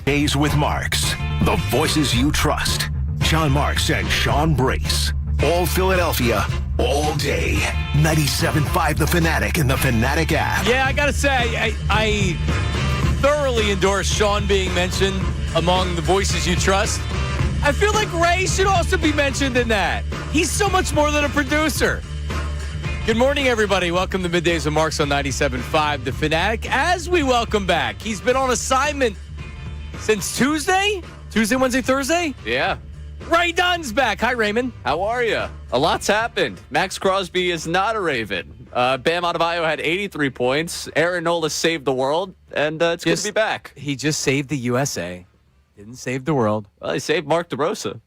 Middays with Marks. The voices you trust. John Marks and Sean Brace. All Philadelphia, all day. 97.5 The Fanatic and the Fanatic app. Yeah, I got to say, I thoroughly endorse Sean being mentioned among the voices you trust. I feel like Ray should also be mentioned in that. He's so much more than a producer. Good morning, everybody. Welcome to Middays with Marks on 97.5 The Fanatic. As we welcome back, he's been on assignment since Tuesday, Wednesday, Thursday? Yeah. Ray Dunn's back. Hi, Raymond. How are you? A lot's happened. Max Crosby is not a Raven. Bam Adebayo had 83 points. Aaron Nola saved the world, and it's good to be back. He just saved the USA. Didn't save the world. Well, he saved Mark DeRosa.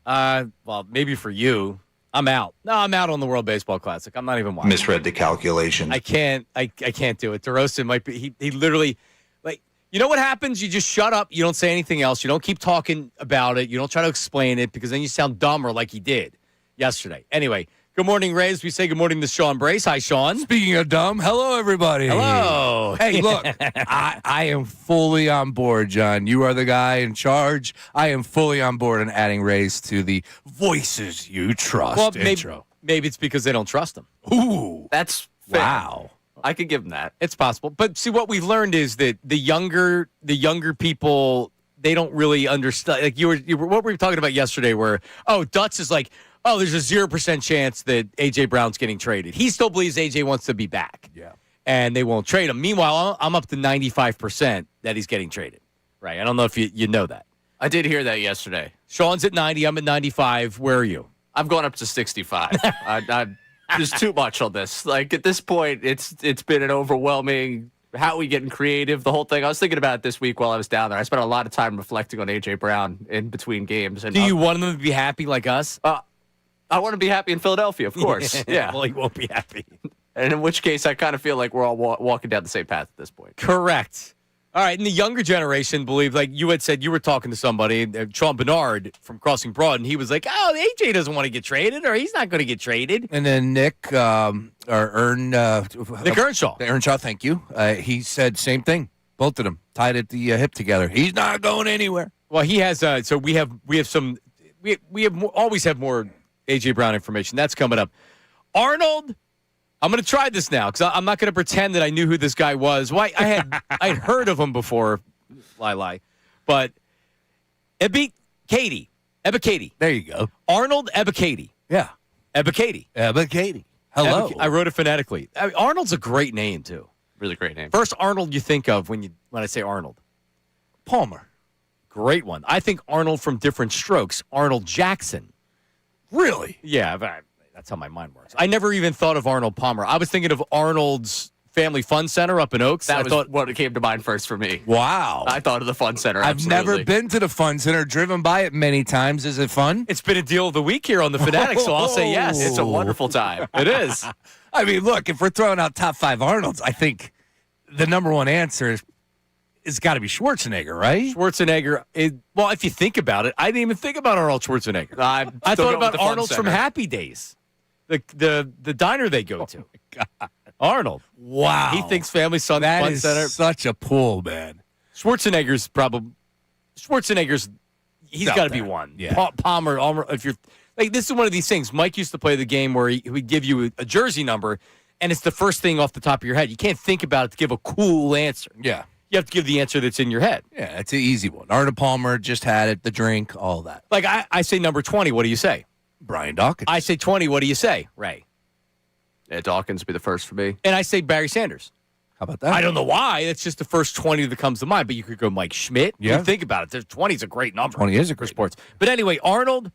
Well, maybe for you. I'm out. No, I'm out on the World Baseball Classic. I'm not even watching. Misread the calculation. I can't do it. DeRosa might be. He literally, like, you know what happens? You just shut up. You don't say anything else. You don't keep talking about it. You don't try to explain it because then you sound dumber like he did yesterday. Anyway, good morning, Rays. We say good morning to Sean Brace. Hi, Sean. Speaking of dumb, hello, everybody. Hello. Hey, look, I am fully on board, John. You are the guy in charge. I am fully on board in adding Rays to the voices you trust intro. Maybe it's because they don't trust him. Ooh. That's fair. Wow. I could give him that. It's possible. But see, what we've learned is that the younger people, they don't really understand. Like you were what we were talking about yesterday where, Dutz is like, there's a 0% chance that A.J. Brown's getting traded. He still believes A.J. wants to be back. Yeah. And they won't trade him. Meanwhile, I'm up to 95% that he's getting traded. Right. I don't know if you know that. I did hear that yesterday. Sean's at 90. I'm at 95. Where are you? I've gone up to 65. There's too much on this. Like, at this point, it's been an overwhelming, how are we getting creative, the whole thing. I was thinking about it this week while I was down there. I spent a lot of time reflecting on A.J. Brown in between games. And do you want them to be happy like us? I want to be happy in Philadelphia, of course. Yeah. Well, he won't be happy. And in which case, I kind of feel like we're all walking down the same path at this point. Correct. All right, and the younger generation believe, like you had said, you were talking to somebody, Sean Bernard from Crossing Broad, and he was like, AJ doesn't want to get traded, or he's not going to get traded. And then Nick Earnshaw, thank you. He said same thing. Both of them tied at the hip together. He's not going anywhere. Well, he has. So we always have more AJ Brown information. That's coming up. Arnold. I'm going to try this now because I'm not going to pretend that I knew who this guy was. Well, I'd heard of him before, lie. But Ebiketie. There you go. Arnold Ebiketie. Yeah. Ebiketie. Hello. I wrote it phonetically. Arnold's a great name, too. Really great name. First Arnold you think of when I say Arnold. Palmer. Great one. I think Arnold from Different Strokes. Arnold Jackson. Really? Yeah, that's how my mind works. I never even thought of Arnold Palmer. I was thinking of Arnold's Family Fun Center up in Oaks. That was what came to mind first for me. Wow. I thought of the Fun Center. I've never been to the Fun Center, driven by it many times. Is it fun? It's been a deal of the week here on the Fanatic, so I'll say yes. It's a wonderful time. It is. I mean, look, if we're throwing out top 5 Arnolds, I think the number one answer is got to be Schwarzenegger, right? Schwarzenegger. Well, if you think about it, I didn't even think about Arnold Schwarzenegger. I thought about Arnold's from Happy Days. The diner they go to. Oh my God. Arnold. Wow. He thinks Family Fun Center. Center. Such a pull, man. Schwarzenegger's he's got to be one. Yeah. Palmer, if you're like, this is one of these things. Mike used to play the game where he would give you a jersey number, and it's the first thing off the top of your head. You can't think about it to give a cool answer. Yeah. You have to give the answer that's in your head. Yeah, it's an easy one. Arnold Palmer just had it, the drink, all that. Like, I say number 20. What do you say? Brian Dawkins. I say 20. What do you say, Ray? Yeah, Dawkins would be the first for me. And I say Barry Sanders. How about that? I don't know why. It's just the first 20 that comes to mind. But you could go Mike Schmidt. Yeah. You think about it. 20 is a great number. 20 is a for great sports. But anyway, Arnold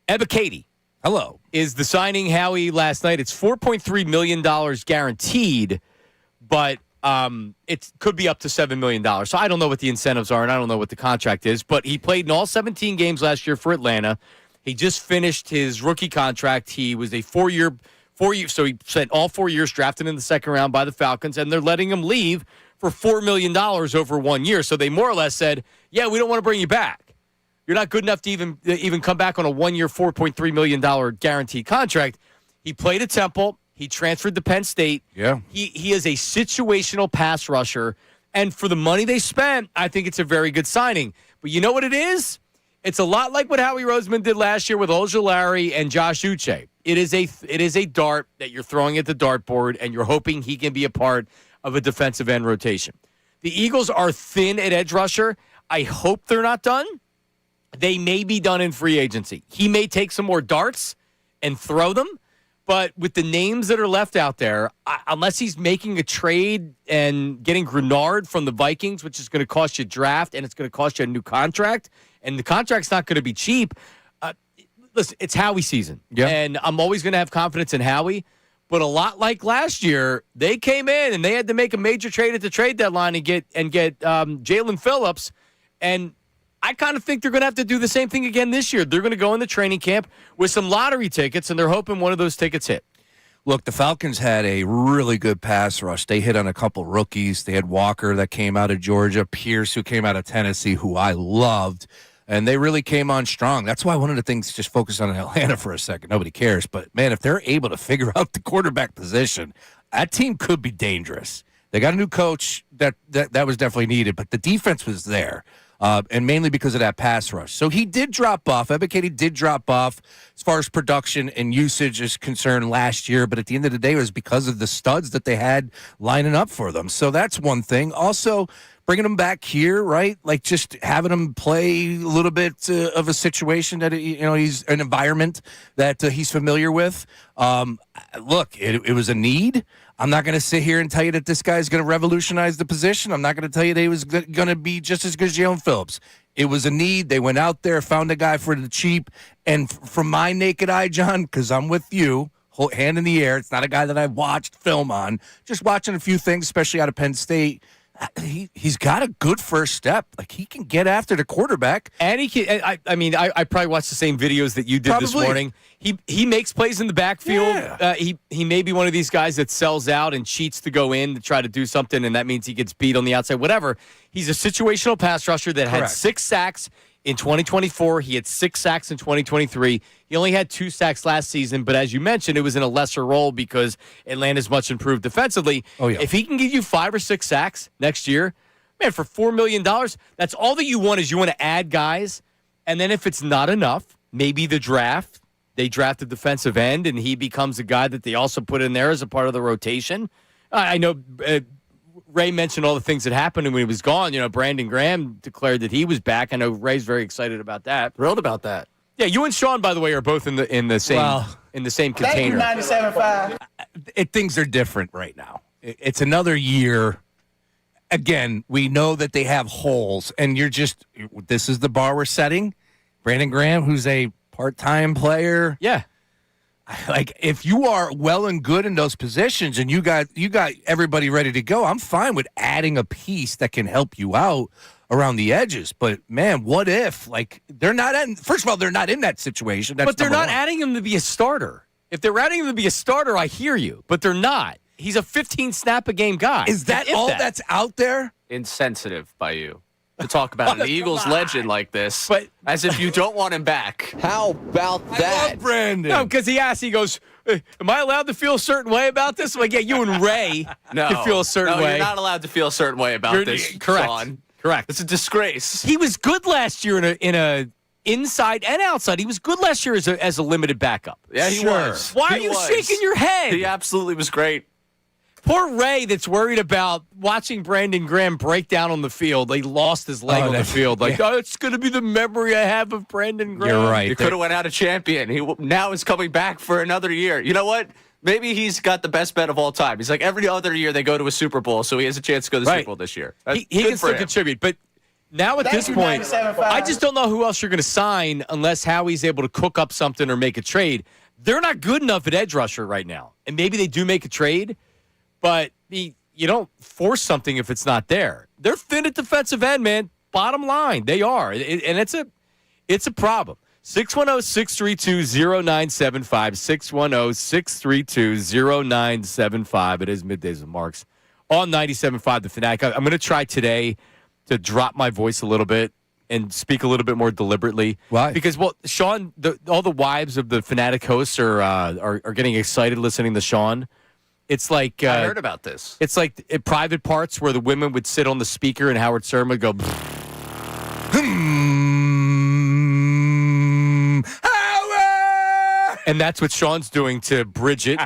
Ebiketie. Hello. Is the signing Howie last night. It's $4.3 million guaranteed, but it could be up to $7 million. So I don't know what the incentives are, and I don't know what the contract is. But he played in all 17 games last year for Atlanta. He just finished his rookie contract. He was a 4-year, so he spent all 4 years drafted in the second round by the Falcons, and they're letting him leave for $4 million over 1 year. So they more or less said, yeah, we don't want to bring you back. You're not good enough to even come back on a 1 year, $4.3 million guaranteed contract. He played at Temple. He transferred to Penn State. Yeah. He is a situational pass rusher. And for the money they spent, I think it's a very good signing. But you know what it is? It's a lot like what Howie Roseman did last year with Ojulari and Josh Uche. It is a dart that you're throwing at the dartboard, and you're hoping he can be a part of a defensive end rotation. The Eagles are thin at edge rusher. I hope they're not done. They may be done in free agency. He may take some more darts and throw them, but with the names that are left out there, unless he's making a trade and getting Grenard from the Vikings, which is going to cost you a draft and it's going to cost you a new contract, and the contract's not going to be cheap. Listen, it's Howie season, and I'm always going to have confidence in Howie. But a lot like last year, they came in and they had to make a major trade at the trade deadline and get Jalen Phillips, and I kind of think they're going to have to do the same thing again this year. They're going to go into training camp with some lottery tickets, and they're hoping one of those tickets hit. Look, the Falcons had a really good pass rush. They hit on a couple rookies. They had Walker that came out of Georgia, Pierce who came out of Tennessee, who I loved, and they really came on strong. That's why one of the things, just focus on Atlanta for a second. Nobody cares. But, man, if they're able to figure out the quarterback position, that team could be dangerous. They got a new coach. That was definitely needed, but the defense was there. And mainly because of that pass rush. So he did drop off. Ebiketie did drop off as far as production and usage is concerned last year. But at the end of the day, it was because of the studs that they had lining up for them. So that's one thing. Also, bringing him back here, right? Like just having him play a little bit of a situation that, he's an environment that he's familiar with. Look, it was a need. I'm not going to sit here and tell you that this guy's going to revolutionize the position. I'm not going to tell you that he was going to be just as good as Jalen Phillips. It was a need. They went out there, found a guy for the cheap. And from my naked eye, John, because I'm with you, hand in the air. It's not a guy that I've watched film on. Just watching a few things, especially out of Penn State. He's got a good first step. Like, he can get after the quarterback. And he can. I probably watched the same videos that you did this morning. He makes plays in the backfield. Yeah. He may be one of these guys that sells out and cheats to go in to try to do something, and that means he gets beat on the outside, whatever. He's a situational pass rusher that had 6 sacks in 2024. He had 6 sacks in 2023. He only had 2 sacks last season, but as you mentioned, it was in a lesser role because Atlanta's much improved defensively. Oh, yeah. If he can give you 5 or 6 sacks next year, man, for $4 million, that's all that you want. Is you want to add guys, and then if it's not enough, maybe the draft. They draft a defensive end, and he becomes a guy that they also put in there as a part of the rotation. I know Ray mentioned all the things that happened when he was gone. Brandon Graham declared that he was back. I know Ray's very excited about that. Thrilled about that. Yeah, you and Sean, by the way, are both in the same container. Thank you, 97.5. Things are different right now. It's another year. Again, we know that they have holes, and this is the bar we're setting. Brandon Graham, who's a part-time player. Yeah. Like, if you are well and good in those positions and you got everybody ready to go, I'm fine with adding a piece that can help you out around the edges. But, man, what if? Like, first of all, they're not in that situation. But they're not adding him to be a starter. If they're adding him to be a starter, I hear you. But they're not. He's a 15-snap-a-game guy. Is that all that's out there? Insensitive by you to talk about an Eagles legend like this, but as if you don't want him back. How about that? I love Brandon. No, because he goes, am I allowed to feel a certain way about this? I'm like, yeah, you and Ray can feel a certain way. You're not allowed to feel a certain way about this, correct. Sean. Correct. It's a disgrace. He was good last year in a inside and outside. He was good last year as a limited backup. Yeah, he was. Why are you shaking your head? He absolutely was great. Poor Ray that's worried about watching Brandon Graham break down on the field. He lost his leg on the field. It's going to be the memory I have of Brandon Graham. You're right. He could have went out a champion. He now is coming back for another year. You know what? Maybe he's got the best bet of all time. He's like, every other year they go to a Super Bowl, so he has a chance to go to the Super Bowl this year. He can still contribute. But now at this point, I just don't know who else you're going to sign unless Howie's able to cook up something or make a trade. They're not good enough at edge rusher right now. And maybe they do make a trade. But you don't force something if it's not there. They're thin at defensive end, man. Bottom line, they are. And it's a problem. 610-632-0975. 610-632-0975. It is Middays with Marks on 97.5 The Fanatic. I'm going to try today to drop my voice a little bit and speak a little bit more deliberately. Why? Because, Sean, all the wives of the Fanatic hosts are getting excited listening to Sean. It's like I heard about this. It's like private parts where the women would sit on the speaker and Howard Stern would go. And that's what Sean's doing to Bridget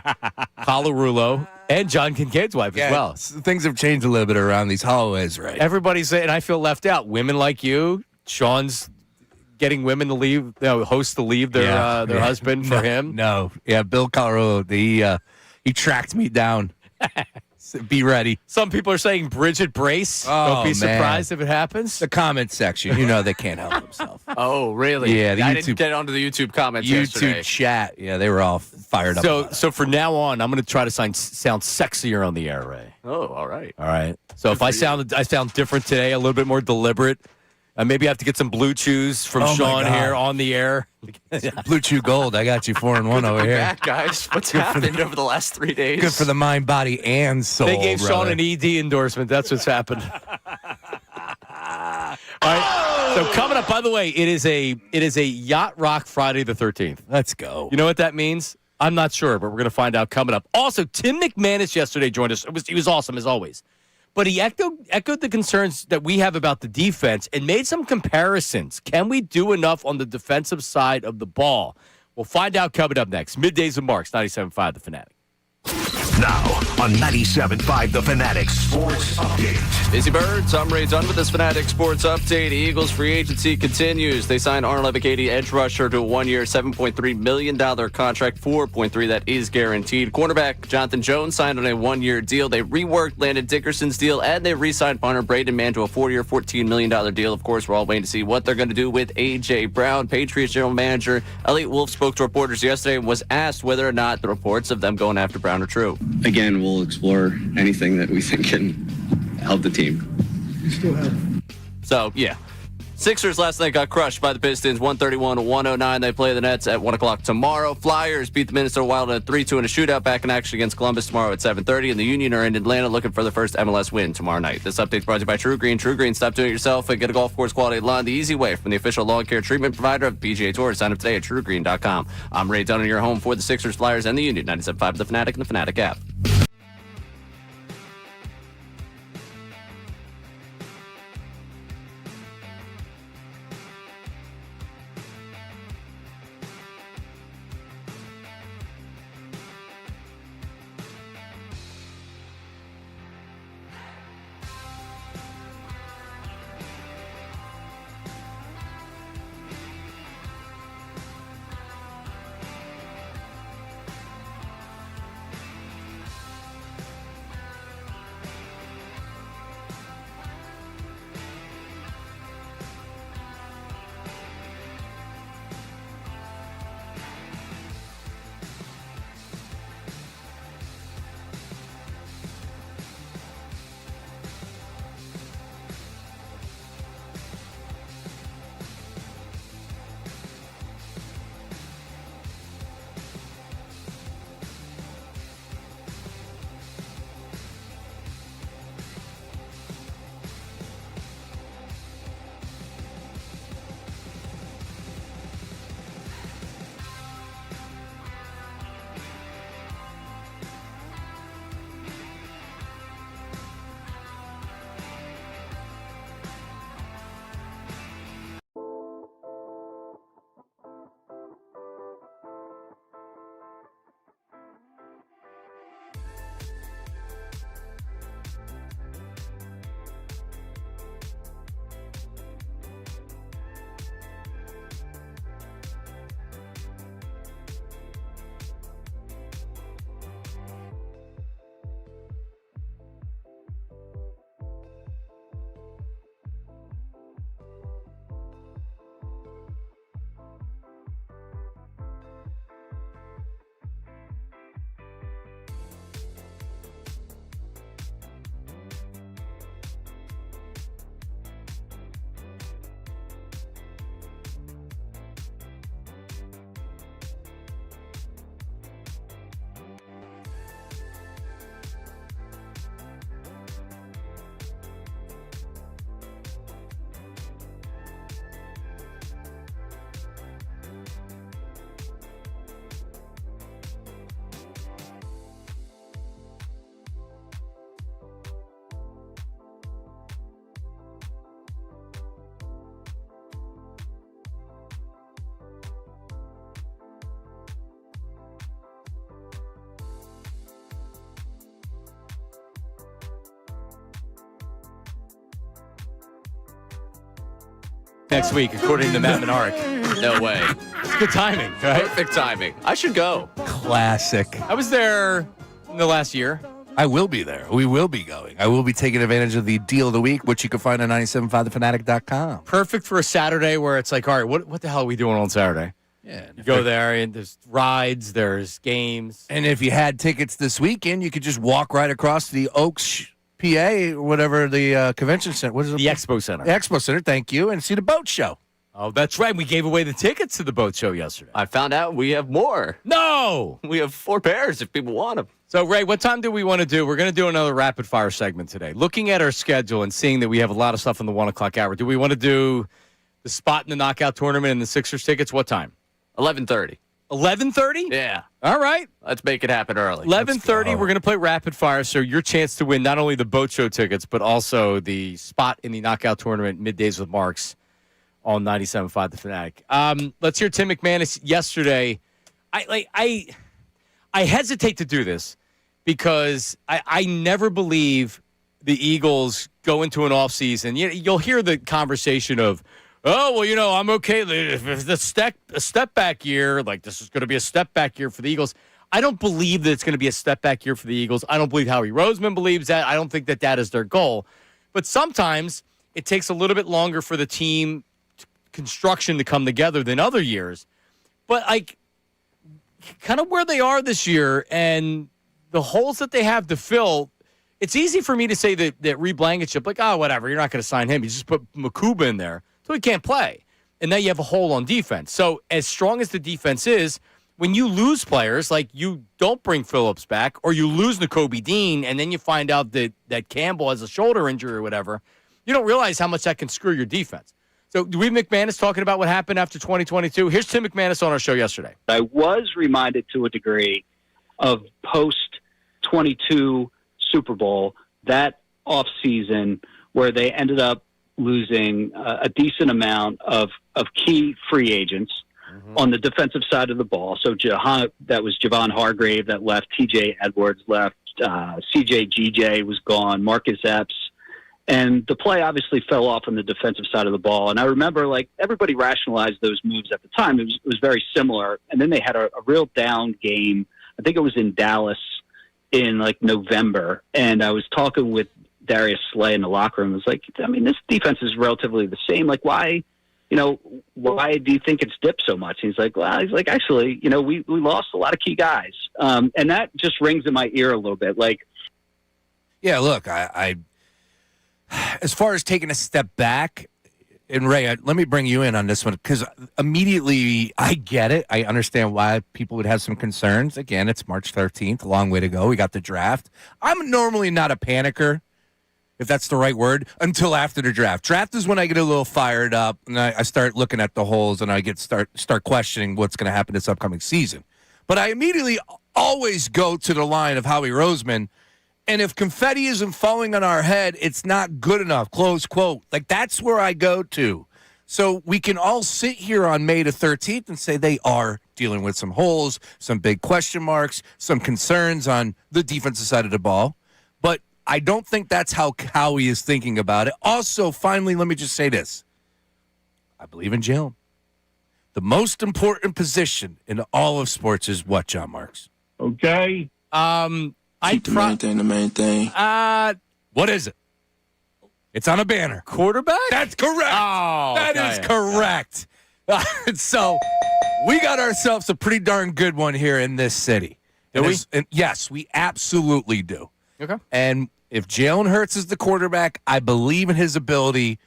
Colarulo and John Kincaid's wife as well. Things have changed a little bit around these hallways, right? Everybody's saying, and I feel left out. Women like you, Sean's getting women to leave, hosts to leave their husband for him. No, Bill Colarulo, he tracked me down. So be ready. Some people are saying Bridget brace. Don't be surprised if it happens. The comment section, they can't help themselves. Oh, really? Yeah, I didn't get onto the YouTube comments yesterday. Chat. Yeah, they were all fired up. So for now on, I'm going to try to sound sexier on the air, Ray. Oh, all right. All right. So if I sound different today, a little bit more deliberate. Maybe I have to get some Blue Chews from Sean here on the air. Blue Chew Gold. I got you 4-1 over here. Back, guys. What's happened over the last 3 days? Good for the mind, body, and soul. They gave brother. Sean an ED endorsement. That's what's happened. All right. So coming up, by the way, it is a Yacht Rock Friday the 13th. Let's go. You know what that means? I'm not sure, but we're going to find out coming up. Also, Tim McManus yesterday joined us. He was awesome as always. But he echoed the concerns that we have about the defense and made some comparisons. Can we do enough on the defensive side of the ball? We'll find out coming up next. Middays with Marks, 97.5 The Fanatic. Now on 97.5 The Fanatic Sports Update. Busy Birds, I'm Ray Dunn with this Fanatic Sports Update. Eagles free agency continues. They signed Arnold Ebiketie, edge rusher, to a 1-year, $7.3 million contract, $4.3 that is guaranteed. Cornerback Jonathan Jones signed on a 1-year deal. They reworked Landon Dickerson's deal, and they re-signed punter Braden Mann to a 4-year, $14 million deal. Of course, we're all waiting to see what they're going to do with A.J. Brown. Patriots general manager Elliot Wolf spoke to reporters yesterday and was asked whether or not the reports of them going after Brown are true. Again, we'll explore anything that we think can help the team. So, yeah. Sixers last night got crushed by the Pistons, 131-109. They play the Nets at 1 o'clock tomorrow. Flyers beat the Minnesota Wild at 3-2 in a shootout, back in action against Columbus tomorrow at 7:30. And the Union are in Atlanta looking for their first MLS win tomorrow night. This update is brought to you by True Green. True Green, stop doing it yourself and get a golf course quality lawn the easy way from the official lawn care treatment provider of PGA Tour. Sign up today at truegreen.com. I'm Ray Dunn, your home for the Sixers, Flyers, and the Union. 97.5 The Fanatic and the Fanatic app. next week, according to Matt Menard. No way. It's good timing, right? Perfect timing. I should go. Classic. I was there in the last year. I will be there. We will be going. I will be taking advantage of the deal of the week, which you can find on 975thefanatic.com. Perfect for a Saturday where it's like, all right, what the hell are we doing on Saturday? Yeah. You go there, and there's rides, there's games. And if you had tickets this weekend, you could just walk right across the Oaks, PA, or whatever the convention center. What is it? The Expo Center. The Expo Center, thank you, and see the boat show. Oh, that's right. We gave away the tickets to the boat show yesterday. I found out we have more. No! We have 4 pairs if people want them. So, Ray, what time do we want to do? We're going to do another rapid-fire segment today. Looking at our schedule and seeing that we have a lot of stuff in the 1 o'clock hour, do we want to do the spot in the knockout tournament and the Sixers tickets? What time? 11:30. 11:30? Yeah. All right. Let's make it happen early. 11:30, we're going to play rapid fire. So your chance to win not only the boat show tickets, but also the spot in the knockout tournament, Middays with Marks on 97.5 The Fanatic. Let's hear Tim McManus yesterday. I hesitate to do this because I never believe the Eagles go into an offseason. You'll hear the conversation of, oh, well, I'm okay. If it's a step back year, like this is going to be a step back year for the Eagles. I don't believe that it's going to be a step back year for the Eagles. I don't believe Howie Roseman believes that. I don't think that is their goal. But sometimes it takes a little bit longer for the team construction to come together than other years. But kind of where they are this year and the holes that they have to fill, it's easy for me to say that Reed Blankenship, whatever, you're not going to sign him. You just put Makuba in there. So he can't play. And now you have a hole on defense. So as strong as the defense is, when you lose players, like you don't bring Phillips back, or you lose Nakobe Dean, and then you find out that Campbell has a shoulder injury or whatever, you don't realize how much that can screw your defense. So do we have McManus talking about what happened after 2022? Here's Tim McManus on our show yesterday. I was reminded to a degree of post-22 Super Bowl, that offseason where they ended up losing a decent amount of key free agents on the defensive side of the ball. So that was Javon Hargrave that left, TJ Edwards left, CJ GJ was gone, Marcus Epps. And the play obviously fell off on the defensive side of the ball. And I remember, everybody rationalized those moves at the time. It was very similar. And then they had a real down game. I think it was in Dallas in, November. And I was talking with Darius Slay in the locker room. I was like, this defense is relatively the same. Why do you think it's dipped so much? And he's like, actually, we lost a lot of key guys. And that just rings in my ear a little bit. Yeah, look, I as far as taking a step back, and Ray, let me bring you in on this one, because immediately I get it. I understand why people would have some concerns. Again, it's March 13th, a long way to go. We got the draft. I'm normally not a panicker, if that's the right word, until after the draft. Draft is when I get a little fired up, and I start looking at the holes, and I start questioning what's going to happen this upcoming season. But I immediately always go to the line of Howie Roseman, and if confetti isn't falling on our head, it's not good enough, close quote. That's where I go to. So we can all sit here on May the 13th and say they are dealing with some holes, some big question marks, some concerns on the defensive side of the ball. But I don't think that's how Howie is thinking about it. Also, finally, let me just say this. I believe in Jaylen. The most important position in all of sports is what, John Marks? Okay. Keep the main thing. What is it? It's on a banner. Quarterback? That's correct. Oh, that is correct. So we got ourselves a pretty darn good one here in this city. Do we? Yes, we absolutely do. Okay. And if Jaylen Hurts is the quarterback, I believe in his ability.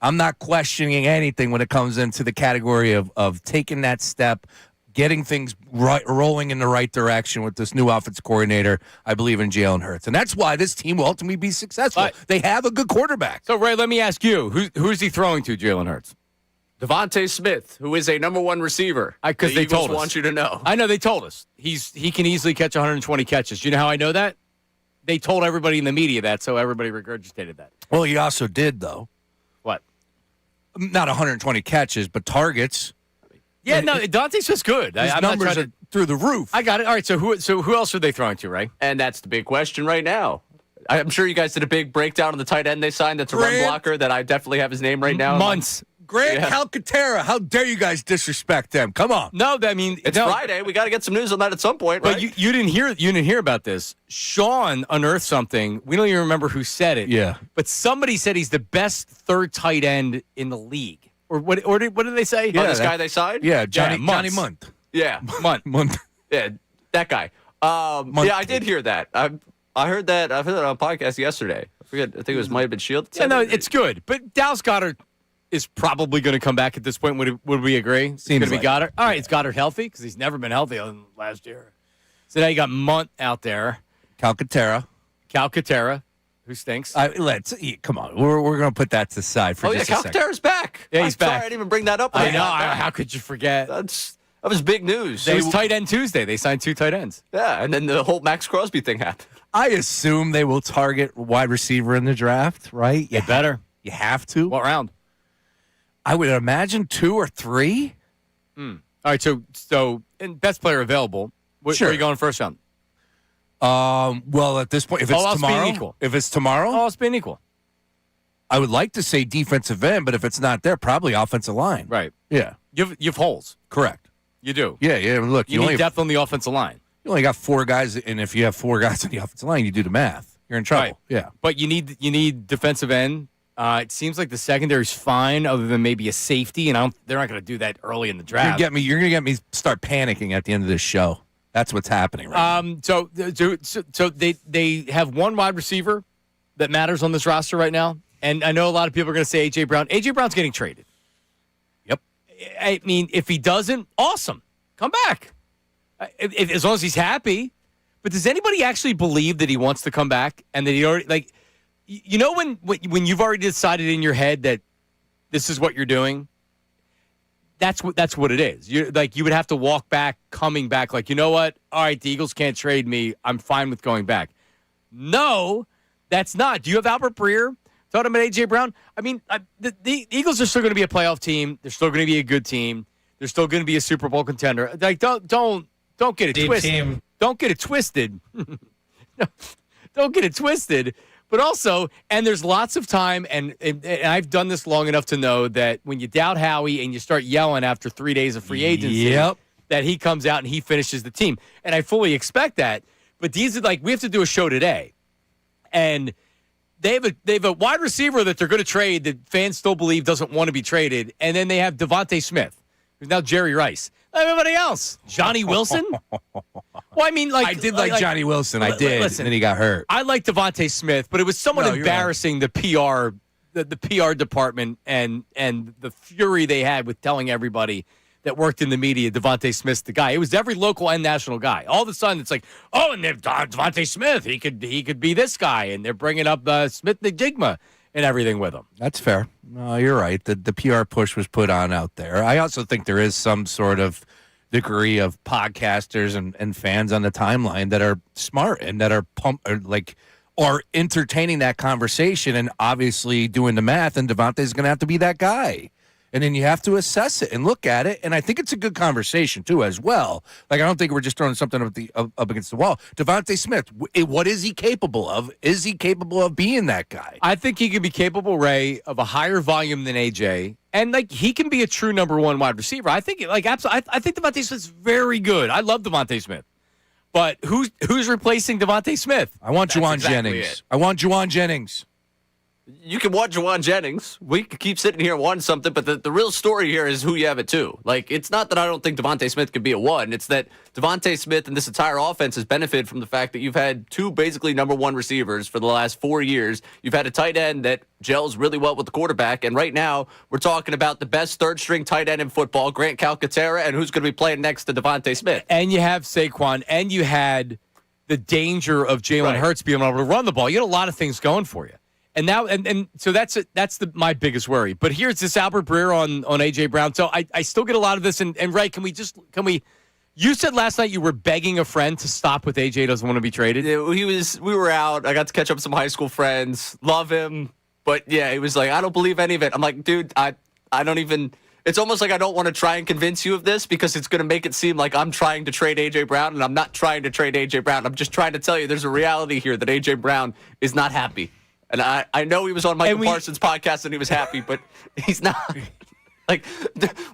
I'm not questioning anything when it comes into the category of taking that step, getting things rolling in the right direction with this new offense coordinator. I believe in Jaylen Hurts. And that's why this team will ultimately be successful. They have a good quarterback. So, Ray, let me ask you, who's he throwing to, Jaylen Hurts? Devontae Smith, who is a number 1 receiver. Because they told us. Want you to know. I know they told us. He can easily catch 120 catches. You know how I know that? They told everybody in the media that, so everybody regurgitated that. Well, he also did, though. What? Not 120 catches, but targets. Yeah, no, Dante's just good. His I'm numbers not trying are through the roof. I got it. All right, so who else are they throwing to, Ray? And that's the big question right now. I'm sure you guys did a big breakdown on the tight end they signed. That's a run blocker that I definitely have his name right now. Months. Grant Calcaterra. How dare you guys disrespect them? Come on. No, I mean It's Friday. We got to get some news on that at some point, right? But you didn't hear about this. Sean unearthed something. We don't even remember who said it. Yeah. But somebody said he's the best third tight end in the league. Or what did they say? This guy they signed? Yeah, Johnny Months. Munt. Yeah. Munt. Yeah, that guy. Yeah, I did hear that. I heard that on a podcast yesterday. I forget. I think it might have been Shield. Yeah, no, it's good. But Dallas Goedert is probably going to come back at this point. Would we agree? It's going to be Goddard. All right, is Goddard healthy? Because he's never been healthy other than last year. So now you got Munt out there. Calcaterra, who stinks. Come on. We're going to put that to the side for just a second. Calcaterra's back. Yeah, he's back. Sorry, I didn't even bring that up. I know. How could you forget? That was big news. It was tight end Tuesday. They signed 2 tight ends. Yeah, and then the whole Max Crosby thing happened. I assume they will target wide receiver in the draft, right? You better. You have to. What round? I would imagine 2 or 3. All right, so and best player available. Where are you going first round? Well, at this point, if it's tomorrow, All else being equal. I would like to say defensive end, but if it's not there, probably offensive line. Right. Yeah. You've holes. Correct. You do. Yeah. Look, You need depth on the offensive line. You only got 4 guys, and if you have 4 guys on the offensive line, you do the math. You're in trouble. Right. Yeah. But you need defensive end. It seems like the secondary's fine, other than maybe a safety, and they're not going to do that early in the draft. You're going to get me start panicking at the end of this show. That's what's happening right now. So they have one wide receiver that matters on this roster right now, and I know a lot of people are going to say A.J. Brown. A.J. Brown's getting traded. Yep. I mean, if he doesn't, awesome. Come back. As long as he's happy. But does anybody actually believe that he wants to come back and that he already, like, you know, when you've already decided in your head that this is what you're doing, that's what it is. You would have to walk back, coming back, like, you know what? All right, the Eagles can't trade me. I'm fine with going back. No, that's not. Do you have Albert Breer? Talking about A.J. Brown? I mean, the Eagles are still going to be a playoff team. They're still going to be a good team. They're still going to be a Super Bowl contender. Like, don't get it twisted. Team. Don't get it twisted. No, don't get it twisted. But also, and there's lots of time, and I've done this long enough to know that when you doubt Howie and you start yelling after 3 days of free agency, that he comes out and he finishes the team. And I fully expect that. But these are like, we have to do a show today. And they have a wide receiver that they're going to trade that fans still believe doesn't want to be traded. And then they have Devontae Smith, who's now Jerry Rice. Everybody else. Johnny Wilson? Well, I mean, like, I did like Johnny Wilson. I did. Listen, and then he got hurt. I like Devontae Smith, but it was somewhat embarrassing, the PR, the PR department and the fury they had with telling everybody that worked in the media Devontae Smith's the guy. It was every local and national guy. All of a sudden, it's like, oh, and Devontae Smith, he could be this guy, and they're bringing up Smith Najigma and everything with him. That's fair. No, you're right. The PR push was put on out there. I also think there is some sort of degree of podcasters and fans on the timeline that are smart and that are are entertaining that conversation and obviously doing the math, and Devontae's going to have to be that guy. And then you have to assess it and look at it. And I think it's a good conversation, too, as well. Like, I don't think we're just throwing something up against the wall. Devontae Smith, what is he capable of? Is he capable of being that guy? I think he could be capable, Ray, of a higher volume than AJ. And, like, he can be a true number one wide receiver. I think, like, absolutely. I think Devontae Smith's very good. I love Devontae Smith. But who's replacing Devontae Smith? I want Juwan Jennings. I want Juwan Jennings. You can want Juwan Jennings. We could keep sitting here and want something, but the real story here is who you have at 2. Like, it's not that I don't think Devontae Smith could be a 1. It's that Devontae Smith and this entire offense has benefited from the fact that you've had 2 basically number 1 receivers for the last 4 years. You've had a tight end that gels really well with the quarterback, and right now we're talking about the best third-string tight end in football, Grant Calcaterra, and who's going to be playing next to Devontae Smith. And you have Saquon, and you had the danger of Jaylen Hurts being able to run the ball. You had a lot of things going for you. And now, and so that's my biggest worry. But here's this Albert Breer on AJ Brown. So I still get a lot of this. And Ray, can we? You said last night you were begging a friend to stop with AJ doesn't want to be traded. Yeah, we were out. I got to catch up with some high school friends. Love him, but yeah, he was like, I don't believe any of it. I'm like, dude, I don't even. It's almost like I don't want to try and convince you of this because it's going to make it seem like I'm trying to trade AJ Brown, and I'm not trying to trade AJ Brown. I'm just trying to tell you there's a reality here that AJ Brown is not happy. And I know he was on Michael Parsons' podcast and he was happy, but he's not. Like,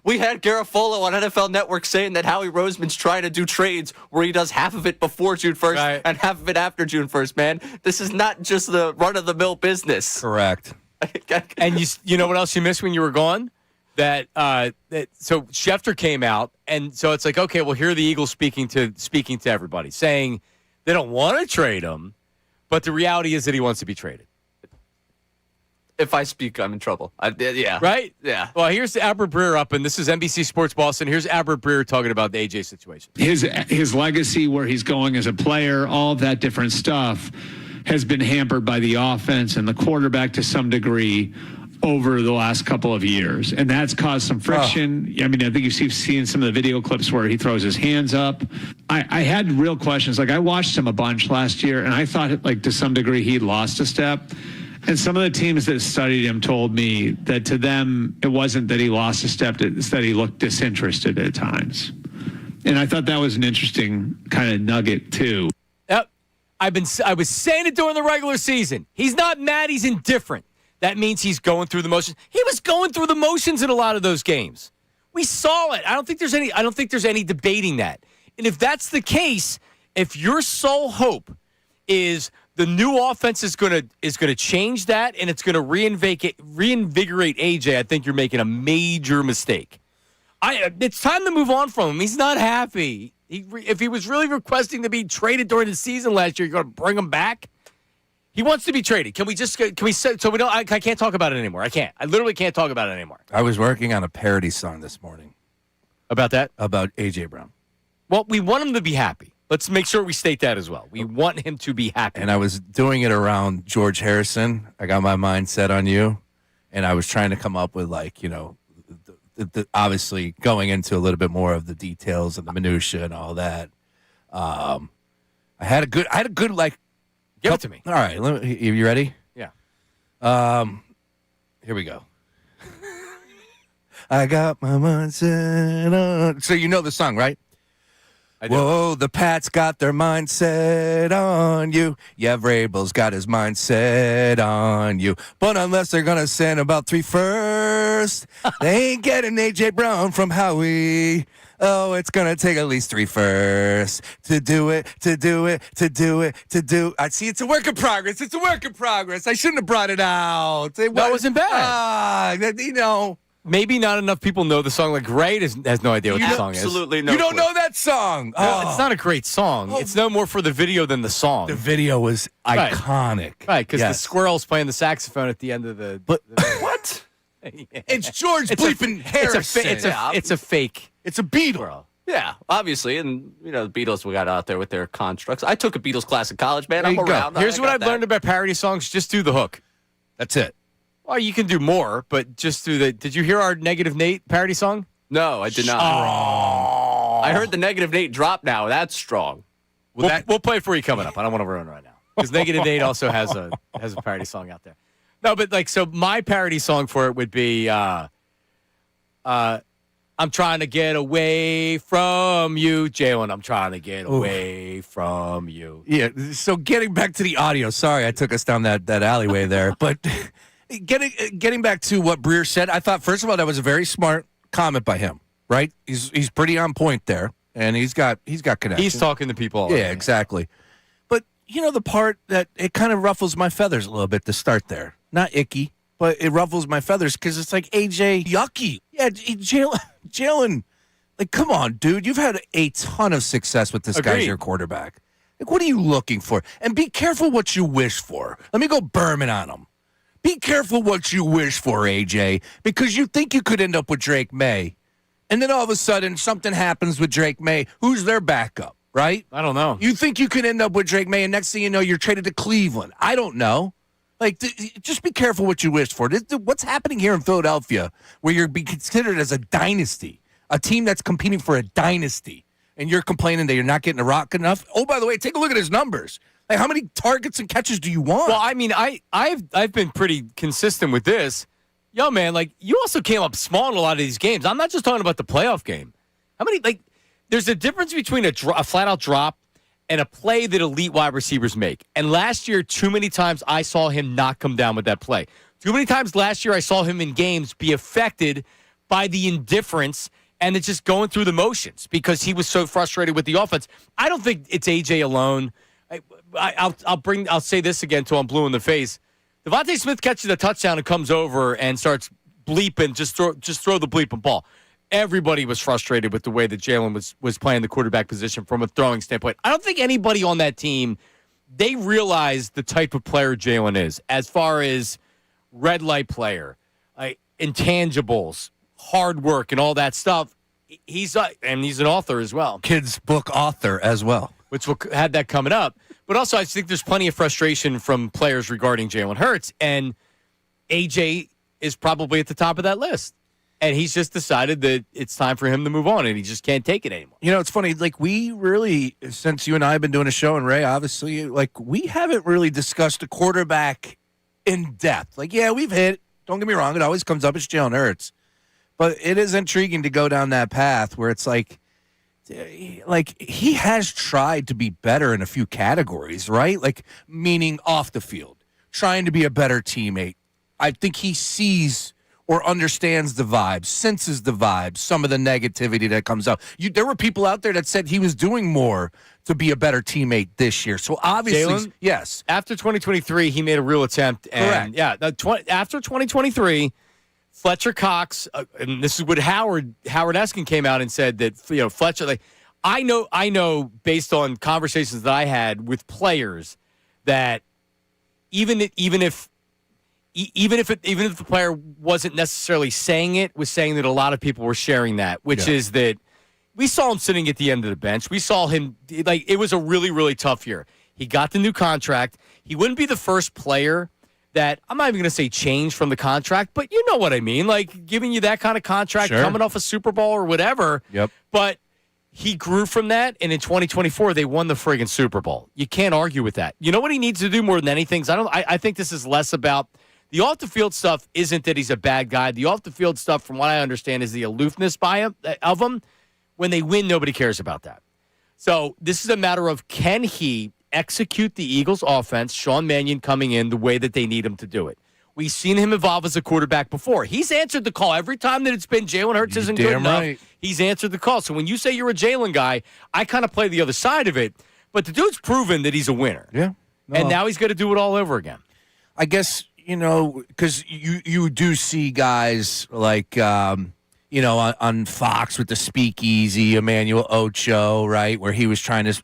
we had Garofalo on NFL Network saying that Howie Roseman's trying to do trades where he does half of it before June 1st and half of it after June 1st, man. This is not just the run-of-the-mill business. Correct. And you know what else you missed when you were gone? So Schefter came out, and so it's like, okay, well, here are the Eagles speaking to everybody, saying they don't want to trade him, but the reality is that he wants to be traded. If I speak, I'm in trouble. Yeah. Right? Yeah. Well, here's Albert Breer up, and this is NBC Sports Boston. Here's Albert Breer talking about the AJ situation. His legacy, where he's going as a player, all of that different stuff has been hampered by the offense and the quarterback to some degree over the last couple of years. And that's caused some friction. I mean, I think you've seen some of the video clips where he throws his hands up. I had real questions. Like, I watched him a bunch last year, and I thought, like, to some degree he lost a step. And some of the teams that studied him told me that to them, it wasn't that he lost a step, it's that he looked disinterested at times. And I thought that was an interesting kind of nugget, too. Yep. I was saying it during the regular season. He's not mad, he's indifferent. That means he's going through the motions. He was going through the motions in a lot of those games. We saw it. I don't think there's any debating that. And if that's the case, if your sole hope is the new offense is going to change that and it's going to reinvigorate AJ, I think you're making a major mistake. It's time to move on from him. He's not happy. If he was really requesting to be traded during the season last year, you're going to bring him back? He wants to be traded. Can we say, so we don't, I can't talk about it anymore. I can't. I literally can't talk about it anymore. I was working on a parody song this morning. About that? About A.J. Brown. Well, we want him to be happy. Let's make sure we state that as well. We want him to be happy. And I was doing it around George Harrison. I got my mind set on you. And I was trying to come up with, like, you know, obviously going into a little bit more of the details and the minutia and all that. I had a good like, give it to me. All right. You ready? Yeah. Here we go. I got my mind set on. So you know the song, right? I do. Whoa, the Pats got their mind set on you. Yeah, Vrabel's got his mind set on you. But unless they're going to send about 3 first, they ain't getting A.J. Brown from Howie. Oh, it's going to take at least 3 first to do it. I see it's a work in progress. It's a work in progress. I shouldn't have brought it out. That wasn't bad. You know. Maybe not enough people know the song. Like, Ray has no idea what the song is. Absolutely no. You don't clue. know that song. No, it's not a great song. It's no more for the video than the song. The video was iconic. Right, because the squirrel's playing the saxophone at the end of the... What? It's George bleeping Harrison. It's a fake. It's a Beatle. Yeah, obviously. And, you know, the Beatles we got out there with their constructs. I took a Beatles class in college, man. I'm around. Here's what I've learned about parody songs. Just do the hook. That's it. Well, you can do more, but just do the... Did you hear our Negative Nate parody song? No, I did not. I heard the Negative Nate drop now. That's strong. We'll play it for you coming up. I don't want to ruin it right now. Because Negative Nate also has a parody song out there. No, but like, so my parody song for it would be I'm trying to get away from you, Jaylen. I'm trying to get away from you. Yeah, so getting back to the audio. Sorry, I took us down that alleyway there. But getting back to what Breer said, I thought, first of all, that was a very smart comment by him, right? He's pretty on point there, and he's got connections. He's talking to people all the time. Exactly. But, you know, the part that it kind of ruffles my feathers a little bit to start there. Not icky, but it ruffles my feathers because it's like, AJ, yucky. Yeah, Jaylen, like, come on, dude. You've had a ton of success with this guy as your quarterback. Like, what are you looking for? And be careful what you wish for. Let me go Berman on him. Be careful what you wish for, AJ, because you think you could end up with Drake May. And then all of a sudden, something happens with Drake May. Who's their backup, right? I don't know. You think you could end up with Drake May, and next thing you know, you're traded to Cleveland. I don't know. Like, just be careful what you wish for. What's happening here in Philadelphia, where you're being considered as a dynasty, a team that's competing for a dynasty, and you're complaining that you're not getting a rock enough? Oh, by the way, take a look at his numbers. Like, how many targets and catches do you want? Well, I mean, I've been pretty consistent with this. Yo, man, like, you also came up small in a lot of these games. I'm not just talking about the playoff game. How many, like, there's a difference between a flat-out drop and a play that elite wide receivers make. And last year, too many times I saw him not come down with that play. Too many times last year I saw him in games be affected by the indifference and it's just going through the motions because he was so frustrated with the offense. I don't think it's AJ alone. I'll say this again till I'm blue in the face. Devontae Smith catches a touchdown and comes over and starts bleeping, just throw the bleeping ball. Everybody was frustrated with the way that Jaylen was playing the quarterback position from a throwing standpoint. I don't think anybody on that team, they realize the type of player Jaylen is as far as red light player, intangibles, hard work, and all that stuff. He's an author as well. Kids book author as well. Which will have that coming up. But also, I think there's plenty of frustration from players regarding Jaylen Hurts, and AJ is probably at the top of that list. And he's just decided that it's time for him to move on, and he just can't take it anymore. You know, it's funny. Like, we really, since you and I have been doing a show, and Ray, obviously, like, we haven't really discussed a quarterback in depth. Like, yeah, we've hit. Don't get me wrong. It always comes up as Jaylen Hurts. But it is intriguing to go down that path where it's like he has tried to be better in a few categories, right? Like, meaning off the field, trying to be a better teammate. I think he sees or understands the vibes, senses the vibes, some of the negativity that comes out. There were people out there that said he was doing more to be a better teammate this year. So obviously, Jaylen, yes. After 2023, he made a real attempt. And correct. Yeah, after 2023, Fletcher Cox, and this is what Howard Eskin came out and said that Fletcher. Like, I know based on conversations that I had with players that even if the player wasn't necessarily saying it, was saying that a lot of people were sharing that, which is that we saw him sitting at the end of the bench. We saw him, like, it was a really, really tough year. He got the new contract. He wouldn't be the first player that, I'm not even going to say change from the contract, but you know what I mean, like giving you that kind of contract, coming off a Super Bowl or whatever. Yep. But he grew from that, and in 2024, they won the friggin' Super Bowl. You can't argue with that. You know what he needs to do more than anything? I think this is less about the off-the-field stuff. Isn't that he's a bad guy. The off-the-field stuff, from what I understand, is the aloofness of him. When they win, nobody cares about that. So this is a matter of, can he execute the Eagles' offense, Sean Mannion coming in the way that they need him to do it? We've seen him evolve as a quarterback before. He's answered the call. Every time that it's been Jaylen Hurts isn't good enough, right. He's answered the call. So when you say you're a Jaylen guy, I kind of play the other side of it. But the dude's proven that he's a winner. Yeah. No. And now he's going to do it all over again. I guess, because you do see guys like, on Fox with the Speakeasy, Emmanuel Ocho, right, where he was trying to,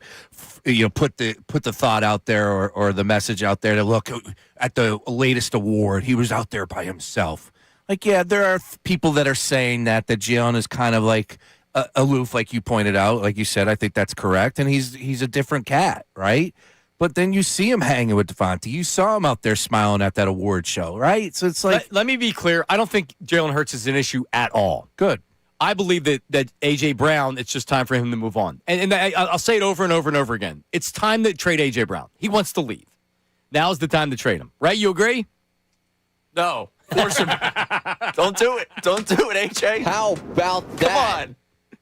put the thought out there or the message out there to look at the latest award. He was out there by himself. Like, yeah, there are people that are saying that Jaylen is kind of like aloof, like you pointed out, like you said. I think that's correct, and he's a different cat, right? But then you see him hanging with Devontae. You saw him out there smiling at that award show, right? So it's like... Let me be clear. I don't think Jaylen Hurts is an issue at all. Good. I believe that A.J. Brown, it's just time for him to move on. And I'll say it over and over and over again. It's time to trade A.J. Brown. He wants to leave. Now's the time to trade him. Right? You agree? No. Force him. Don't do it. Don't do it, A.J. How about that?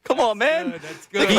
Come on, man. That's good.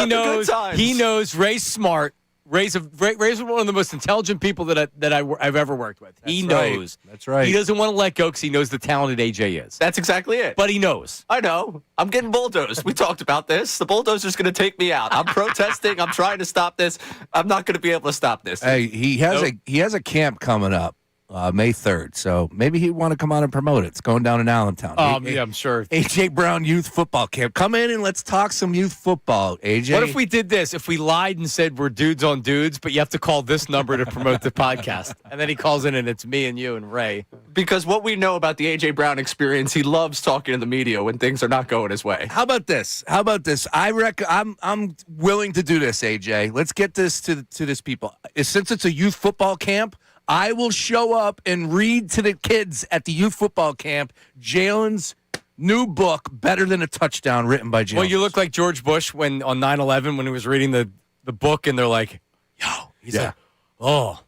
He knows Ray's smart. Ray's one of the most intelligent people that I've ever worked with. He knows. That's right. He doesn't want to let go because he knows the talented AJ is. That's exactly it. But he knows. I know. I'm getting bulldozed. We talked about this. The bulldozer's going to take me out. I'm protesting. I'm trying to stop this. I'm not going to be able to stop this. Hey, he has a camp coming up. May 3rd, so maybe he'd want to come on and promote it. It's going down in Allentown. Yeah, I'm sure. A.J. Brown Youth Football Camp. Come in and let's talk some youth football, A.J. What if we did this? If we lied and said we're dudes on dudes, but you have to call this number to promote the podcast. And then he calls in and it's me and you and Ray. Because what we know about the A.J. Brown experience, he loves talking to the media when things are not going his way. How about this? I'm willing to do this, A.J. Let's get this to this people. Since it's a youth football camp, I will show up and read to the kids at the youth football camp Jaylen's new book, Better Than a Touchdown, written by Jaylen. Well, you look like George Bush when on 9/11 when he was reading the book, and they're like, "Yo," he's like, "Oh."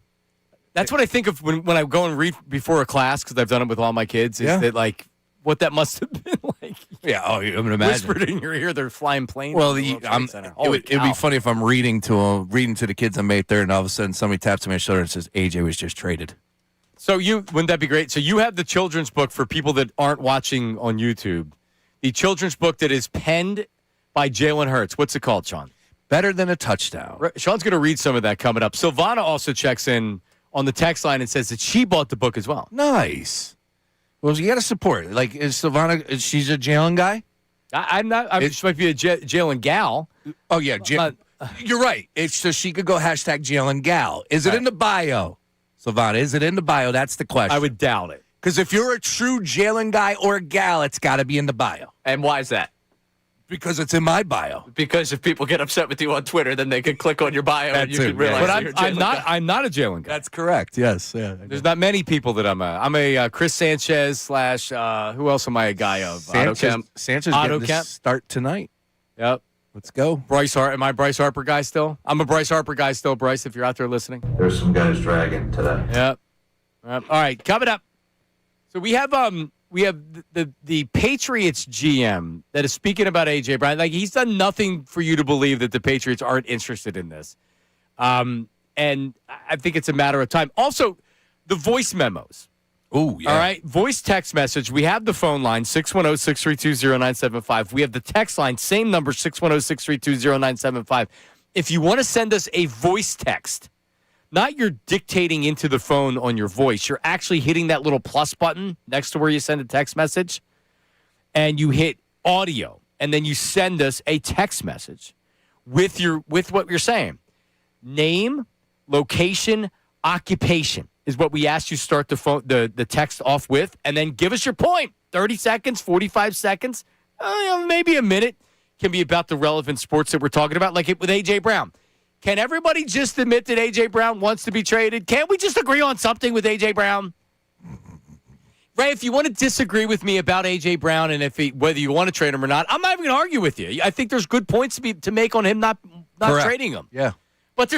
That's what I think of when I go and read before a class, because I've done it with all my kids. Is that like what that must have been like? Yeah, I'm gonna imagine. Whispered in your ear, they're flying planes. Well, it'd be funny if I'm reading to the kids on May 3rd, and all of a sudden somebody taps on my shoulder and says, "AJ was just traded." So wouldn't that be great? So you have the children's book for people that aren't watching on YouTube. the children's book that is penned by Jaylen Hurts. What's it called, Sean? Better Than a Touchdown. Sean's going to read some of that coming up. Silvana also checks in on the text line and says that she bought the book as well. Nice. Well, you got to support it. Like, is Silvana, she's a Jalen guy? I'm not. She might be a Jalen gal. Oh, yeah. You're right. So she could go hashtag Jalen gal. Is it in the bio, Silvana? Is it in the bio? That's the question. I would doubt it. Because if you're a true Jalen guy or gal, it's got to be in the bio. And why is that? Because it's in my bio. Because if people get upset with you on Twitter, then they can click on your bio and you can realize But you're a Jalen guy. I'm not a Jalen guy. That's correct. Yes. Yeah. There's not many people that I'm a Chris Sanchez / who else am I a guy of? Sanchez getting this start tonight. Yep. Let's go. Bryce Harper. Am I a Bryce Harper guy still? I'm a Bryce Harper guy still, Bryce, if you're out there listening. There's some guys dragging today. Yep. All right, coming up. So we have the Patriots GM that is speaking about A.J. Brown. Like, he's done nothing for you to believe that the Patriots aren't interested in this. And I think it's a matter of time. Also, the voice memos. Oh, yeah. All right, voice text message. We have the phone line, 610-632-0975. We have the text line, same number, 610-632-0975. If you want to send us a voice text, not you're dictating into the phone on your voice. You're actually hitting that little plus button next to where you send a text message, and you hit audio, and then you send us a text message with what you're saying. Name, location, occupation is what we asked you to start the text off with, and then give us your point. 30 seconds, 45 seconds, maybe a minute can be about the relevant sports that we're talking about, like with A.J. Brown. Can everybody just admit that A.J. Brown wants to be traded? Can't we just agree on something with A.J. Brown? Ray, if you want to disagree with me about A.J. Brown and whether you want to trade him or not, I'm not even going to argue with you. I think there's good points to make on him not trading him. Yeah. But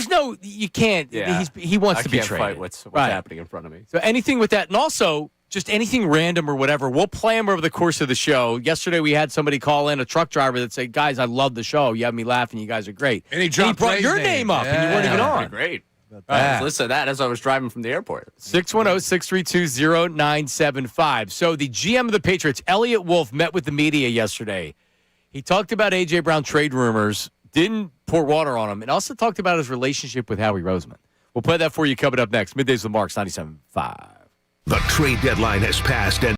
you can't. Yeah. He wants to be I can't traded. fight what's happening in front of me. So anything with that, and also just anything random or whatever, we'll play them over the course of the show. Yesterday we had somebody call in, a truck driver, that said, "Guys, I love the show. You have me laughing. You guys are great." And he brought your name up, and you weren't even on. Great. I was listening to that as I was driving from the airport. 610-632-0975. So the GM of the Patriots, Elliot Wolf, met with the media yesterday. He talked about A.J. Brown trade rumors, didn't pour water on him, and also talked about his relationship with Howie Roseman. We'll play that for you coming up next. Middays with Marks, 97.5. The trade deadline has passed, and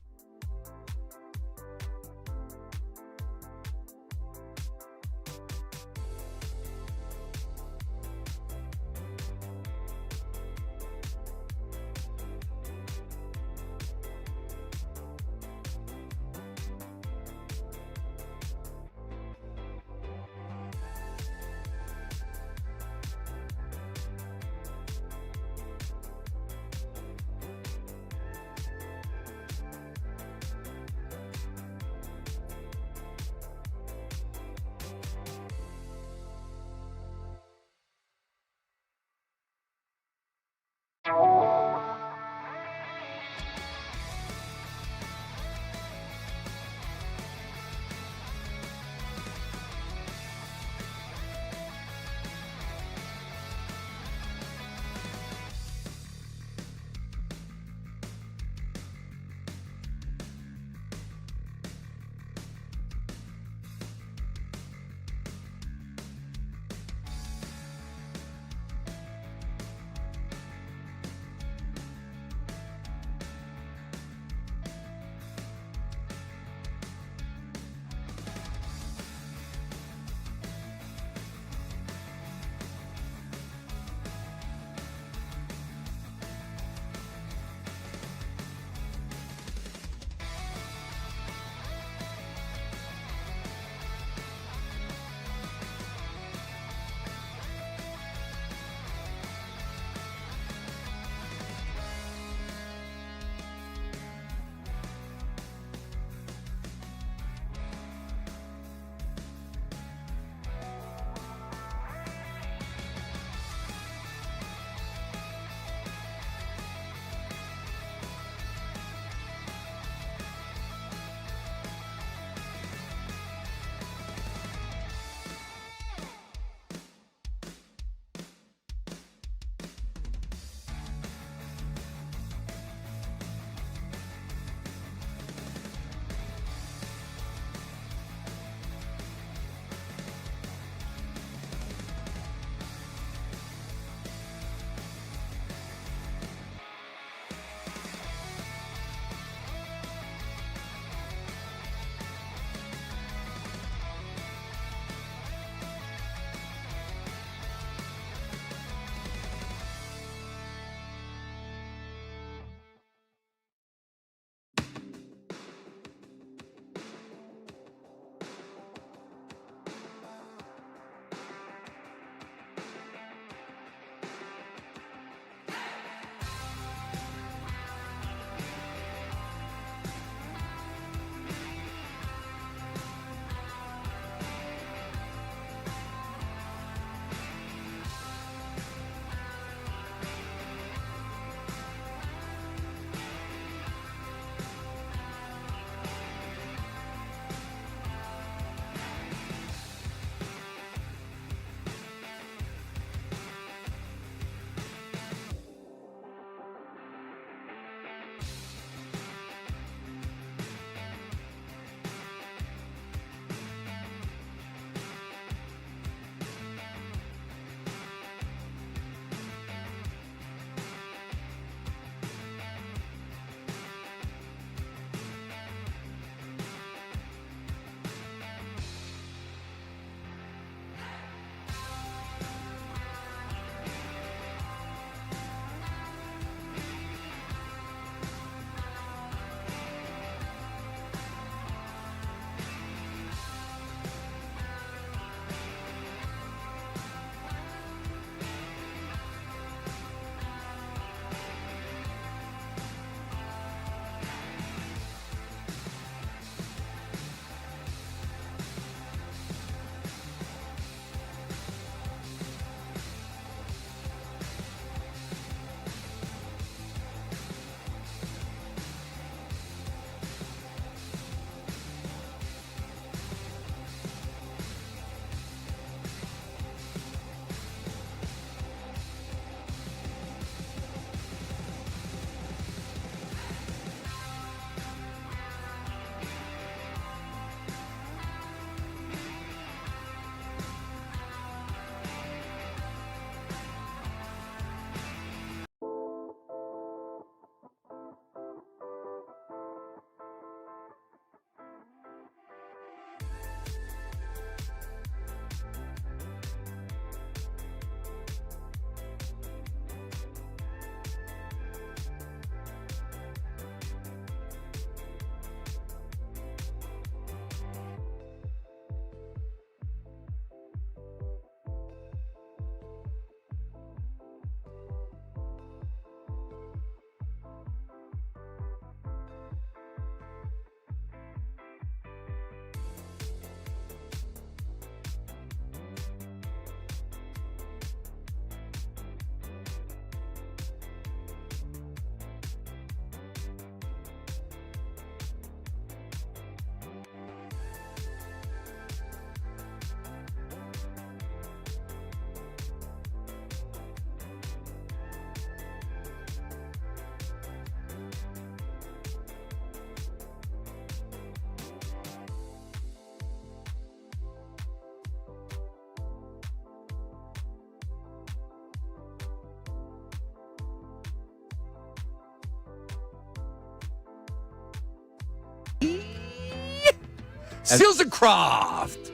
Silsencroft.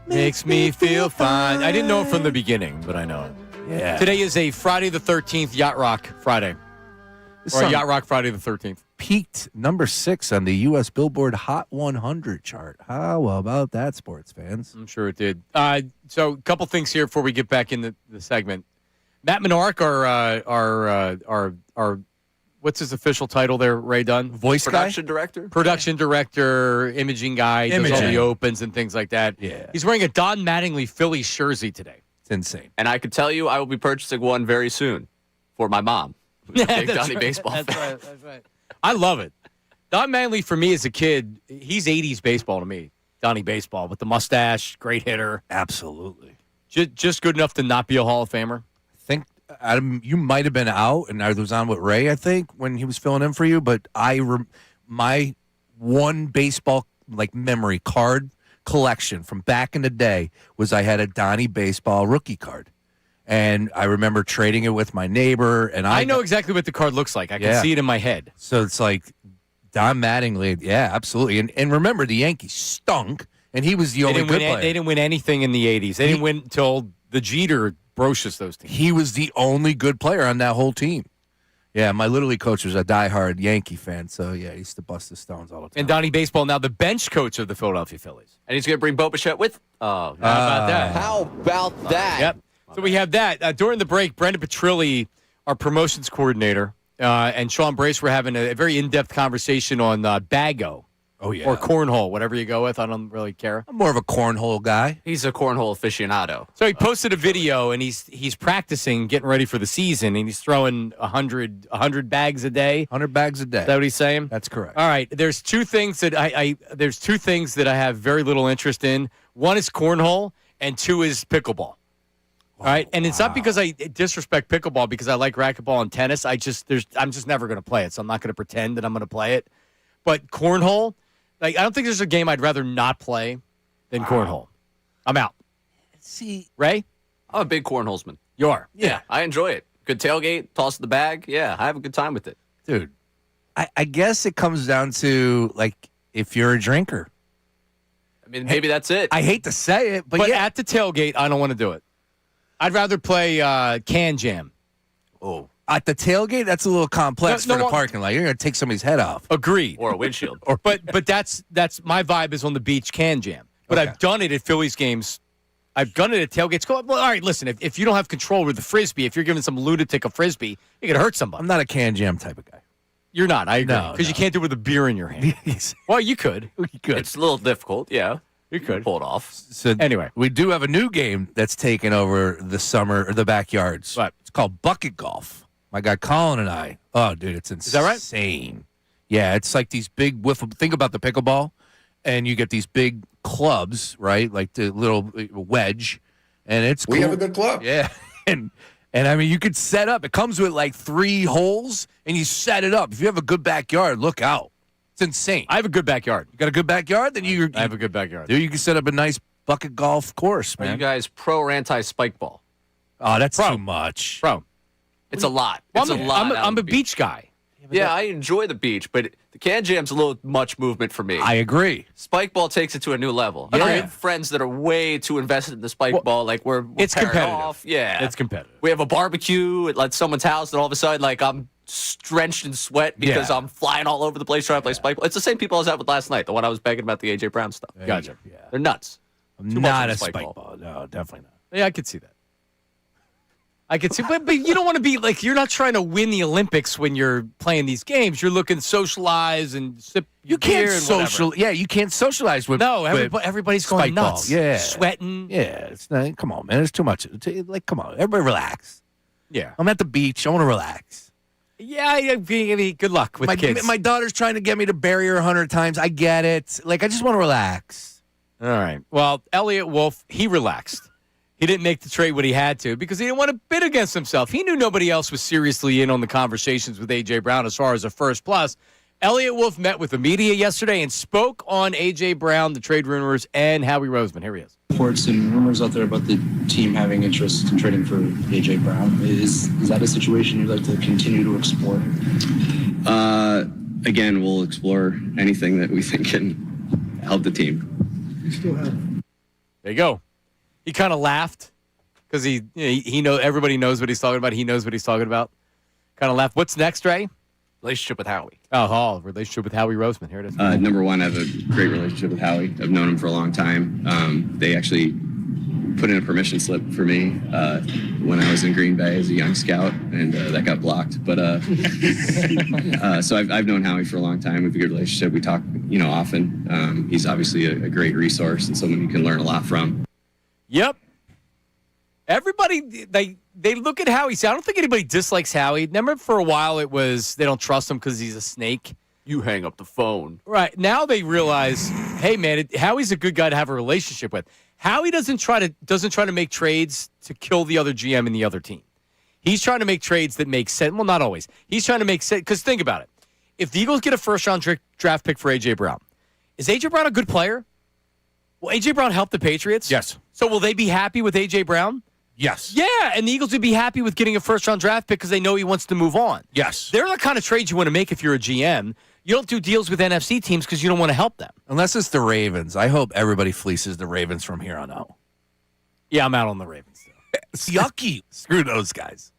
Makes me feel fine. I didn't know it from the beginning, but I know it. Yeah. Today is a Friday the 13th Yacht Rock Friday. Or a Yacht Rock Friday the 13th. Peaked number 6 on the U.S. Billboard Hot 100 chart. How about that, sports fans? I'm sure it did. So a couple things here before we get back in the segment. Matt Menark, our what's his official title there, Ray Dunn? Voice Production director? Production director, imaging guy, does all the opens and things like that. Yeah. He's wearing a Don Mattingly Phillies jersey today. It's insane. And I could tell you I will be purchasing one very soon for my mom. Who's a big Donnie baseball fan. That's right. I love it. Don Mattingly, for me as a kid, he's 80s baseball to me. Donnie baseball with the mustache, great hitter. Absolutely. Just good enough to not be a Hall of Famer. I think, Adam, you might have been out, and I was on with Ray, I think, when he was filling in for you, but my one baseball memory card collection from back in the day was I had a Donnie baseball rookie card. And I remember trading it with my neighbor. And I know exactly what the card looks like. I can see it in my head. So it's like Don Mattingly. Yeah, absolutely. And remember, the Yankees stunk, and he was the only good player. They didn't win anything in the 80s. They didn't win until the Jeter Brocious those teams. He was the only good player on that whole team. Yeah, my Little League coach was a diehard Yankee fan, so yeah, he used to bust the Stones all the time. And Donnie Baseball, now the bench coach of the Philadelphia Phillies. And he's going to bring Bo Bichette with. How about that? How about that? Yep. So we have that. During the break, Brendan Petrilli, our promotions coordinator, and Sean Brace were having a very in-depth conversation on Bago. Oh, yeah. Or cornhole, whatever you go with. I don't really care. I'm more of a cornhole guy. He's a cornhole aficionado. So he posted a video, and he's practicing, getting ready for the season, and he's throwing 100 bags a day. 100 bags a day. Is that what he's saying? That's correct. All right. There's two things that I have very little interest in. One is cornhole, and two is pickleball. All right, and it's not because I disrespect pickleball because I like racquetball and tennis. I'm just never going to play it, so I'm not going to pretend that I'm going to play it. But cornhole, I don't think there's a game I'd rather not play than cornhole. I'm out. See, Ray, I'm a big cornholesman. You are. Yeah, I enjoy it. Good tailgate, toss the bag. Yeah, I have a good time with it. Dude, I guess it comes down to if you're a drinker. I mean, maybe that's it. I hate to say it, but at the tailgate, I don't want to do it. I'd rather play Can Jam. Oh, at the tailgate, that's a little complex for the parking lot. You're going to take somebody's head off. Agreed. Or a windshield. But that's my vibe is on the beach Can Jam. But Okay. I've done it at Phillies games. I've done it at tailgates. Well, all right, listen, if you don't have control with the Frisbee, if you're giving some lunatic a Frisbee, you could hurt somebody. I'm not a Can Jam type of guy. You're not, I agree. No, Because you can't do it with a beer in your hand. Well, you could. You could. It's a little difficult, yeah. You could. Pull it off. So Anyway. we do have a new game that's taken over the summer or the backyards. What? It's called bucket golf. My guy Colin and I. Oh, dude, it's insane. Is that right? Insane. Yeah, it's like these big wiffle. Think about the pickleball, and you get these big clubs, right? Like the little wedge, and it's cool. We have a good club. Yeah, and I mean, you could set up. It comes with 3 holes, and you set it up. If you have a good backyard, look out. It's insane. I have a good backyard. You got a good backyard? Then I have a good backyard. Dude, you can set up a nice bucket golf course, Are man. you guys pro or anti spike ball? Oh, that's Pro. too much. Bro. It's a lot. Well, It's a lot. out I'm on the a beach guy. Yeah, I enjoy the beach, but the Can Jam's a little much movement for me. I agree. Spike ball takes it to a new level. Yeah. I have friends that are way too invested in the spike ball. We're It's pairing competitive. off. Yeah, It's competitive. We have a barbecue at someone's house, and all of a sudden, I'm drenched in sweat because Yeah. I'm flying all over the place trying to play spike ball. It's the same people I was out with last night. The one I was begging about the AJ Brown stuff. Gotcha. Yeah. They're nuts. I'm Too much not of a a spike spike ball. ball. No, definitely not. Yeah, I could see that. I could see, but you don't want to be you're not trying to win the Olympics when you're playing these games. You're looking to socialize and sip. You can't beer and whatever. social. Yeah, you can't socialize with. No, with everybody's going spike ball. nuts. Yeah, Sweating. Yeah, it's not, come on, man. It's too much. Come on, everybody relax. Yeah. I'm at the beach. I want to relax. Yeah, good luck with My kids. my daughter's trying to get me to bury her 100 times. I get it. I just want to relax. All right. Well, Elliot Wolf, he relaxed. He didn't make the trade when he had to because he didn't want to bid against himself. He knew nobody else was seriously in on the conversations with A.J. Brown as far as a first plus. Elliot Wolf met with the media yesterday and spoke on A.J. Brown, the trade rumors, and Howie Roseman. Here he is. Reports and rumors out there about the team having interest in trading for A.J. Brown. Is that a situation you'd like to continue to explore? Again, we'll explore anything that we think can help the team. There you go. He kind of laughed because he know everybody knows what he's talking about. He knows what he's talking about. Kind of laughed. What's next, Ray? Relationship with Howie. Relationship with Howie Roseman. Here it is. Number one, I have a great relationship with Howie. I've known him for a long time. They actually put in a permission slip for me when I was in Green Bay as a young scout, and that got blocked. But so I've known Howie for a long time. We have a good relationship. We talk, often. He's obviously a great resource and someone you can learn a lot from. Yep. Everybody, they look at Howie. I don't think anybody dislikes Howie. Remember, for a while it was they don't trust him because he's a snake. You hang up the phone. Right. Now they realize, hey, man, Howie's a good guy to have a relationship with. Howie doesn't try to make trades to kill the other GM and the other team. He's trying to make trades that make sense. Well, not always. He's trying to make sense. Because think about it. If the Eagles get a first-round draft pick for A.J. Brown, is A.J. Brown a good player? Will A.J. Brown help the Patriots? Yes. So will they be happy with A.J. Brown? Yes. Yeah, and the Eagles would be happy with getting a first-round draft pick because they know he wants to move on. Yes. They're the kind of trades you want to make if you're a GM. You don't do deals with NFC teams because you don't want to help them. Unless it's the Ravens. I hope everybody fleeces the Ravens from here on out. Yeah, I'm out on the Ravens. It's yucky. Screw those guys.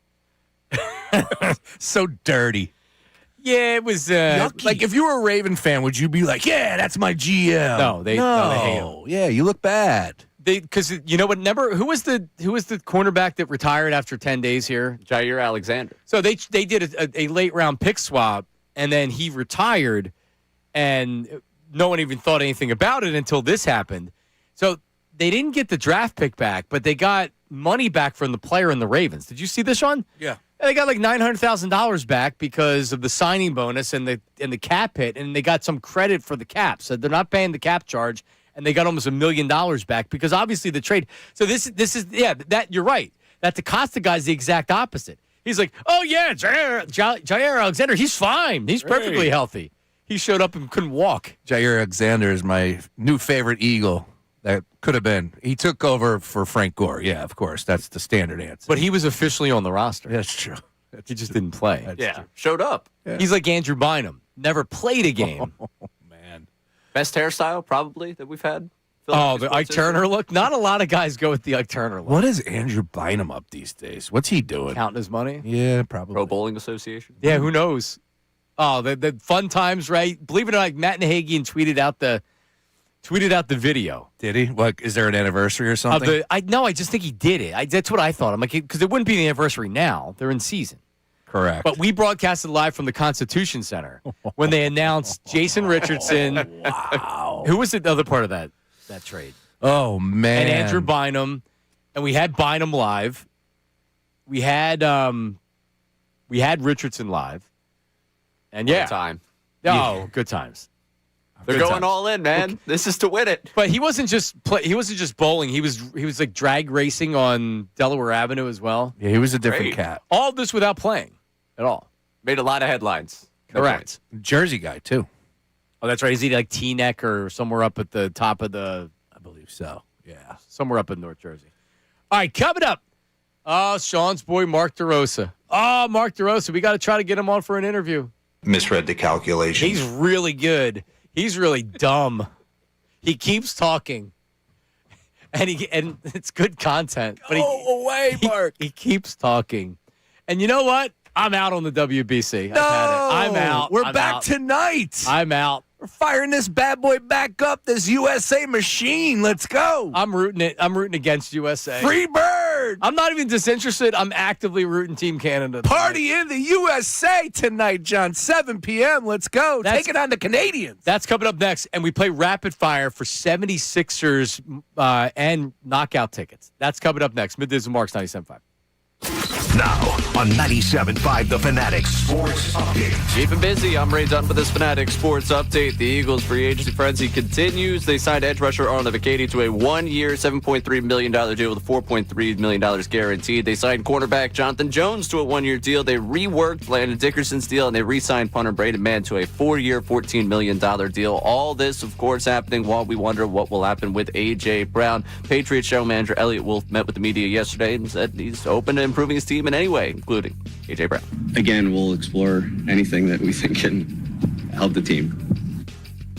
So dirty. Yeah, it was Like if you were a Raven fan, would you be like, "Yeah, that's my GM"? No, they hate him. Yeah, you look bad. Because you know what? Remember who was the cornerback that retired after 10 days here? Jair Alexander. So they did a late round pick swap, and then he retired, and no one even thought anything about it until this happened. So they didn't get the draft pick back, but they got money back from the player in the Ravens. Did you see this, Sean? Yeah. And they got like $900,000 back because of the signing bonus and the cap hit, and they got some credit for the cap. So they're not paying the cap charge, and they got almost $1 million back because obviously the trade. So this is that you're right. That DeCosta guy's the exact opposite. He's like, oh yeah, Jair Alexander, he's fine. He's perfectly healthy. He showed up and couldn't walk. Jair Alexander is my new favorite Eagle. That could have been. He took over for Frank Gore. Yeah, of course. That's the standard answer. But he was officially on the roster. That's true. He just didn't play. That's true. Showed up. Yeah. He's like Andrew Bynum. Never played a game. Oh, man. Best hairstyle, probably, that we've had. Oh, the Ike Turner look? Not a lot of guys go with the Ike Turner look. What is Andrew Bynum up these days? What's he doing? Counting his money? Yeah, probably. Pro Bowling Association. Yeah, who knows? Oh, the fun times, right? Believe it or not, Matt Nahagian tweeted out the video. Did he? What, is there an anniversary or something? I just think he did it. That's what I thought. I'm like, because it wouldn't be the anniversary now. They're in season. Correct. But we broadcasted live from the Constitution Center when they announced Jason Richardson. Wow. Who was the other part of that trade? Oh, man. And Andrew Bynum. And we had Bynum live. We had Richardson live. And Good time. Oh, good times. They're going all in, man. Okay. This is to win it. But he wasn't just bowling. He was like drag racing on Delaware Avenue as well. Yeah, he was a different cat. All of this without playing at all. Made a lot of headlines. Correct. Jersey guy too. Oh, that's right. Is he like Teaneck or somewhere up at the top of the? I believe so. Yeah, somewhere up in North Jersey. All right, coming up. Oh, Sean's boy Mark DeRosa. Oh, Mark DeRosa. We got to try to get him on for an interview. Misread the calculation. He's really good. He's really dumb. He keeps talking, and it's good content. But Go away, Mark. He keeps talking, and you know what? I'm out on the WBC. No, I've had it. I'm out. We're I'm back out. tonight. I'm out. We're firing this bad boy back up. This USA machine. Let's go. I'm rooting against USA. Free bird. I'm not even disinterested. I'm actively rooting Team Canada. Party in the USA tonight, John. 7 p.m. Let's go. Take it on the Canadians. That's coming up next, and we play rapid fire for 76ers and knockout tickets. That's coming up next. Middays with Marks 97.5. Now on 97.5 The Fanatic Sports Update. Keeping busy. I'm Ray Dunn for this Fanatic Sports Update. The Eagles free agency frenzy continues. They signed edge rusher Arnold Ebiketie to a 1-year, $7.3 million deal with $4.3 million guaranteed. They signed cornerback Jonathan Jones to a 1-year deal. They reworked Landon Dickerson's deal, and they re-signed punter Braden Mann to a 4-year, $14 million deal. All this, of course, happening while we wonder what will happen with A.J. Brown. Patriots general manager Elliott Wolf met with the media yesterday and said he's open to improving his team in any way, including A.J. Brown. Again, we'll explore anything that we think can help the team.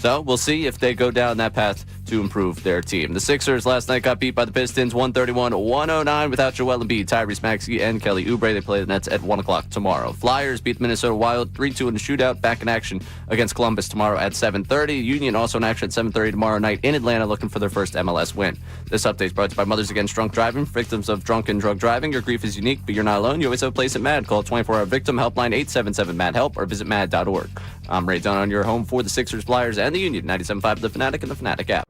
So we'll see if they go down that path to improve their team. The Sixers last night got beat by the Pistons 131-109 without Joel Embiid, Tyrese Maxey, and Kelly Oubre. They play the Nets at 1 o'clock tomorrow. Flyers beat the Minnesota Wild 3-2 in a shootout. Back in action against Columbus tomorrow at 7:30. Union also in action at 7:30 tomorrow night in Atlanta, looking for their first MLS win. This update is brought to you by Mothers Against Drunk Driving. Victims of drunk and drug driving, your grief is unique, but you're not alone. You always have a place at MAD. Call 24-hour victim helpline 877-MAD-HELP or visit mad.org. I'm Ray Dunn on your home for the Sixers, Flyers, and the Union. 97.5 The Fanatic and the Fanatic app.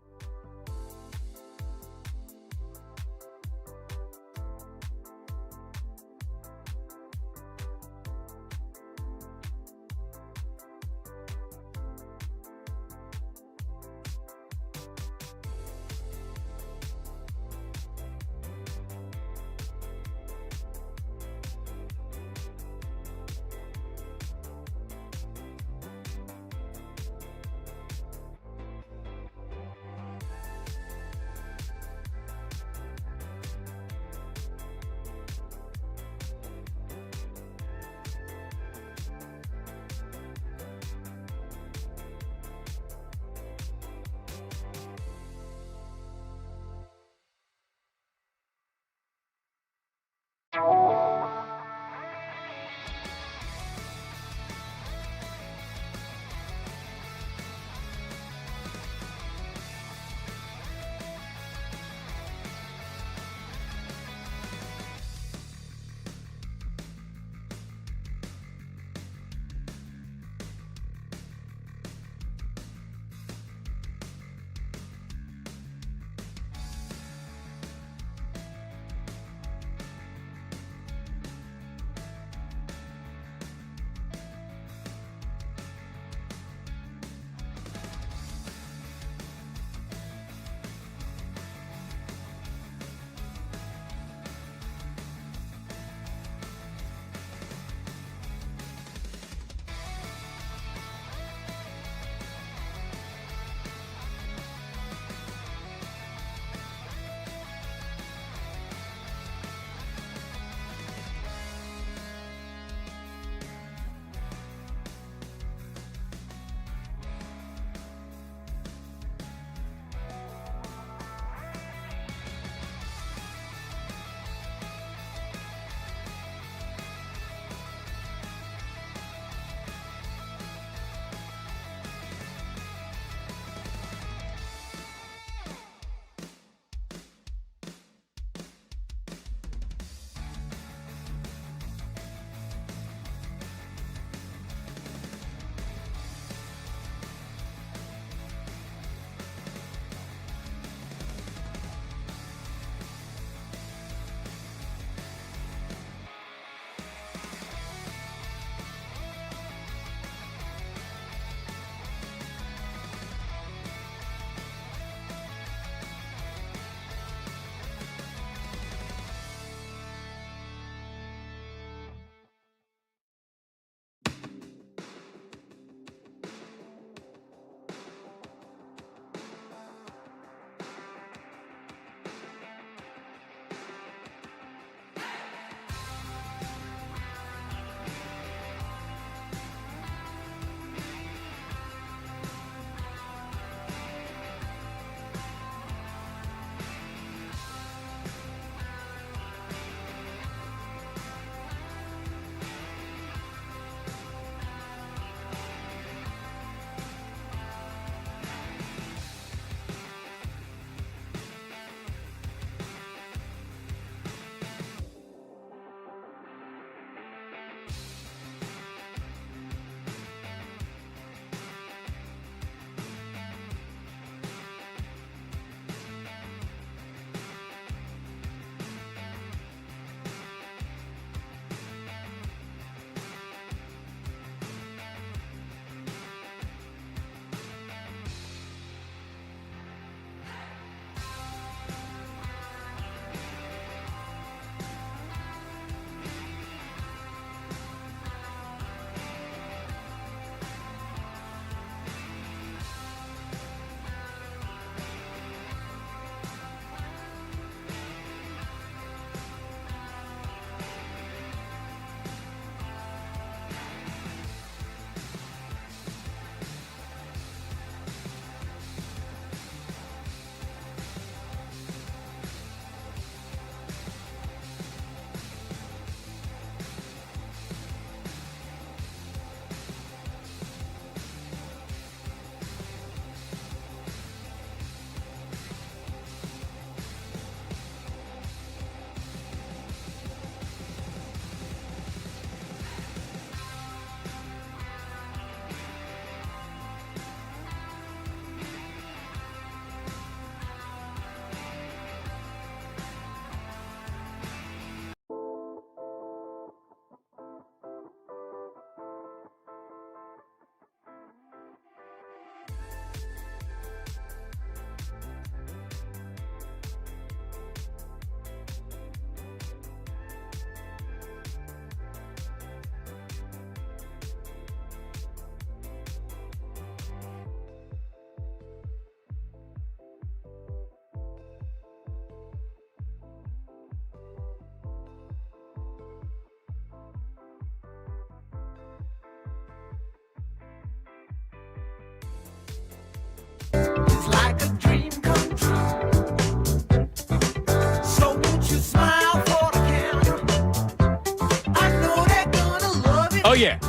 yeah.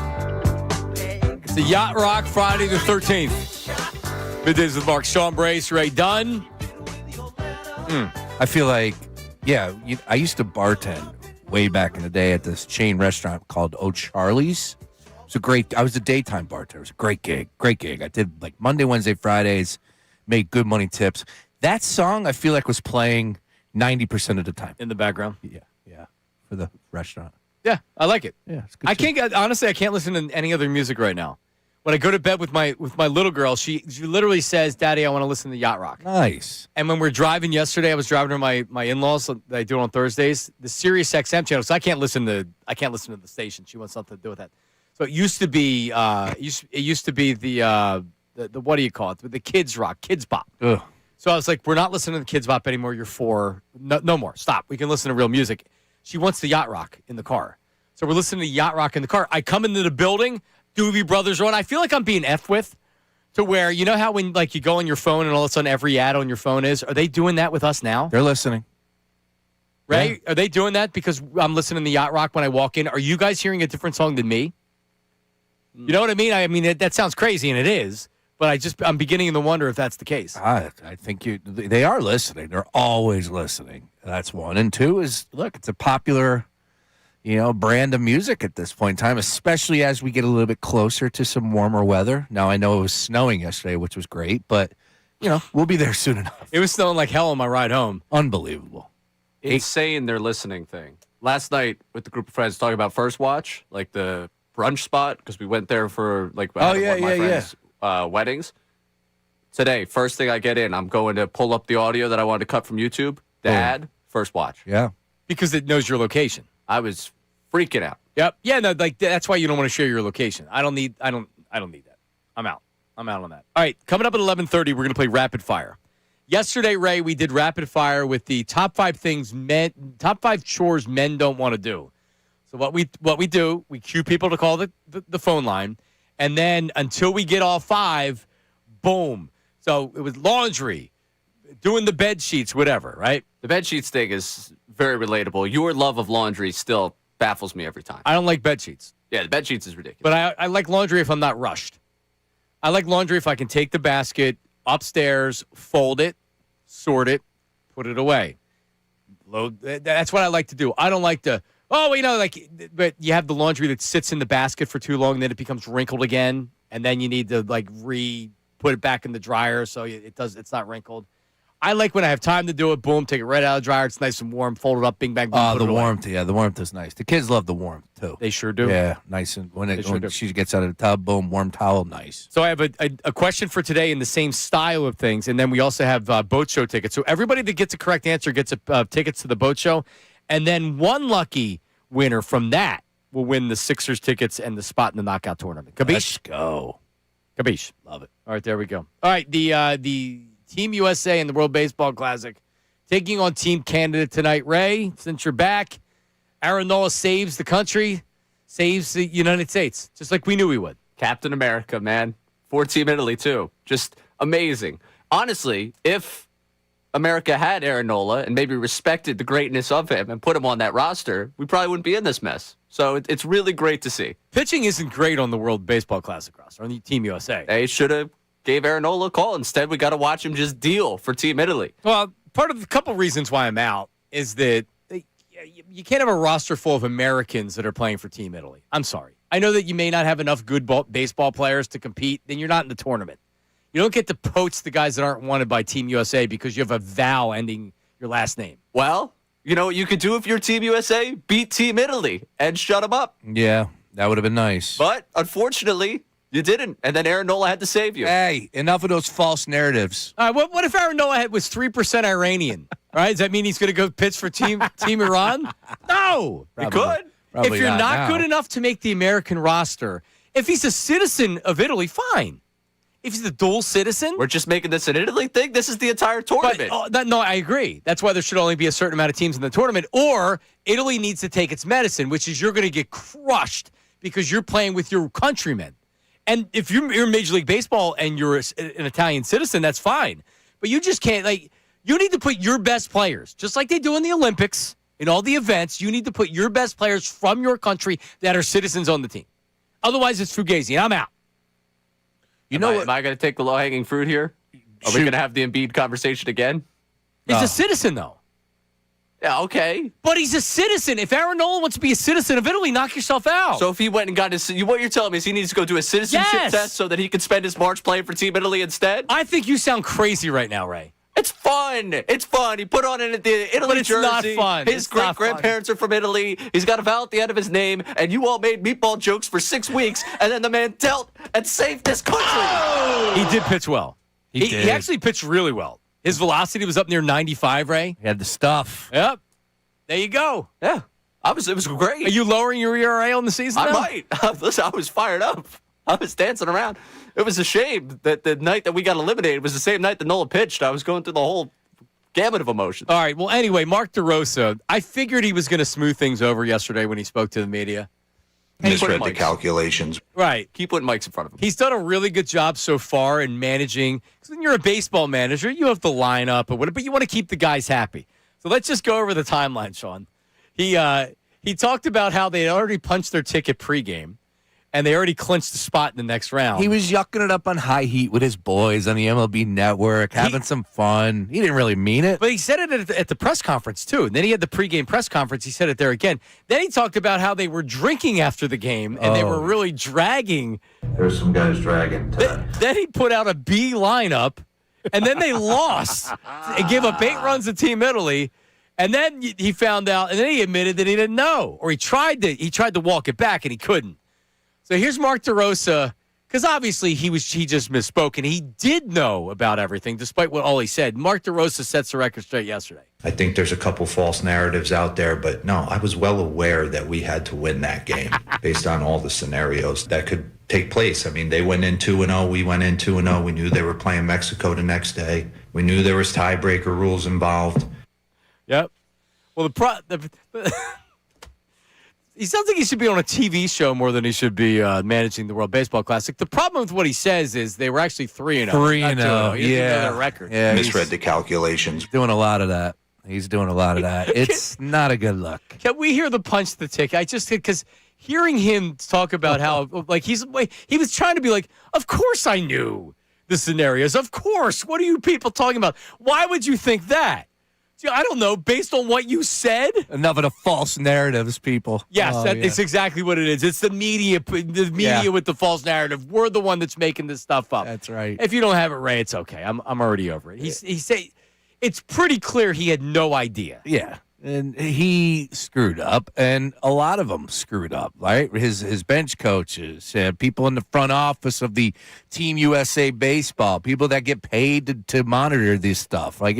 It's the Yacht Rock Friday the 13th. Middays with Mark, Sean Brace, Ray Dunn. I feel like, I used to bartend way back in the day at this chain restaurant called O'Charlie's. I was a daytime bartender. It was a great gig. I did like Monday, Wednesday, Fridays, made good money tips. That song I feel like was playing 90% of the time. In the background. Yeah, for the restaurant. Yeah, I like it. Yeah, it's good. Honestly, I can't listen to any other music right now. When I go to bed with my little girl, she literally says, "Daddy, I want to listen to Yacht Rock." Nice. And when we're driving yesterday, I was driving to my in-laws that I do it on Thursdays, the Sirius XM channel. So I can't listen to the station. She wants something to do with that. So it used to be the what do you call it? The kids rock, kids bop. Ugh. So I was like, we're not listening to the kids bop anymore. You're 4. No more. Stop. We can listen to real music. She wants the Yacht Rock in the car. So we're listening to Yacht Rock in the car. I come into the building, Doobie Brothers are on. I feel like I'm being effed with, to where, you know how when like you go on your phone and all of a sudden every ad on your phone are they doing that with us now? They're listening. Right? Yeah. Are they doing that because I'm listening to Yacht Rock when I walk in? Are you guys hearing a different song than me? You know what I mean? I mean, that sounds crazy, and it is. But I'm beginning to wonder if that's the case. I think they are listening. They're always listening. That's one. And two is, look, it's a popular, brand of music at this point in time, especially as we get a little bit closer to some warmer weather. Now, I know it was snowing yesterday, which was great, but, we'll be there soon enough. It was snowing like hell on my ride home. Unbelievable. Insane their listening thing. Last night with the group of friends talking about First Watch, like the brunch spot, because we went there for my friends' weddings. Today, first thing I get in, I'm going to pull up the audio that I wanted to cut from YouTube. The ad, First Watch. Yeah. Because it knows your location. I was freaking out. Yep. Yeah, no, like that's why you don't want to share your location. I don't need that. I'm out on that. All right, coming up at 11:30, we're going to play Rapid Fire. Yesterday, Ray, we did Rapid Fire with the top 5 chores men don't want to do. So what we do, we cue people to call the phone line, and then until we get all 5, boom. So it was laundry, doing the bed sheets, whatever, right? The bed sheets thing is very relatable. Your love of laundry still baffles me every time. I don't like bed sheets. Yeah, the bed sheets is ridiculous. But I like laundry if I'm not rushed. I like laundry if I can take the basket upstairs, fold it, sort it, put it away. That's what I like to do. I don't like to, but you have the laundry that sits in the basket for too long, and then it becomes wrinkled again, and then you need to put it back in the dryer so it's not wrinkled. I like when I have time to do it, boom, take it right out of the dryer. It's nice and warm, fold it up, bing, bang, boom. Oh, the warmth. Yeah, the warmth is nice. The kids love the warmth, too. They sure do. Yeah, nice. And when she gets out of the tub, boom, warm towel, nice. So I have a question for today in the same style of things, and then we also have boat show tickets. So everybody that gets a correct answer gets tickets to the boat show, and then one lucky winner from that will win the Sixers tickets and the spot in the knockout tournament. Kabish? Let's go. Kabish. Love it. All right, there we go. All right, the Team USA in the World Baseball Classic taking on Team Canada tonight. Ray, since you're back, Aaron Nola saves the country, saves the United States, just like we knew he would. Captain America, man. For Team Italy, too. Just amazing. Honestly, if America had Aaron Nola and maybe respected the greatness of him and put him on that roster, we probably wouldn't be in this mess. So it's really great to see. Pitching isn't great on the World Baseball Classic roster, on the Team USA. They should have gave Aaron Nola a call. Instead, we got to watch him just deal for Team Italy. Well, part of a couple reasons why I'm out is that you can't have a roster full of Americans that are playing for Team Italy. I'm sorry. I know that you may not have enough good baseball players to compete. Then you're not in the tournament. You don't get to poach the guys that aren't wanted by Team USA because you have a vowel ending your last name. Well, you know what you could do if you're Team USA? Beat Team Italy and shut them up. Yeah, that would have been nice. But unfortunately, you didn't, and then Aaron Nola had to save you. Hey, enough of those false narratives. All right, what if Aaron Nola was 3% Iranian? All right, does that mean he's going to go pitch for Team Iran? No. He could. If you're not good enough to make the American roster, if he's a citizen of Italy, fine. If he's a dual citizen. We're just making this an Italy thing? This is the entire tournament. No, I agree. That's why there should only be a certain amount of teams in the tournament. Or Italy needs to take its medicine, which is you're going to get crushed because you're playing with your countrymen. And if you're in Major League Baseball and you're an Italian citizen, that's fine. But you just can't, you need to put your best players, just like they do in the Olympics, in all the events, you need to put your best players from your country that are citizens on the team. Otherwise, it's Fugazi. I'm out. You know what? Am I going to take the low-hanging fruit here? Are we going to have the Embiid conversation again? He's a citizen, though. Yeah, okay. But he's a citizen. If Aaron Nola wants to be a citizen of Italy, knock yourself out. So if he went and got his, what you're telling me is he needs to go do a citizenship test so that he can spend his March playing for Team Italy instead? I think you sound crazy right now, Ray. It's fun. It's fun. He put on the Italy But it's jersey. not fun. His great-grandparents are from Italy. He's got a vowel at the end of his name, and you all made meatball jokes for 6 weeks, and then the man dealt and saved this country. He did pitch well. He actually pitched really well. His velocity was up near 95, Ray. He had the stuff. Yep. There you go. Yeah. It was great. Are you lowering your ERA on the season I now? might. Listen, I was fired up. I was dancing around. It was a shame that the night that we got eliminated was the same night that Nola pitched. I was going through the whole gamut of emotions. All right. Well, anyway, Mark DeRosa, I figured he was going to smooth things over yesterday when he spoke to the media. Misread the calculations. Right. Keep putting mics in front of him. He's done a really good job so far in managing. Because when you're a baseball manager, you have the lineup or whatever, but you want to keep the guys happy. So let's just go over the timeline, Sean. He talked about how they had already punched their ticket pregame, and they already clinched the spot in the next round. He was yucking it up on High Heat with his boys on the MLB Network, having some fun. He didn't really mean it. But he said it at the press conference, too. And then he had the pregame press conference. He said it there again. Then he talked about how they were drinking after the game, and they were really dragging. There's some guys dragging. Then he put out a B lineup, and then they lost. They gave up 8 runs to Team Italy. And then he found out, and then he admitted that he didn't know, or he tried to walk it back, and he couldn't. So here's Mark DeRosa, because obviously he just misspoke, and he did know about everything, despite what all he said. Mark DeRosa sets the record straight yesterday. I think there's a couple false narratives out there, but no, I was well aware that we had to win that game based on all the scenarios that could take place. I mean, they went in 2-0, we went in 2-0. We knew they were playing Mexico the next day. We knew there was tiebreaker rules involved. Yep. Well, he sounds like he should be on a TV show more than he should be managing the World Baseball Classic. The problem with what he says is they were actually 3-0. 3-0, yeah. Record. Yeah, Misread the calculations. Doing a lot of that. He's doing a lot of that. It's not a good look. Can we hear the punch to the ticket? I just because hearing him talk about how like he was trying to be like, of course I knew the scenarios. Of course. What are you people talking about? Why would you think that? I don't know. Based on what you said, enough of the false narratives, people. Yes, it's exactly what it is. It's the media with the false narrative. We're the one that's making this stuff up. That's right. If you don't have it, Ray, it's okay. I'm already over it. He said it's pretty clear he had no idea. Yeah, and he screwed up, and a lot of them screwed up. Right, his bench coaches, people in the front office of the Team USA baseball, people that get paid to monitor this stuff. Like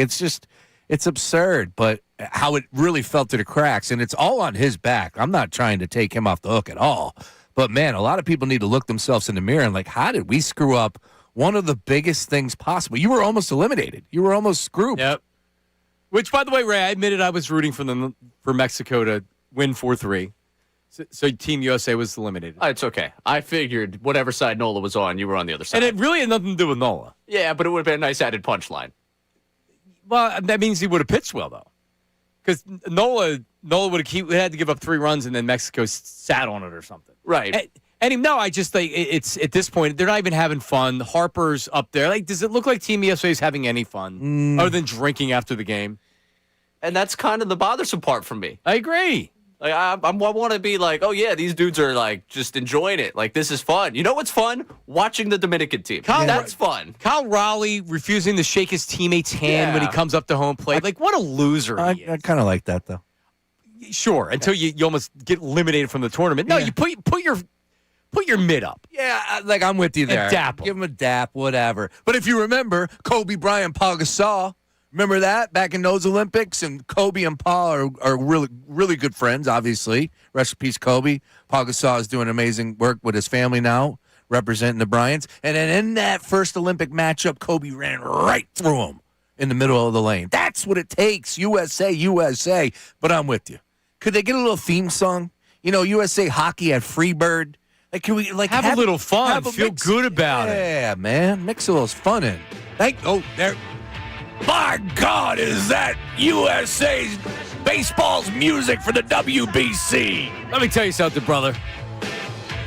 it's absurd, but how it really fell through the cracks, and it's all on his back. I'm not trying to take him off the hook at all, but man, a lot of people need to look themselves in the mirror and like, how did we screw up one of the biggest things possible? You were almost eliminated. You were almost screwed. Yep. Which, by the way, Ray, I admitted I was rooting for Mexico to win 4-3. So Team USA was eliminated. It's okay. I figured whatever side Nola was on, you were on the other side. And it really had nothing to do with Nola. Yeah, but it would have been a nice added punchline. Well, that means he would have pitched well, though. Because Nola would have had to give up 3 runs, and then Mexico sat on it or something. Right. I just think it's at this point, they're not even having fun. Harper's up there. Like, does it look like Team USA is having any fun other than drinking after the game? And that's kind of the bothersome part for me. I agree. Like I want to be like, oh yeah, these dudes are like just enjoying it. Like this is fun. You know what's fun? Watching the Dominican team. That's fun. Kyle Raleigh refusing to shake his teammate's hand when he comes up to home plate. Like what a loser he is. I kind of like that though. Sure, until you almost get eliminated from the tournament. No, you put your mid up. Yeah, like I'm with you there. And dap him. Give him a dap, whatever. But if you remember, Kobe Bryant, Paul Gasol. Remember that back in those Olympics? And Kobe and Paul are really, really good friends, obviously. Rest in peace, Kobe. Paul Gasol is doing amazing work with his family now, representing the Bryants. And then in that first Olympic matchup, Kobe ran right through him in the middle of the lane. That's what it takes. USA, USA. But I'm with you. Could they get a little theme song? You know, USA Hockey at Freebird. Like, can we have a little fun? Feel good about it. Yeah, man. Mix a little fun in. There. My God, is that USA's baseball's music for the WBC? Let me tell you something, brother.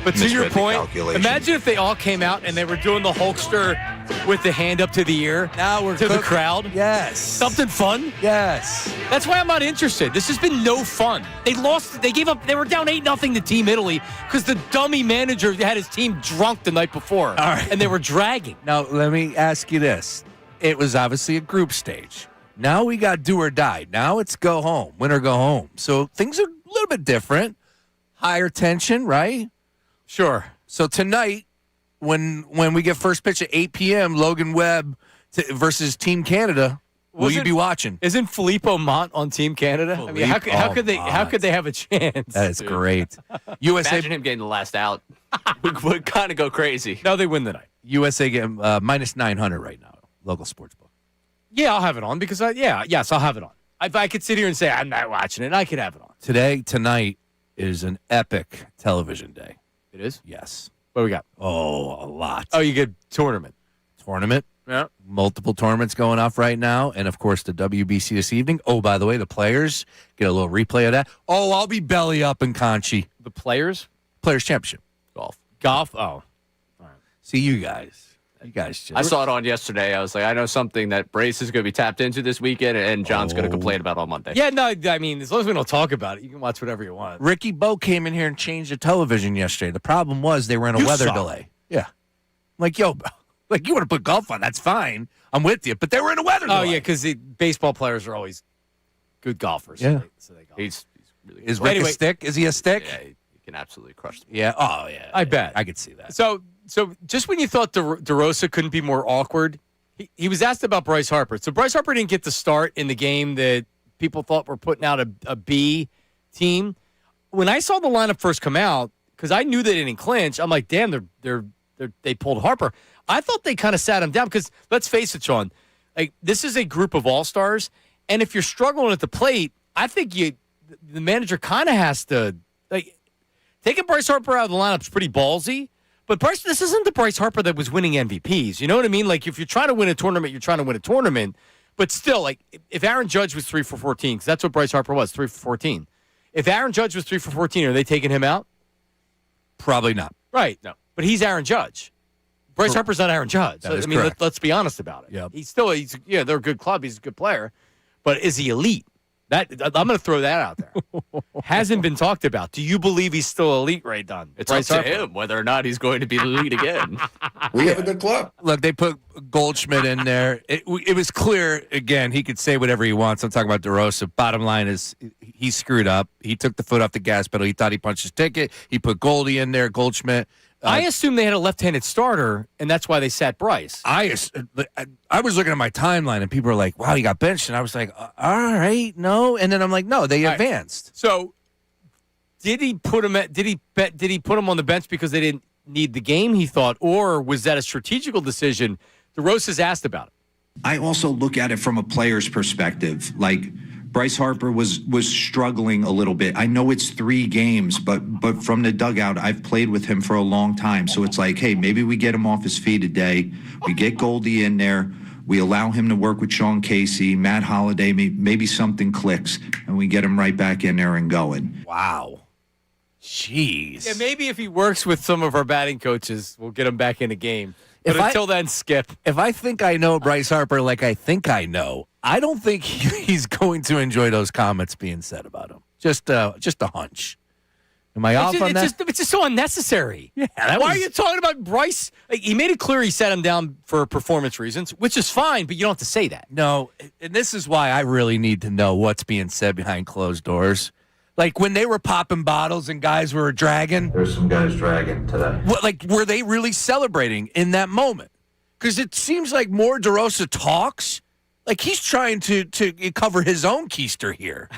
But to your misread the point, calculation. imagine if they all came out and they were doing the Hulkster with the hand up to the ear Now we're to the cook- crowd. Yes. Something fun. Yes. That's why I'm not interested. This has been no fun. They lost. They gave up. They were down 8-0 to Team Italy because the dummy manager had his team drunk the night before. All right. And they were dragging. Now, let me ask you this. It was obviously a group stage. Now we got do or die. Now it's go home, win or go home. So things are a little bit different. Higher tension, right? Sure. So tonight, when we get first pitch at 8 p.m., Logan Webb versus Team Canada, will you be watching? Isn't Filippo Mont on Team Canada? I mean, how could they have a chance? That is great. USA Imagine him getting the last out. would kind of go crazy. No, they win the night. USA get minus 900 right now. Local sports book. Yeah, I'll have it on because I'll have it on. If I could sit here and say I'm not watching it, I could have it on. Tonight is an epic television day. It is? Yes. What do we got? Oh, a lot. Oh, you get tournament. Yeah. Multiple tournaments going off right now. And, of course, the WBC this evening. Oh, by the way, the players, get a little replay of that. Oh, I'll be belly up in Conchi. The Players Championship. Golf. Oh. See, you guys just. I saw it on yesterday. I was like, I know something that Brace is going to be tapped into this weekend, and John's going to complain about on Monday. Yeah, no, I mean, as long as we don't talk about it, you can watch whatever you want. Ricky Bo came in here and changed the television yesterday. The problem was they were in a weather delay. Yeah. Like, yo, like you want to put golf on, that's fine. I'm with you. But they were in a weather delay. Oh, yeah, because baseball players are always good golfers. Yeah. So they golf. He's really Is good. Rick a stick? Is he a stick? Yeah, he can absolutely crush them. Yeah. Oh, yeah. I bet. I could see that. So just when you thought DeRosa couldn't be more awkward, he was asked about Bryce Harper. So Bryce Harper didn't get the start in the game that people thought were putting out a B team. When I saw the lineup first come out, because I knew they didn't clinch, I'm like, damn, they pulled Harper. I thought they kind of sat him down because let's face it, Sean, like this is a group of all-stars, and if you're struggling at the plate, I think the manager kind of has to like taking Bryce Harper out of the lineup is pretty ballsy. But this isn't the Bryce Harper that was winning MVPs. You know what I mean? Like, if you're trying to win a tournament, you're trying to win a tournament. But still, like, if Aaron Judge was 3 for 14, because that's what Bryce Harper was, 3 for 14. If Aaron Judge was 3 for 14, are they taking him out? Probably not. Right. No. But he's Aaron Judge. Bryce Harper's not Aaron Judge. That is I mean, correct. let's be honest about it. Yep. They're a good club. He's a good player. But is he elite? I'm going to throw that out there. Hasn't been talked about. Do you believe he's still elite, Ray Dunn? It's up to him whether or not he's going to be the lead again. We have a good club. Look, they put Goldschmidt in there. It was clear, again, he could say whatever he wants. I'm talking about DeRosa. Bottom line is he screwed up. He took the foot off the gas pedal. He thought he punched his ticket. He put Goldie in there, Goldschmidt. I assume they had a left-handed starter, and that's why they sat Bryce. I was looking at my timeline, and people were like, wow, he got benched. And I was like, all right, no. And then I'm like, no, they advanced. So did he put him on the bench because they didn't need the game, he thought, or was that a strategical decision? DeRosa's asked about it. I also look at it from a player's perspective. Like, Bryce Harper was struggling a little bit. I know it's 3 games, but from the dugout, I've played with him for a long time. So it's like, hey, maybe we get him off his feet today. We get Goldie in there. We allow him to work with Sean Casey, Matt Holliday. Maybe something clicks, and we get him right back in there and going. Wow. Jeez. Yeah, maybe if he works with some of our batting coaches, we'll get him back in a game. But until then, skip. If I think I know Bryce Harper like I think I know, I don't think he's going to enjoy those comments being said about him. Just a hunch. Am I off on that? It's just so unnecessary. Yeah. Why are you talking about Bryce? Like, he made it clear he sat him down for performance reasons, which is fine, but you don't have to say that. No, and this is why I really need to know what's being said behind closed doors. Like, when they were popping bottles and guys were dragging. There's some guys dragging today. Were they really celebrating in that moment? Because it seems like more DeRosa talks. Like, he's trying to cover his own keister here.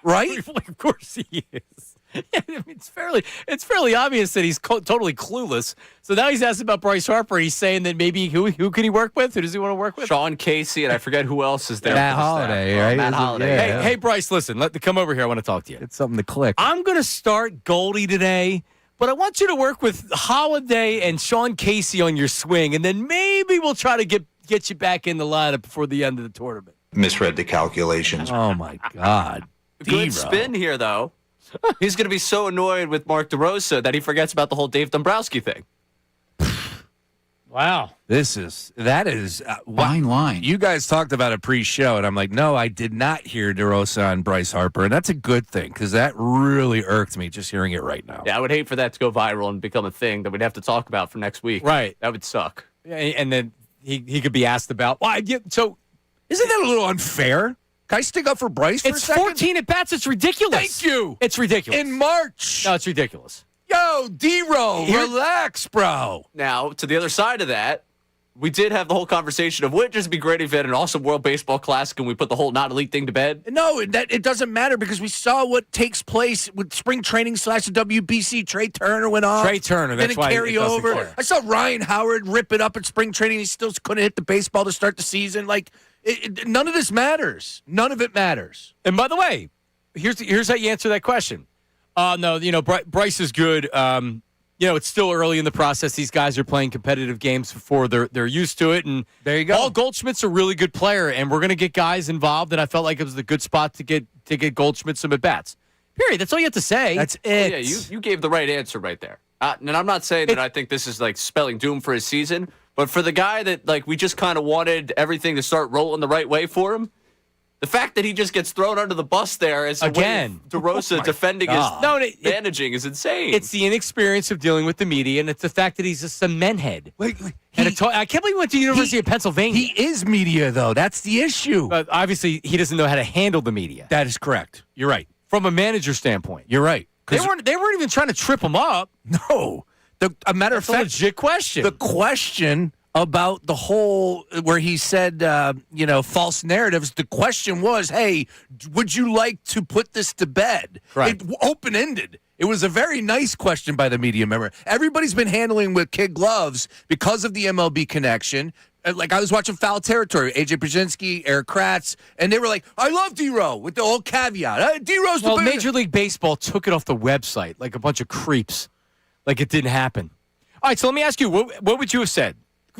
Right? Of course he is. Yeah, I mean, it's fairly obvious that he's totally clueless. So now he's asked about Bryce Harper. He's saying that maybe who can he work with? Who does he want to work with? Sean Casey, and I forget who else is there. Matt Holliday, right? Matt Holliday. Hey, Bryce, listen. Come over here. I want to talk to you. It's something to click. I'm going to start Goldie today, but I want you to work with Holliday and Sean Casey on your swing, and then maybe we'll try to get you back in the lineup before the end of the tournament. Misread the calculations. Oh, my God. Good spin here, though. He's going to be so annoyed with Mark DeRosa that he forgets about the whole Dave Dombrowski thing. Wow. That is Fine line. You guys talked about it pre-show, and I'm like, no, I did not hear DeRosa on Bryce Harper, and that's a good thing because that really irked me just hearing it right now. Yeah, I would hate for that to go viral and become a thing that we'd have to talk about for next week. Right. That would suck. Yeah, and then he could be asked about why. So Isn't that a little unfair? Can I stick up for Bryce for a it's second? 14 at bats. It's ridiculous. Thank you. It's ridiculous. In March. No, it's ridiculous. Yo, D-Row, relax, bro. Now, to the other side of that, we did have the whole conversation of would it just be great if we had an awesome World Baseball Classic and we put the whole not elite thing to bed? No, it doesn't matter because we saw what takes place with spring training / the WBC. Trey Turner went off. Trey Turner, that's Didn't why carry it doesn't over. care. I saw Ryan Howard rip it up at spring training. He still couldn't hit the baseball to start the season. Like, none of this matters. None of it matters. And by the way, here's how you answer that question. No, Bryce is good. It's still early in the process. These guys are playing competitive games before they're used to it. And there you go. Paul Goldschmidt's a really good player, and we're going to get guys involved. And I felt like it was a good spot to get Goldschmidt some at bats. Period. That's all you have to say. That's it. Oh, yeah, you gave the right answer right there. And I'm not saying that I think this is like spelling doom for his season, but for the guy that like we just kind of wanted everything to start rolling the right way for him. The fact that he just gets thrown under the bus there as Again. DeRosa defending his managing is insane. It's the inexperience of dealing with the media, and it's the fact that he's a cement head. I can't believe he went to the University of Pennsylvania. He is media, though. That's the issue. But obviously, he doesn't know how to handle the media. That is correct. You're right. From a manager standpoint. You're right. They weren't even trying to trip him up. No. A matter of fact, a legit question. The question about the whole where he said, false narratives. The question was, hey, would you like to put this to bed? Right. Open-ended. It was a very nice question by the media member. Everybody's been handling with kid gloves because of the MLB connection. Like I was watching Foul Territory, AJ Brzezinski, Eric Kratz, and they were like, I love D-Row with the whole caveat. D-Row's the Major League Baseball took it off the website like a bunch of creeps. Like it didn't happen. All right, so let me ask you, what would you have said?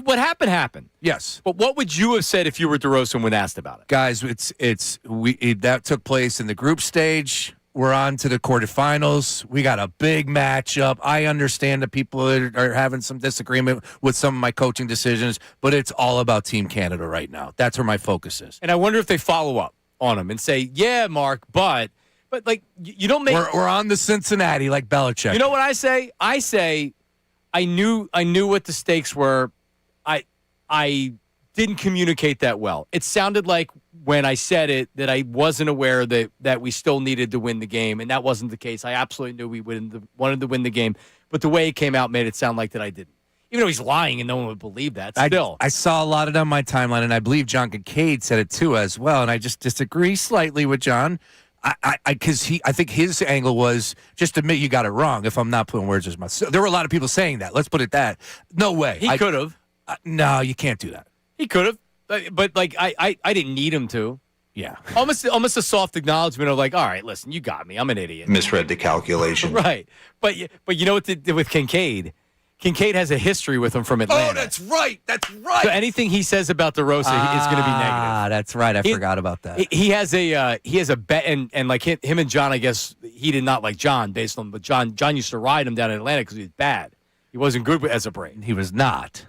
What happened. Yes. But what would you have said if you were DeRosa when asked about it? Guys, that took place in the group stage. We're on to the quarterfinals. We got a big matchup. I understand that people are having some disagreement with some of my coaching decisions, but it's all about Team Canada right now. That's where my focus is. And I wonder if they follow up on him and say, yeah, Mark, but like you don't make. We're on the Cincinnati like Belichick. You know what I say? I say I knew what the stakes were. I didn't communicate that well. It sounded like when I said it that I wasn't aware that we still needed to win the game, and that wasn't the case. I absolutely knew we wanted to win the game, but the way it came out made it sound like that I didn't. Even though he's lying and no one would believe that. Still. I saw a lot of it on my timeline, and I believe John Kincade said it too as well, and I just disagree slightly with John. I think his angle was just admit you got it wrong if I'm not putting words in his mouth. So there were a lot of people saying that. Let's put it that. No way. He could have. No, you can't do that. He could have, but like I didn't need him to. Yeah. Almost a soft acknowledgement of like, all right, listen, you got me. I'm an idiot. Misread the calculation. Right. But you know what they did with Kincade? Kincade has a history with him from Atlanta. Oh, that's right. That's right. So anything he says about DeRosa is going to be negative. Ah, that's right. I forgot about that. He has a bet, and like him and John, I guess he did not like John based on, but John used to ride him down in Atlanta because he was bad. He wasn't good as a brain. He was not.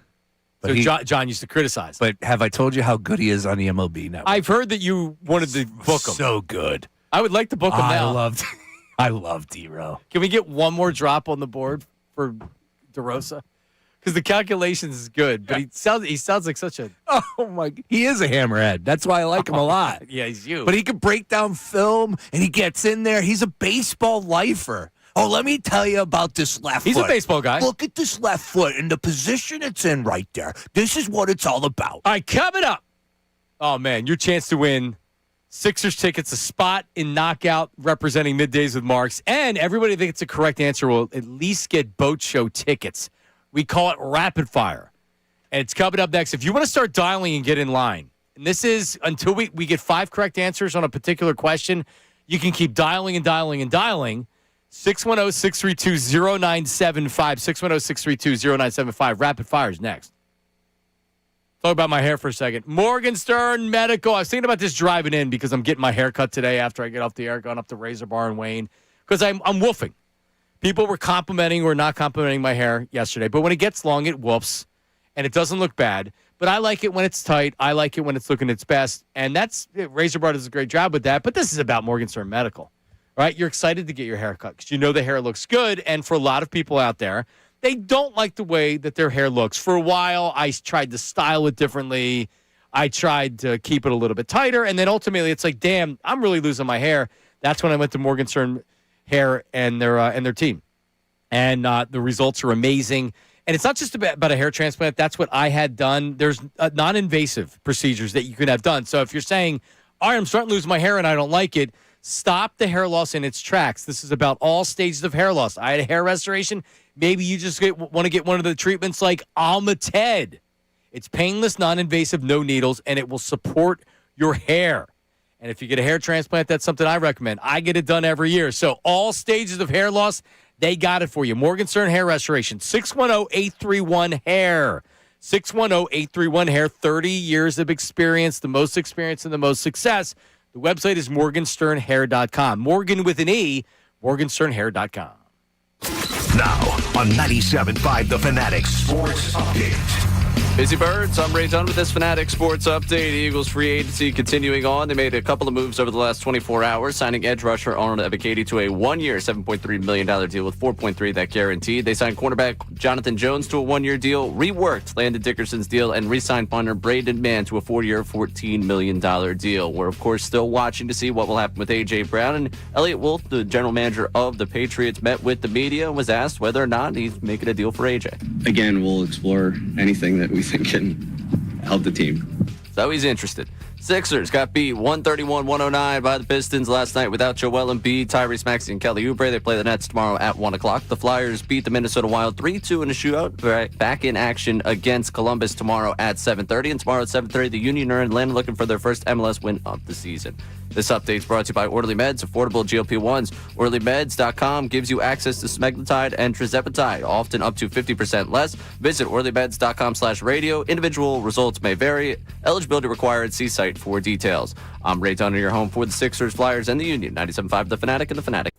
But John used to criticize him. But have I told you how good he is on the MLB network? I've heard that you wanted to book him. So good. I would like to book him now. I love D-Row. Can we get one more drop on the board for DeRosa? Because the calculations is good, but he sounds like such a he is a hammerhead. That's why I like him a lot. Yeah, he's you. But he can break down film and he gets in there. He's a baseball lifer. Oh, let me tell you about this left foot. He's a baseball guy. Look at this left foot and the position it's in right there. This is what it's all about. All right, coming up. Oh, man, your chance to win Sixers tickets, a spot in Knockout representing Middays with Marks, and everybody that gets the correct answer will at least get boat show tickets. We call it rapid fire, and it's coming up next. If you want to start dialing and get in line, and this is until we get 5 correct answers on a particular question, you can keep dialing and dialing and dialing. 610-632-0975, 610-632-0975. Rapid fire is next. Talk about my hair for a second. Morgenstern Medical. I was thinking about this driving in because I'm getting my hair cut today after I get off the air, going up to Razor Bar and Wayne. because I'm woofing. People were complimenting or not complimenting my hair yesterday, but when it gets long, it woofs, and it doesn't look bad. But I like it when it's tight. I like it when it's looking its best, and Razor Bar does a great job with that. But this is about Morgenstern Medical, right? You're excited to get your hair cut because you know the hair looks good, and for a lot of people out there, they don't like the way that their hair looks. For a while, I tried to style it differently. I tried to keep it a little bit tighter, and then ultimately it's like, damn, I'm really losing my hair. That's when I went to Morgenstern Hair and their team, and the results are amazing. And it's not just about a hair transplant. That's what I had done. There's non-invasive procedures that you can have done. So if you're saying, all right, I'm starting to lose my hair and I don't like it, stop the hair loss in its tracks. This is about all stages of hair loss. I had a hair restoration. Maybe you just want to get one of the treatments like Almated. It's painless, non-invasive, no needles, and it will support your hair. And if you get a hair transplant, that's something I recommend. I get it done every year. So all stages of hair loss, they got it for you. Morgenstern Hair Restoration, 610-831-HAIR. 610-831-HAIR, 30 years of experience, the most experience and the most success. The website is morgensternhair.com. Morgan with an E, morgensternhair.com. Now on 97.5 The Fanatic Sports Update. Busy birds, I'm Ray Dunn with this Fanatic Sports Update. Eagles free agency continuing on. They made a couple of moves over the last 24 hours, signing edge rusher Arnold Ebiketie to a one-year, $7.3 million deal with $4.3 that guaranteed. They signed cornerback Jonathan Jones to a one-year deal, reworked Landon Dickerson's deal, and re-signed punter Braden Mann to a four-year, $14 million deal. We're, of course, still watching to see what will happen with A.J. Brown. And Elliott Wolf, the general manager of the Patriots, met with the media and was asked whether or not he's making a deal for A.J. Again, we'll explore anything that we think can help the team. So he's interested. Sixers got beat 131-109 by the Pistons last night without Joel Embiid, Tyrese Maxey, and Kelly Oubre. They play the Nets tomorrow at 1 o'clock. The Flyers beat the Minnesota Wild 3-2 in a shootout. Back in action against Columbus tomorrow at 7:30. And tomorrow at 7:30, the Union are in Atlanta looking for their first MLS win of the season. This update is brought to you by Orderly Meds, affordable GLP-1s. OrderlyMeds.com gives you access to semaglutide and tirzepatide, often up to 50% less. Visit OrderlyMeds.com/radio. Individual results may vary. Eligibility required. See site for details. I'm Ray Dunner, your home for the Sixers, Flyers, and the Union. 97.5 The Fanatic and The Fanatic.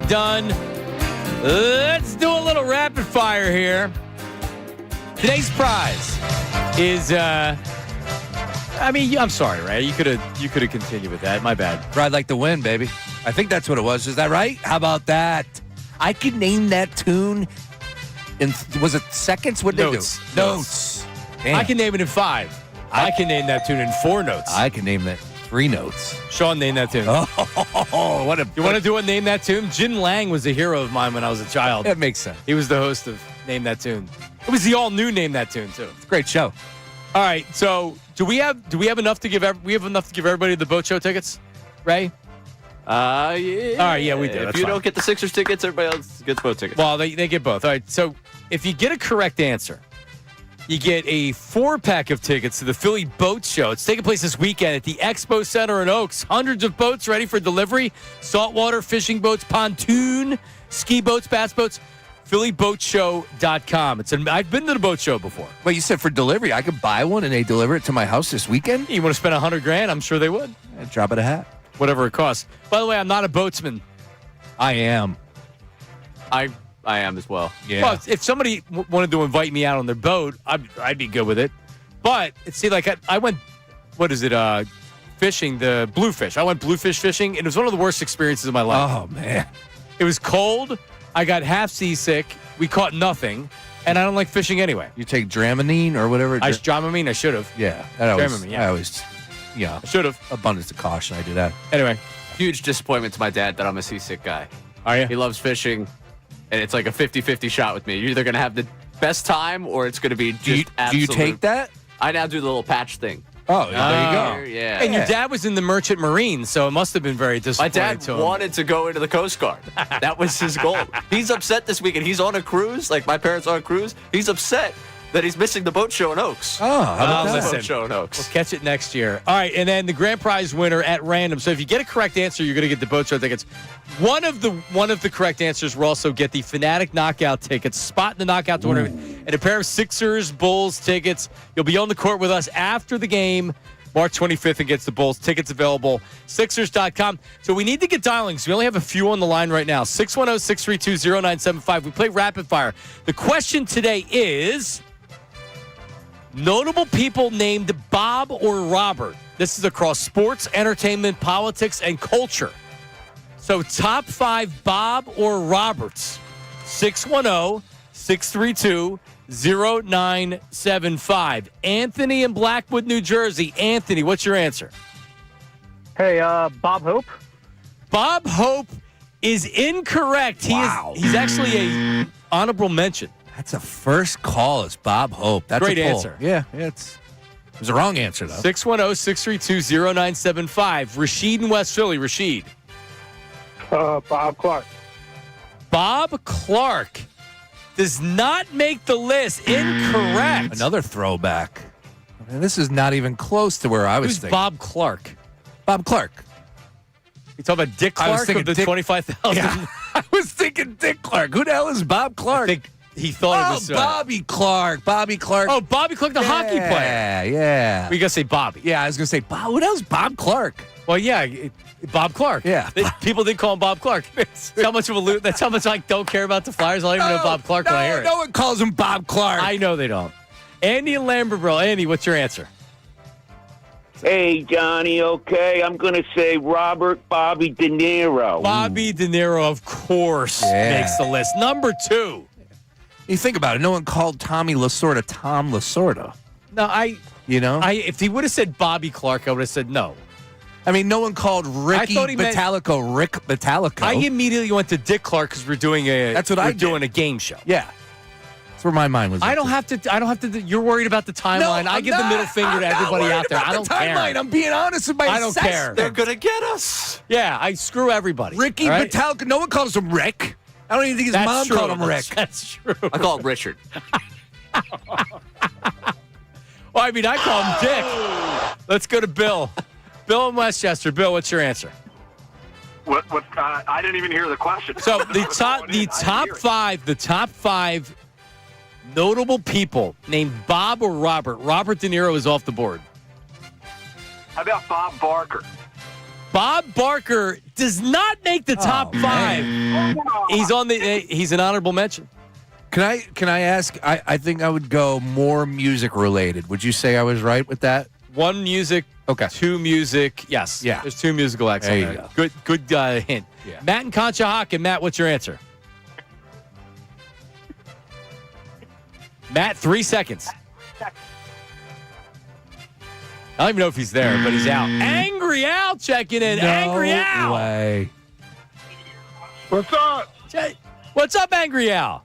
done. Let's do a little rapid fire here. Today's prize is, I'm sorry, Ray. You could have continued with that. My bad. I'd like to win, baby. I think that's what it was. Is that right? How about that? I could name that tune in, was it seconds? What did Notes. they do? Notes. Damn. I can name it in 5. I can name that tune in 4 notes. I can name that 3 notes. Sean, name that tune. Oh, what a... You want to do a Name That Tune? Jin Lang was a hero of mine when I was a child. That makes sense. He was the host of Name That Tune. It was the all-new Name That Tune, too. It's a great show. All right, so do we have enough to give everybody the boat show tickets, Ray? Yeah. All right, yeah, we do. If That's you fine. don't get the Sixers tickets, everybody else gets both tickets. Well, they get both. All right, so if you get a correct answer, you get a 4-pack of tickets to the Philly Boat Show. It's taking place this weekend at the Expo Center in Oaks. Hundreds of boats ready for delivery. Saltwater, fishing boats, pontoon, ski boats, bass boats. PhillyBoatShow.com. I've been to the boat show before. Wait, you said for delivery. I could buy one and they deliver it to my house this weekend? You want to spend $100,000? I'm sure they would. Drop it a hat. Whatever it costs. By the way, I'm not a boatsman. I am. I am as well. Yeah. Well, if somebody wanted to invite me out on their boat, I'd be good with it. But see, like I went, fishing the bluefish. I went bluefish fishing, and it was one of the worst experiences of my life. Oh man, it was cold. I got half seasick. We caught nothing, and I don't like fishing anyway. You take Dramamine or whatever. Dramamine. I should have. Yeah, Dramamine. Yeah, I always. Yeah, I should have. Abundance of caution. I do that. Anyway, huge disappointment to my dad that I'm a seasick guy. Are you? He loves fishing, and it's like a 50-50 shot with me. You're either going to have the best time, or it's going to be just absolute. Do you take that? I now do the little patch thing. Oh, there you go. Yeah. And your dad was in the Merchant Marine, so it must have been very disappointing. My dad wanted to go into the Coast Guard. That was his goal. He's upset this weekend. He's on a cruise, like my parents are on a cruise. He's upset that he's missing the boat show in Oaks. Oh, how about that? Listen, boat show in Oaks. We'll catch it next year. All right, and then the grand prize winner at random. So if you get a correct answer, you're going to get the boat show tickets. One of the correct answers will also get the Fanatic knockout tickets, spot in the knockout tournament, and a pair of Sixers Bulls tickets. You'll be on the court with us after the game, March 25th, against the Bulls. Tickets available, Sixers.com. So we need to get dialing. So we only have a few on the line right now. 610-632-0975. We play rapid fire. The question today is notable people named Bob or Robert. This is across sports, entertainment, politics, and culture. So top 5 Bob or Roberts. 610-632-0975. Anthony in Blackwood, New Jersey. Anthony, what's your answer? Hey, Bob Hope. Bob Hope is incorrect. Wow. He's actually a honorable mention. That's a first call. It's Bob Hope. That's Great a pull. answer. Yeah, it was a wrong answer though. 610-632-0975. Rashid in West Philly. Rashid. Bob Clark. Bob Clark does not make the list. Incorrect. Another throwback. Man, this is not even close to where I was Who's thinking. Bob Clark? Bob Clark. You talking about Dick I was Clark thinking of the Dick- 25,000? Yeah, I was thinking Dick Clark. Who the hell is Bob Clark? I think he thought it was Bobby Clark. Bobby Clark. Oh, Bobby Clark, the hockey player. Yeah, yeah. We gotta say Bobby. Yeah, I was gonna say Bob. Who the hell's Bob Clark? Well, yeah, Bob Clark. Yeah. People did call him Bob Clark. That's how much of a loot. That's how much I don't care about the Flyers. I don't even know Bob Clark when I hear it. No one calls him Bob Clark. I know they don't. Andy and Lambertville. Andy, what's your answer? Hey, Johnny, okay. I'm going to say Robert Bobby De Niro. Bobby De Niro, of course, makes the list. Number 2. You think about it. No one called Tommy Lasorda Tom Lasorda. No, if he would have said Bobby Clark, I would have said no. I mean, no one called Ricky Metallico Rick Metallico. I immediately went to Dick Clark because we're doing a game show. Yeah. That's where my mind was. I don't have to. You're worried about the timeline. No, I give the middle finger to everybody out there. I don't care. I'm being honest with my I don't care. They're going to get us. Yeah, I screw everybody. Ricky Metallica. No one calls him Rick. I don't even think his mom called him Rick. That's true. I call him Richard. Well, I mean, I call him Dick. Let's go to Bill. Bill in Westchester. Bill, what's your answer? What? I didn't even hear the question. So the top five notable people named Bob or Robert. Robert De Niro is off the board. How about Bob Barker? Bob Barker does not make the top 5. He's an honorable mention. Can I ask? I think I would go more music related. Would you say I was right with that? One music, okay. 2 music. Yes. Yeah. There's 2 musical acts. There on you there. Good hint. Yeah. Matt and Conshohocken. Matt, what's your answer? Matt, 3 seconds. I don't even know if he's there, but he's out. Angry Al checking in. Angry Al. No way. What's up? What's up, Angry Al?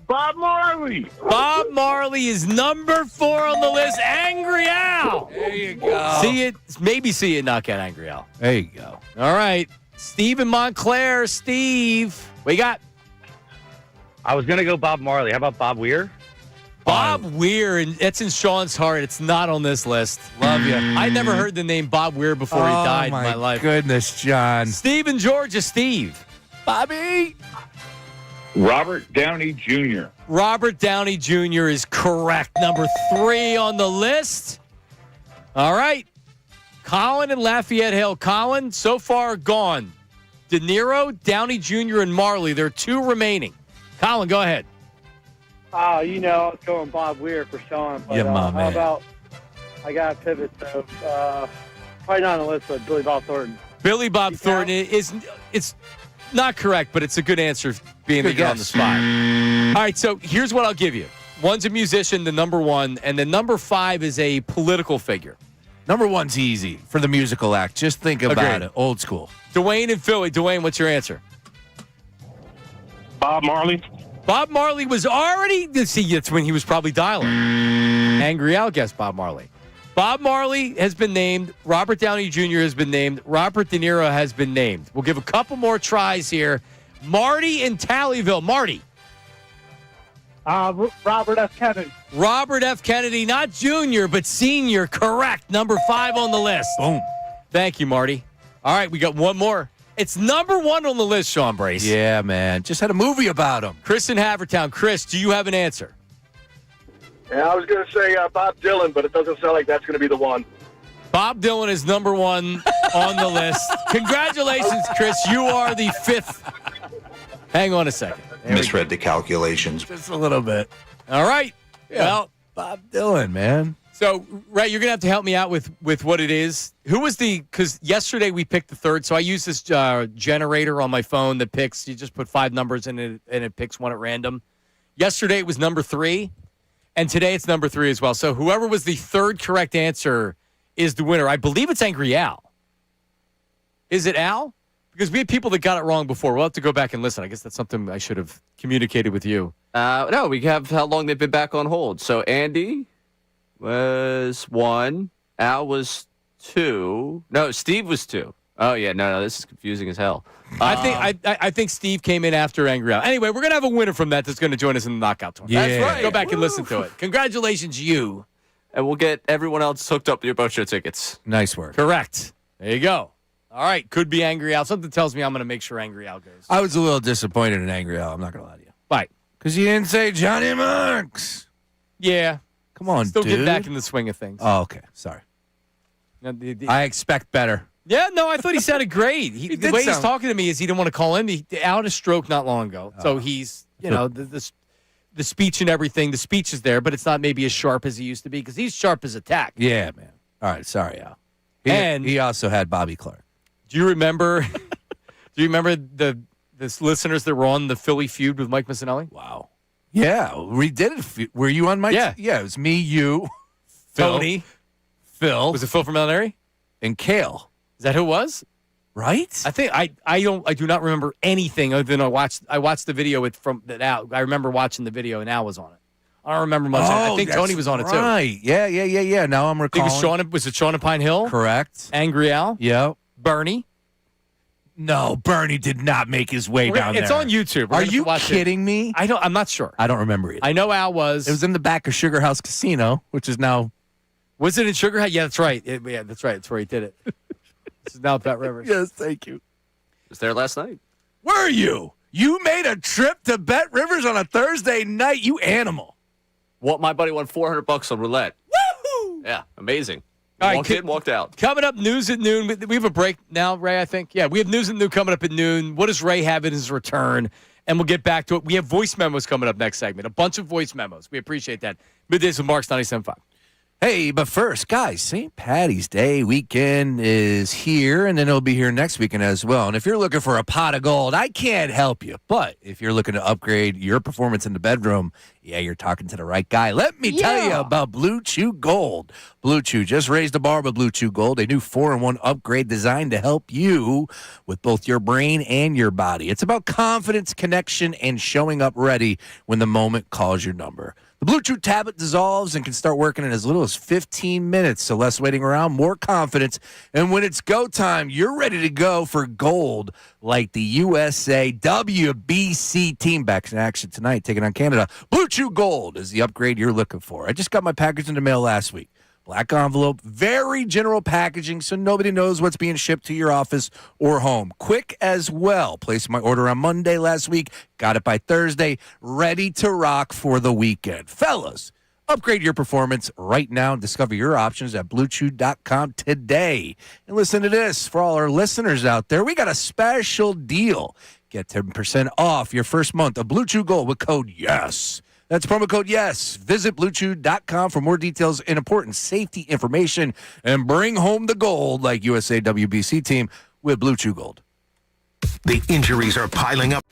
Bob Marley. Bob Marley is number 4 on the list. Angry Al. There you go. Maybe see it, not get Angry Al. There you go. All right. Steve in Montclair. Steve, what you got? I was going to go Bob Marley. How about Bob Weir? Bob Weir, and it's in Sean's heart. It's not on this list. Love you. I never heard the name Bob Weir before he died in my life. Goodness, John. Steve in Georgia. Steve. Bobby. Robert Downey Jr. Robert Downey Jr. is correct. Number 3 on the list. All right. Colin and Lafayette Hill. Colin, so far gone. De Niro, Downey Jr., and Marley. There are 2 remaining. Colin, go ahead. I was going Bob Weir for Sean. But, Yeah, my how man. about I got to pivot, so probably not on the list, but Billy Bob Thornton. Billy Bob Thornton it's not correct, but it's a good answer being that you're on the spot. All right, so here's what I'll give you. One's a musician, the number 1, and the number 5 is a political figure. Number 1's easy for the musical act. Just think about Agreed. it. Old school. Dwayne in Philly. Dwayne, what's your answer? Bob Marley. Bob Marley was already... See, that's when he was probably dialing. Angry Al guessed Bob Marley. Bob Marley has been named. Robert Downey Jr. has been named. Robert De Niro has been named. We'll give a couple more tries here. Marty in Tallyville. Marty. Robert F. Kennedy. Robert F. Kennedy, not junior, but senior. Correct. Number 5 on the list. Boom. Thank you, Marty. All right, we got one more. It's number 1 on the list, Sean Brace. Yeah, man. Just had a movie about him. Chris in Havertown. Chris, do you have an answer? Yeah, I was going to say Bob Dylan, but it doesn't sound like that's going to be the one. Bob Dylan is number 1 on the list. Congratulations, Chris. You are the 5th. Hang on a second. Misread the calculations. Just a little bit. All right. Yeah. Well, Bob Dylan, man. so, Ray, you're going to have to help me out with what it is. Who was because yesterday we picked the 3rd, so I use this generator on my phone that picks, you just put 5 numbers in it, and it picks one at random. Yesterday it was number 3, and today it's number 3 as well. So whoever was the 3rd correct answer is the winner. I believe it's Angry Al. Is it Al? Because we had people that got it wrong before. We'll have to go back and listen. I guess that's something I should have communicated with you. No, we have how long they've been back on hold. So Andy was 1. Al was 2. No, Steve was 2. Oh, yeah. No, this is confusing as hell. I think Steve came in after Angry Al. Anyway, we're going to have a winner from that that's going to join us in the knockout tournament. Yeah. That's right. Go back and listen to it. Congratulations, you. And we'll get everyone else hooked up to your boat show tickets. Nice work. Correct. There you go. All right. Could be Angry Al. Something tells me I'm going to make sure Angry Al goes. I was a little disappointed in Angry Al. I'm not going to lie to you. Right. Because you didn't say Johnny Marks. Yeah. Come on, Still dude. get back in the swing of things. Oh, okay. Sorry. I expect better. Yeah, no, I thought he sounded great. The did way he's sound- talking to me is he didn't want to call in. He out a stroke not long ago. So he's, the speech and everything, the speech is there, but it's not maybe as sharp as he used to be because he's sharp as a tack. Yeah, man. All right. Sorry, Al. And- he also had Bobby Clark. Do you remember the listeners that were on the Philly feud with Mike Missinelli? Wow. Yeah, we did it. Were you on my Yeah. Yeah, it was me, you, Tony. Phil. Was it Phil from Illinois? And Kale. Is that who it was? Right? I think I do not remember anything other than I watched the video from that Al. I remember watching the video and Al was on it. I don't remember much. I think Tony was on it too. Right. Yeah. Now I'm I think recalling. was it Sean and Pine Hill? Correct. Angry Al? Yep. Bernie? No, Bernie did not make his way down there. It's on YouTube. We're Are gonna you watch kidding me? I'm not sure. I don't remember it. I know Al was. It was in the back of Sugar House Casino, which is now. Was it in Sugar House? Yeah, that's right. Yeah, that's right. That's where he did it. This is now Pat Rivers. Yes, thank you. Was there last night? Were you? You made a trip to Bet Rivers on a Thursday night, you animal. What? My buddy won $400 on roulette. Woohoo! Yeah, amazing. All right, walked in, walked out. Coming up, news at noon. We have a break now, Ray, I think. Yeah, we have news at noon coming up at noon. What does Ray have in his return? And we'll get back to it. We have voice memos coming up next segment. A bunch of voice memos. We appreciate that. Middays with Marks 97.5. Hey, but first, guys, St. Patty's Day weekend is here, and then it'll be here next weekend as well. And if you're looking for a pot of gold, I can't help you. But if you're looking to upgrade your performance in the bedroom, yeah, you're talking to the right guy. Let me tell you about Blue Chew Gold. Blue Chew just raised the bar with Blue Chew Gold, a new 4-in-1 upgrade designed to help you with both your brain and your body. It's about confidence, connection, and showing up ready when the moment calls your number. The Blue Chew tablet dissolves and can start working in as little as 15 minutes, so less waiting around, more confidence. And when it's go time, you're ready to go for gold like the USA WBC team back in action tonight, taking on Canada. Blue Chew Gold is the upgrade you're looking for. I just got my package in the mail last week. Black envelope, very general packaging, so nobody knows what's being shipped to your office or home. Quick as well. Placed my order on Monday last week. Got it by Thursday. Ready to rock for the weekend. Fellas, upgrade your performance right now and discover your options at BlueChew.com today. And listen to this. For all our listeners out there, we got a special deal. Get 10% off your first month of Blue Chew Gold with code YES. That's promo code YES. Visit BlueChew.com for more details and important safety information and bring home the gold like USA WBC team with Blue Chew Gold. The injuries are piling up.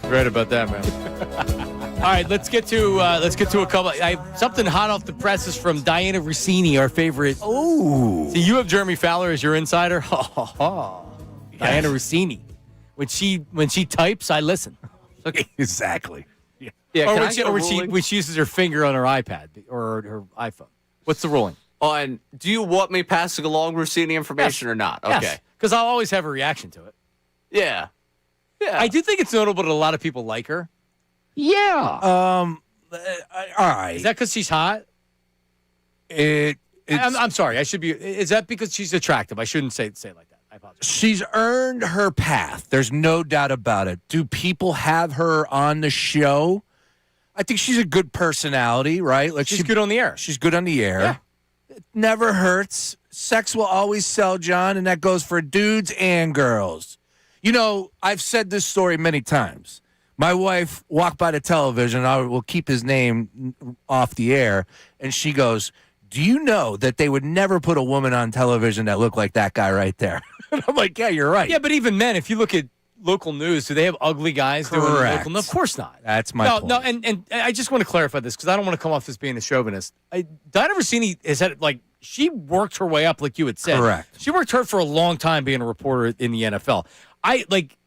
Right about that, man. All right, let's get to a couple. Something hot off the presses from Diana Rossini, our favorite. Oh, see, you have Jeremy Fowler as your insider. Diana Rossini, when she types, I listen. Okay, exactly. Yeah, or when she uses her finger on her iPad or her iPhone. What's the ruling? On do you want me passing along Rossini information or not? Okay, because I'll always have a reaction to it. Yeah. I do think it's notable that a lot of people like her. Yeah. All right. Is that because she's hot? I'm sorry. I should be. Is that because she's attractive? I shouldn't say it like that. I apologize. She's earned her path. There's no doubt about it. Do people have her on the show? I think she's a good personality, right? Like she's good on the air. She's good on the air. Yeah. It never hurts. Sex will always sell, John, and that goes for dudes and girls. You know, I've said this story many times. My wife walked by the television. I will keep his name off the air. And she goes, do you know that they would never put a woman on television that looked like that guy right there? And I'm like, yeah, you're right. Yeah, but even men, if you look at local news, do they have ugly guys doing local? No, of course not. That's my point. No, and I just want to clarify this because I don't want to come off as being a chauvinist. Diana Rossini has had, like, she worked her way up, like you had said. Correct. She worked hard for a long time being a reporter in the NFL.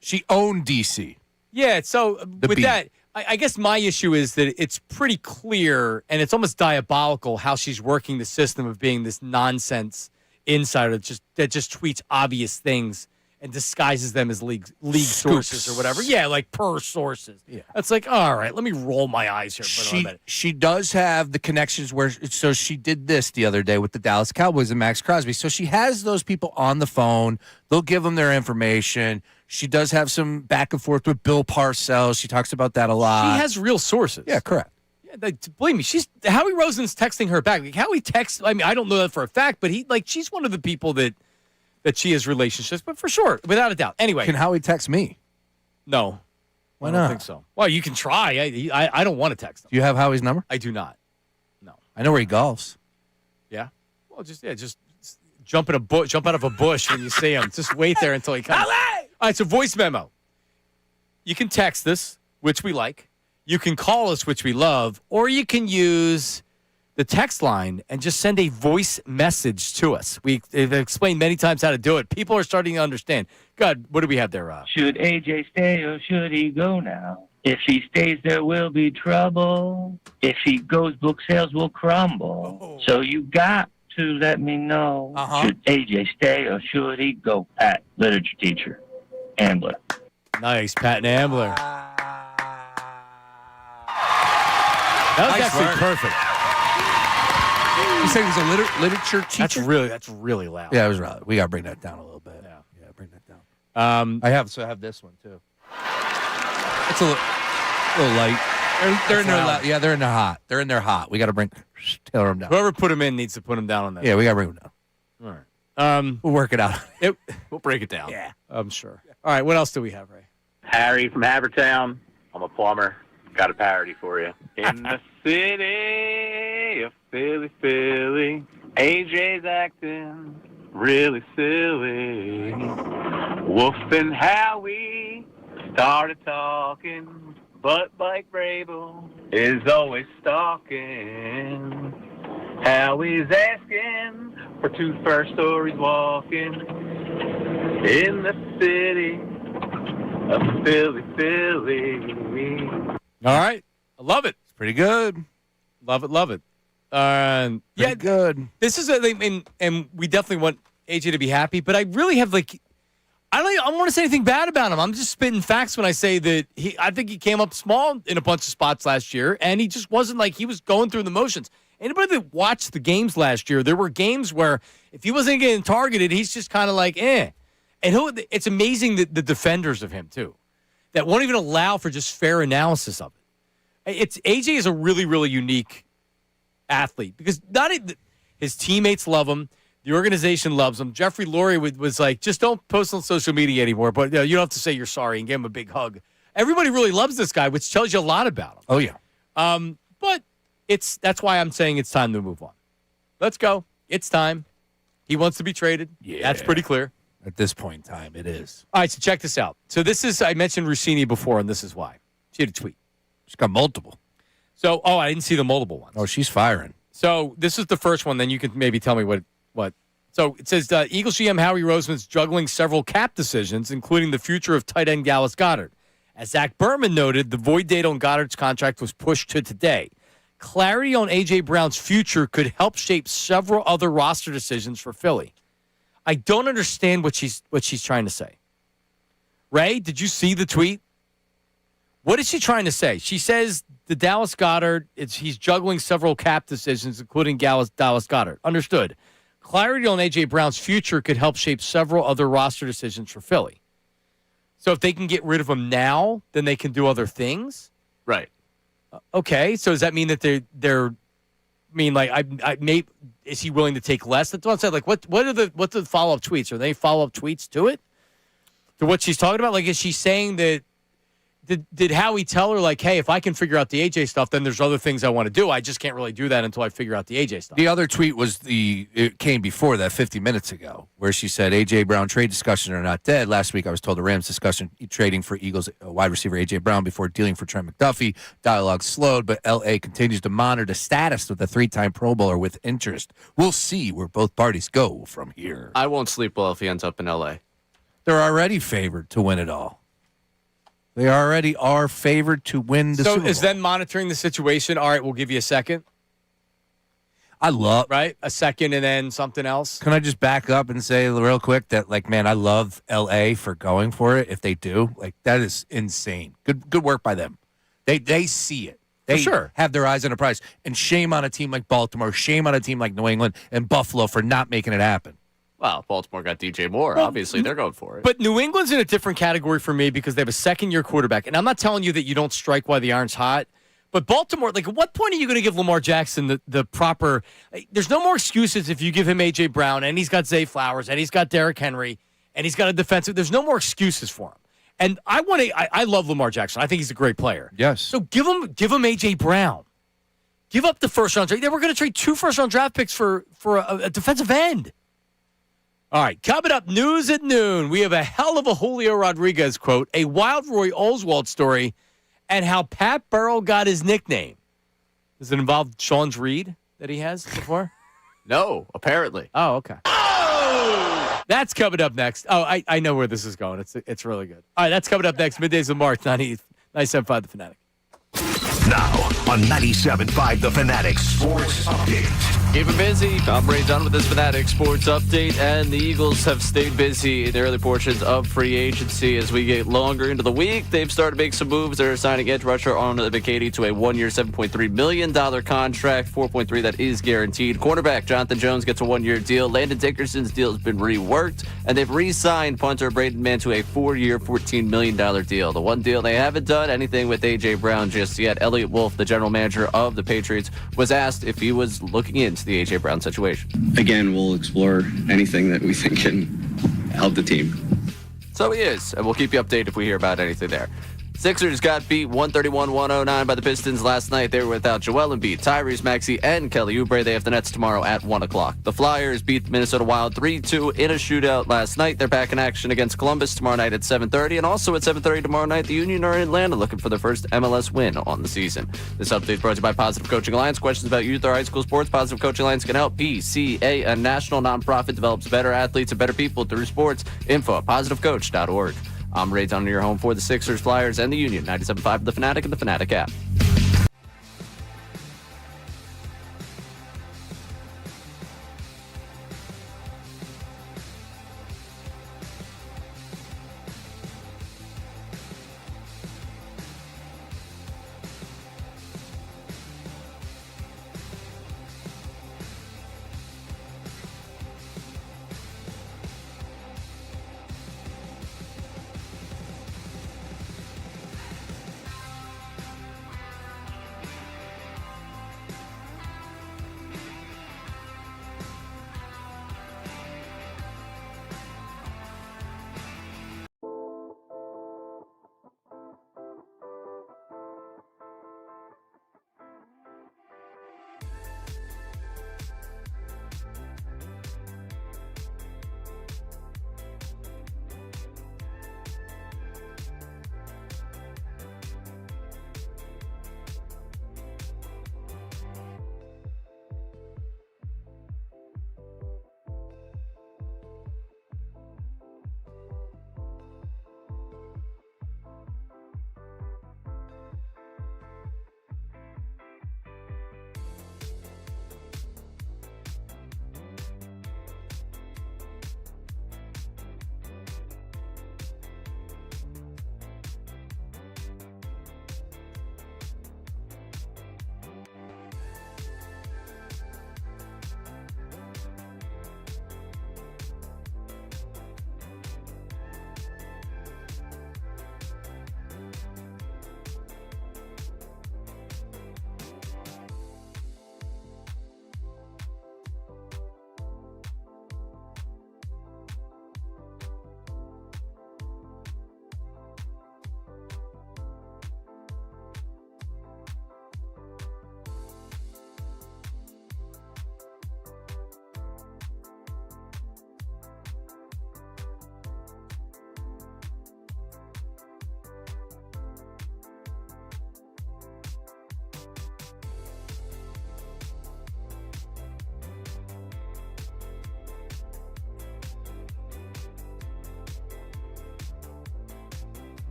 She owned DC. Yeah, so with that, I guess my issue is that it's pretty clear and it's almost diabolical how she's working the system of being this nonsense insider that just tweets obvious things and disguises them as league sources or whatever. Yeah, like per sources. Yeah. It's like, all right, let me roll my eyes here for a minute. She does have the connections so she did this the other day with the Dallas Cowboys and Max Crosby. So she has those people on the phone. They'll give them their information. She does have some back and forth with Bill Parcells. She talks about that a lot. She has real sources. Yeah, correct. Yeah, believe me, Howie Roseman's texting her back. Like, Howie texts, I mean, I don't know that for a fact, but she's one of the people that she has relationships, but for sure, without a doubt. Anyway. Can Howie text me? No. Why I not? don't think so. Well, you can try. I don't want to text him. Do you have Howie's number? I do not. No. I know where he golfs. Yeah? Well, just jump out of a bush when you see him. Just wait there until he comes. All right, so voice memo. You can text us, which we like. You can call us, which we love. Or you can use the text line and just send a voice message to us. We've explained many times how to do it. People are starting to understand. God, what do we have there? Should AJ stay or should he go now? If he stays, there will be trouble. If he goes, book sales will crumble. Oh. So you got to let me know. Should AJ stay or should he go? Pat, literature teacher, Ambler. Nice, Pat and Ambler. That was actually perfect. You said he was a literature teacher? That's really loud. Yeah, it was loud. We got to bring that down a little bit. Yeah, bring that down. I have this one, too. It's a little light. They're in their yeah, they're in their hot. They're in their hot. We got to tailor them down. Whoever put them in needs to put them down on that. Yeah, we got to bring them down. All right. We'll work it out. We'll break it down. Yeah, I'm sure. All right, what else do we have, Ray? Harry from Havertown. I'm a plumber. Got a parody for you. In the city of Philly, AJ's acting really silly. Wolf and Howie started talking, but Mike Vrabel is always stalking. Howie's asking for 2 first stories walking in the city of Philly. All right. I love it. It's pretty good. Love it. Yeah, good. This is and we definitely want AJ to be happy, but I really have I don't want to say anything bad about him. I'm just spitting facts when I say that I think he came up small in a bunch of spots last year, and he just wasn't he was going through the motions. Anybody that watched the games last year, there were games where if he wasn't getting targeted, he's just kind of And it's amazing that the defenders of him, too, that won't even allow for just fair analysis of it. AJ is a really, really unique athlete because his teammates love him. The organization loves him. Jeffrey Lurie was like, just don't post on social media anymore, but you don't have to say you're sorry and give him a big hug. Everybody really loves this guy, which tells you a lot about him. Oh, yeah. But that's why I'm saying it's time to move on. Let's go. It's time. He wants to be traded. Yeah. That's pretty clear. At this point in time, it is. All right, so check this out. So I mentioned Rossini before, and this is why. She had a tweet. She's got multiple. So, I didn't see the multiple ones. Oh, she's firing. So this is the first one. Then you can maybe tell me what. So it says Eagles GM Howie Roseman's juggling several cap decisions, including the future of tight end Dallas Goedert. As Zach Berman noted, the void date on Goddard's contract was pushed to today. Clarity on A.J. Brown's future could help shape several other roster decisions for Philly. I don't understand what she's trying to say. Ray, did you see the tweet? What is she trying to say? She says the Dallas Goedert, he's juggling several cap decisions, including Dallas Goedert. Understood. Clarity on A.J. Brown's future could help shape several other roster decisions for Philly. So if they can get rid of him now, then they can do other things? Right. Okay, so does that mean that they're is he willing to take less? That's what I said. Like, what's the follow-up tweets? Are they follow-up tweets to it? To what she's talking about? Like, is she saying that did Howie tell her, like, hey, if I can figure out the AJ stuff, then there's other things I want to do. I just can't really do that until I figure out the AJ stuff. The other tweet it came before that 50 minutes ago, where she said AJ Brown trade discussions are not dead. Last week I was told the Rams discussion trading for Eagles wide receiver AJ Brown before dealing for Trent McDuffie. Dialogue slowed, but LA continues to monitor the status of the 3-time Pro Bowler with interest. We'll see where both parties go from here. I won't sleep well if he ends up in LA. They're already favored to win it all. They already are favored to win the Super Bowl. So is them monitoring the situation? All right, we'll give you a second. Right? A second and then something else. Can I just back up and say real quick that, like, man, I love L.A. for going for it if they do. Like, that is insane. Good work by them. They see it. They have their eyes on the prize. And shame on a team like Baltimore, shame on a team like New England and Buffalo for not making it happen. Well, Baltimore got DJ Moore. Obviously, they're going for it. But New England's in a different category for me because they have a second-year quarterback. And I'm not telling you that you don't strike while the iron's hot. But Baltimore, like, at what point are you going to give Lamar Jackson the proper there's no more excuses if you give him A.J. Brown, and he's got Zay Flowers, and he's got Derrick Henry, and he's got a defensive. There's no more excuses for him. And I love Lamar Jackson. I think he's a great player. Yes. So give him A.J. Brown. Give up the first-round trade. They were going to trade 2 first-round draft picks for a defensive end. All right, coming up, news at noon, we have a hell of a Julio Rodriguez quote, a wild Roy Oswalt story, and how Pat Burrell got his nickname. Does it involve Sean's Reed that he has before? No, apparently. Oh, okay. Oh! That's coming up next. Oh, I know where this is going. It's really good. All right, that's coming up next. Middays with Mark, 97.5 The Fanatic. Now on 97.5 The Fanatic Sports Update. Keep it busy. I'm Ray Dunn with this Fanatic Sports Update, and the Eagles have stayed busy in the early portions of free agency. As we get longer into the week, they've started to make some moves. They're signing edge rusher Arnold Ebiketie to a 1-year, $7.3 million contract, $4.3 that is guaranteed. Cornerback Jonathan Jones gets a 1-year deal. Landon Dickerson's deal has been reworked, and they've re-signed punter Braden Mann to a 4-year, $14 million deal. The one deal they haven't done anything with A.J. Brown just yet. Elliott Wolf, the general manager of the Patriots, was asked if he was looking into the A.J. Brown situation. Again, we'll explore anything that we think can help the team. So he is, and we'll keep you updated if we hear about anything there. Sixers got beat 131-109 by the Pistons last night. They were without Joel Embiid, Tyrese Maxey, and Kelly Oubre. They have the Nets tomorrow at 1 o'clock. The Flyers beat the Minnesota Wild 3-2 in a shootout last night. They're back in action against Columbus tomorrow night at 7:30. And also at 7:30 tomorrow night, the Union are in Atlanta looking for their first MLS win on the season. This update is brought to you by Positive Coaching Alliance. Questions about youth or high school sports? Positive Coaching Alliance can help. PCA, a national nonprofit, develops better athletes and better people through sports. Info at positivecoach.org. I'm Ray Dunn, your home for the Sixers, Flyers, and the Union. 97.5 The Fanatic and the Fanatic app.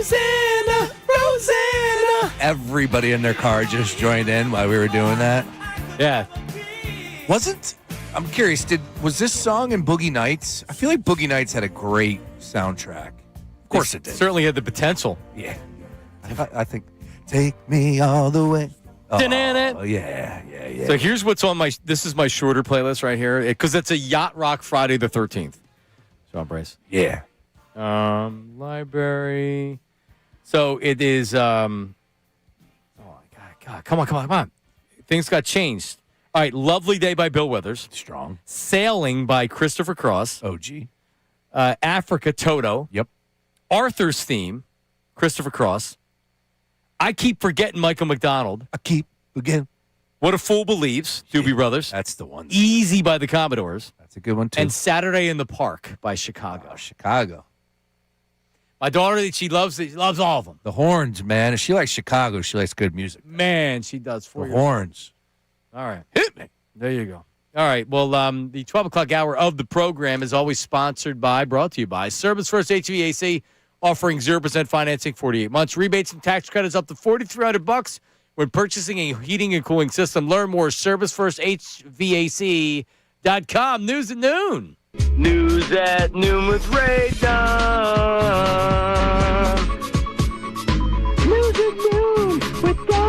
Rosanna, Rosanna. Everybody in their car just joined in while we were doing that. Yeah. I'm curious, was this song in Boogie Nights? I feel like Boogie Nights had a great soundtrack. Of course it did. Certainly had the potential. Yeah. I think, take me all the way. Oh, Da-na-na. yeah. So here's what's on this is my shorter playlist right here, because it's a Yacht Rock Friday the 13th. Sean Brace. Yeah. Library. So it is, oh my God, come on. Things got changed. All right, Lovely Day by Bill Withers. Strong. Sailing by Christopher Cross. OG. Africa, Toto. Yep. Arthur's Theme, Christopher Cross. I Keep Forgetting Michael McDonald. I keep forgetting. What a Fool Believes, Doobie Brothers. That's the one. Easy by the Commodores. That's a good one, too. And Saturday in the Park by Chicago. Oh, Chicago. My daughter, she loves all of them. The Horns, man. If she likes Chicago, she likes good music. Man, she does. The Horns. All right. Hit me. There you go. All right. Well, the 12 o'clock hour of the program is always brought to you by Service First HVAC, offering 0% financing, 48 months. Rebates and tax credits up to $4,300 when purchasing a heating and cooling system. Learn more at ServiceFirstHVAC.com. News at noon. News at noon with Ray Dunn. News at noon with Dunn.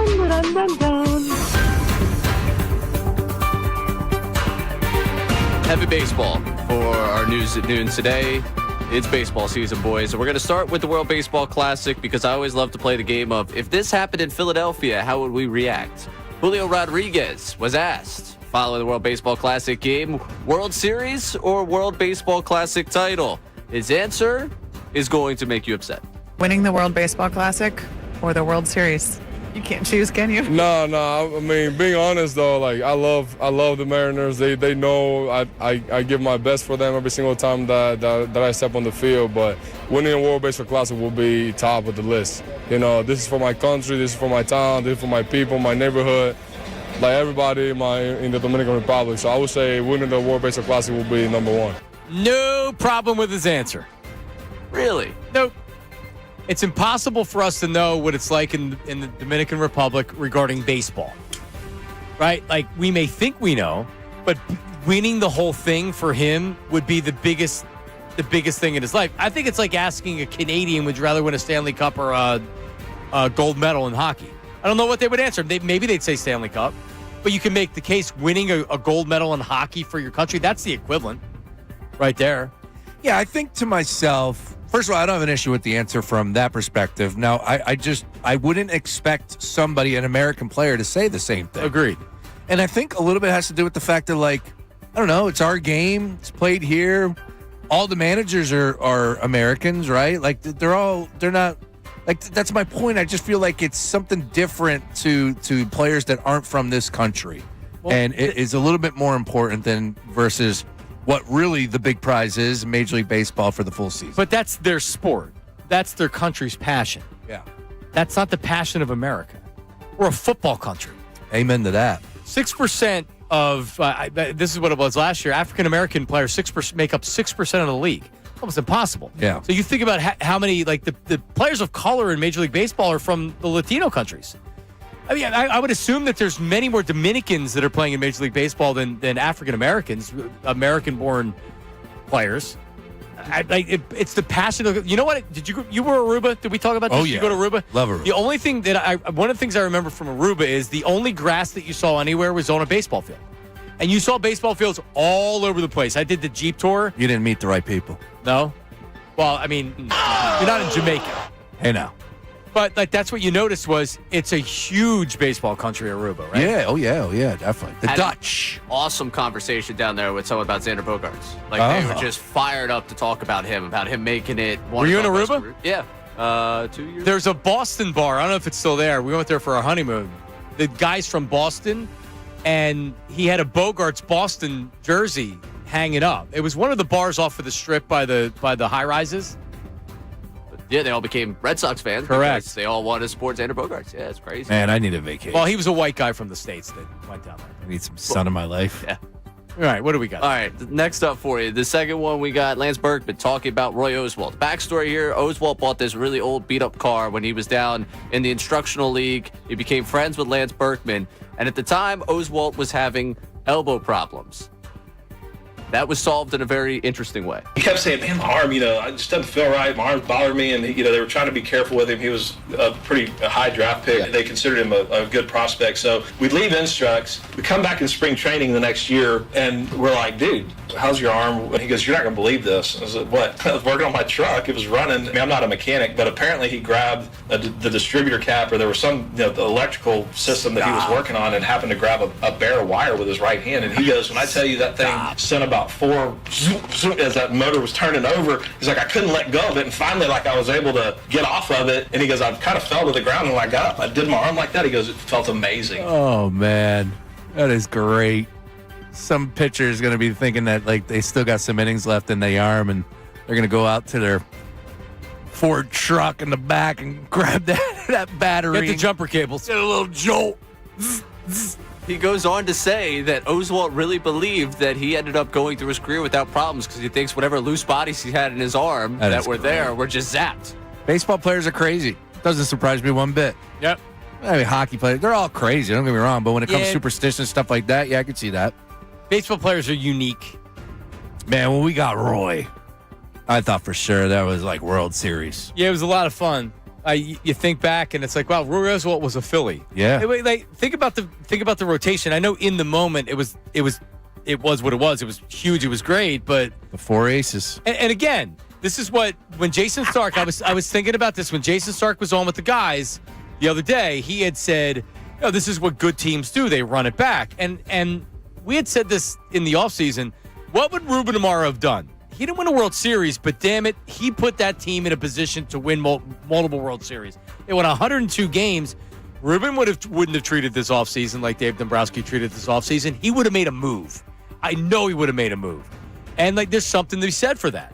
Heavy baseball for our news at noon today. It's baseball season, boys. And we're going to start with the World Baseball Classic because I always love to play the game of, if this happened in Philadelphia, how would we react? Julio Rodriguez was asked, following the World Baseball Classic game, World Series or World Baseball Classic title? His answer is going to make you upset. Winning the World Baseball Classic or the World Series? You can't choose, can you? No. I mean, being honest though, like I love the Mariners. They know I give my best for them every single time that I step on the field. But winning a World Baseball Classic will be top of the list. You know, this is for my country, this is for my town, this is for my people, my neighborhood, like everybody in the Dominican Republic. So I would say winning the World Baseball Classic will be number one. No problem with his answer. Really? Nope. It's impossible for us to know what it's like in the Dominican Republic regarding baseball, right? Like, we may think we know, but winning the whole thing for him would be the biggest thing in his life. I think it's like asking a Canadian, would you rather win a Stanley Cup or a gold medal in hockey? I don't know what they would answer. Maybe they'd say Stanley Cup, but you can make the case winning a gold medal in hockey for your country, that's the equivalent right there. Yeah, I think to myself, first of all, I don't have an issue with the answer from that perspective. Now, I wouldn't expect somebody, an American player, to say the same thing. Agreed. And I think a little bit has to do with the fact that, like, I don't know, it's our game. It's played here. All the managers are Americans, right? Like, they're not, like, that's my point. I just feel like it's something different to players that aren't from this country. Well, and it is a little bit more important than versus what really the big prize is, Major League Baseball for the full season. But that's their sport. That's their country's passion. Yeah. That's not the passion of America. We're a football country. Amen to that. 6% of, this is what it was last year, African-American players 6% make up 6% of the league. Almost impossible. Yeah. So you think about how many, like, the players of color in Major League Baseball are from the Latino countries. I mean, I would assume that there's many more Dominicans that are playing in Major League Baseball than African Americans, American-born players. It's the passion of. You know what? You were Aruba? Did we talk about this? Oh yeah. You go to Aruba? Love Aruba. The only thing one of the things I remember from Aruba is the only grass that you saw anywhere was on a baseball field, and you saw baseball fields all over the place. I did the Jeep tour. You didn't meet the right people. No. Well, I mean, you're not in Jamaica. Hey, now. But, like, that's what you noticed was it's a huge baseball country, Aruba, right? Yeah, oh yeah, definitely. The Had Dutch. Awesome conversation down there with someone about Xander Bogaerts. Like, they were just fired up to talk about him making it. Were you in Aruba? Yeah. 2 years. There's a Boston bar. I don't know if it's still there. We went there for our honeymoon. The guy's from Boston, and he had a Bogaerts Boston jersey hanging up. It was one of the bars off of the strip by the high-rises. Yeah, they all became Red Sox fans. Correct. They all wanted to support Xander Bogaerts. Yeah, it's crazy. Man, I need a vacation. Well, he was a white guy from the States that went down there. I need some sun in my life. Yeah. All right, what do we got? All right, next up for you. The second one, we got Lance Berkman talking about Roy Oswalt. Backstory here, Oswalt bought this really old beat-up car when he was down in the instructional league. He became friends with Lance Berkman, and at the time, Oswalt was having elbow problems. That was solved in a very interesting way. He kept saying, man, my arm, it just doesn't feel right. My arm's bothering me. And, they were trying to be careful with him. He was a pretty high draft pick. Yeah. They considered him a good prospect. So we'd leave Instructs. We come back in spring training the next year, and we're like, dude, how's your arm? And he goes, you're not going to believe this. I was like, what? I was working on my truck. It was running. I'm not a mechanic, but apparently he grabbed the distributor cap, or there was some the electrical system that he was working on, and happened to grab a bare wire with his right hand. And he goes, when I tell you that thing sent about 4 as that motor was turning over, he's like, I couldn't let go of it, and finally I was able to get off of it, and he goes, I kind of fell to the ground, and when I got up I did my arm like that. He goes, it felt amazing. Oh man, that is great. Some pitcher is going to be thinking that they still got some innings left in the arm, and they're going to go out to their Ford truck in the back and grab that battery. Get the jumper cables. Get a little jolt. He goes on to say that Oswalt really believed that he ended up going through his career without problems because he thinks whatever loose bodies he had in his arm that were there were just zapped. Baseball players are crazy. Doesn't surprise me one bit. Yep. I mean, hockey players, they're all crazy. Don't get me wrong. But when it comes to superstition, stuff like that, yeah, I can see that. Baseball players are unique. Man, when we got Roy, I thought for sure that was like World Series. Yeah, it was a lot of fun. You think back and it's like, wow, Roy Oswalt was a Philly. Yeah. Think about the rotation. I know in the moment it was what it was. It was huge. It was great, but the 4 aces. And again, this is when Jason Stark. I was thinking about this when Jason Stark was on with the guys the other day. He had said, this is what good teams do. They run it back. And we had said this in the offseason. What would Ruben Amaro have done? He didn't win a World Series, but damn it, he put that team in a position to win multiple World Series. They won 102 games. Ruben wouldn't have treated this offseason like Dave Dombrowski treated this offseason. He would have made a move. I know he would have made a move. And there's something to be said for that.